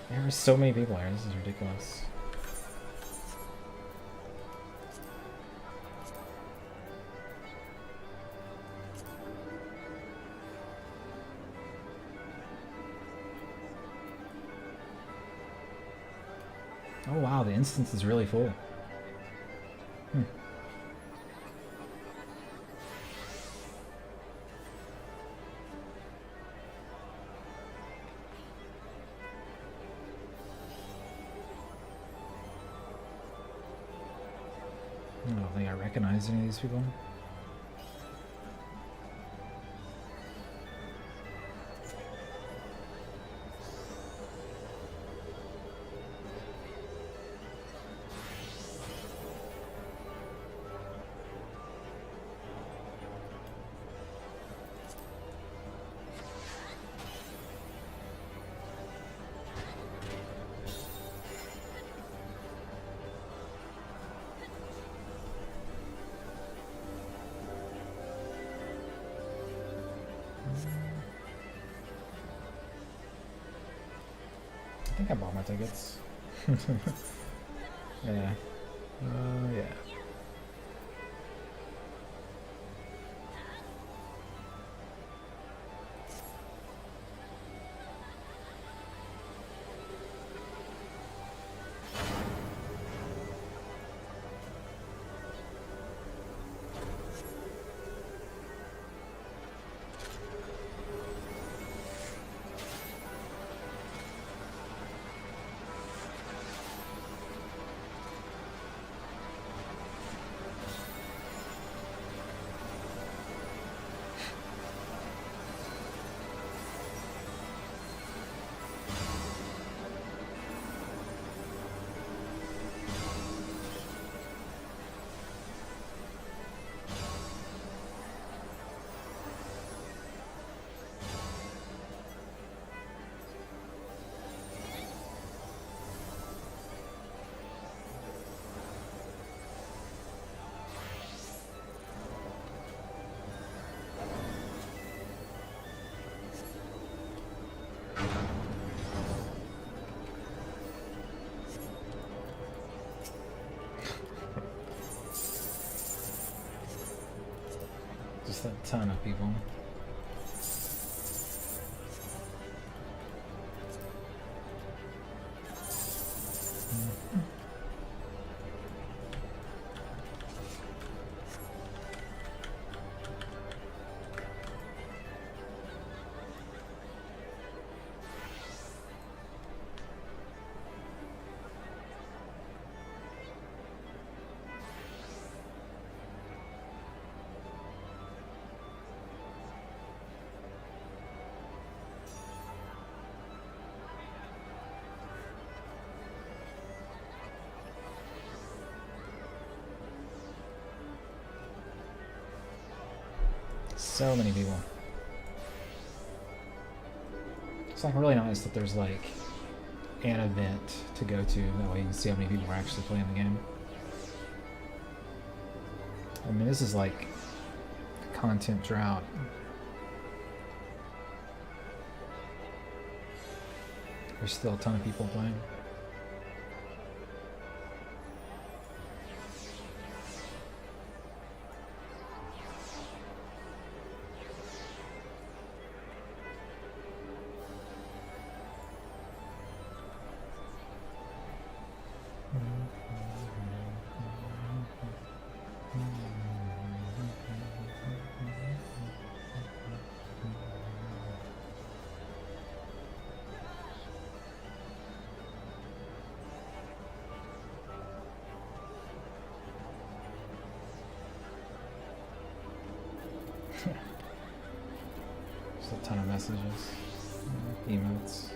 There are so many people here. This is ridiculous. Oh wow, the instance is really full. I don't think I recognize any of these people. I think I bought my tickets. Yeah. Yeah. Just a ton of people. So many people. It's like really nice that there's like an event to go to. That way you can see how many people are actually playing the game. I mean, this is like content drought. There's still a ton of people playing. a ton of messages, emotes.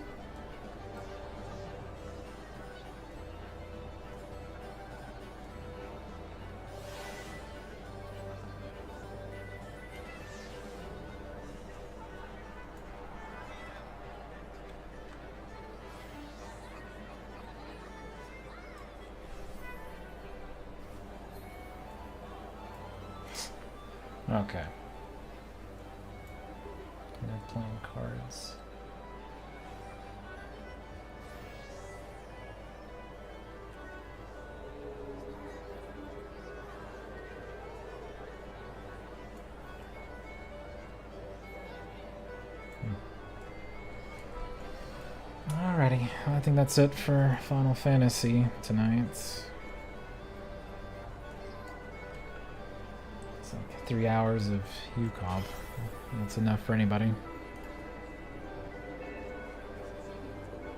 Okay. They're playing cards. Alrighty, I think that's it for Final Fantasy tonight. It's like 3 hours of UCOB. That's enough for anybody.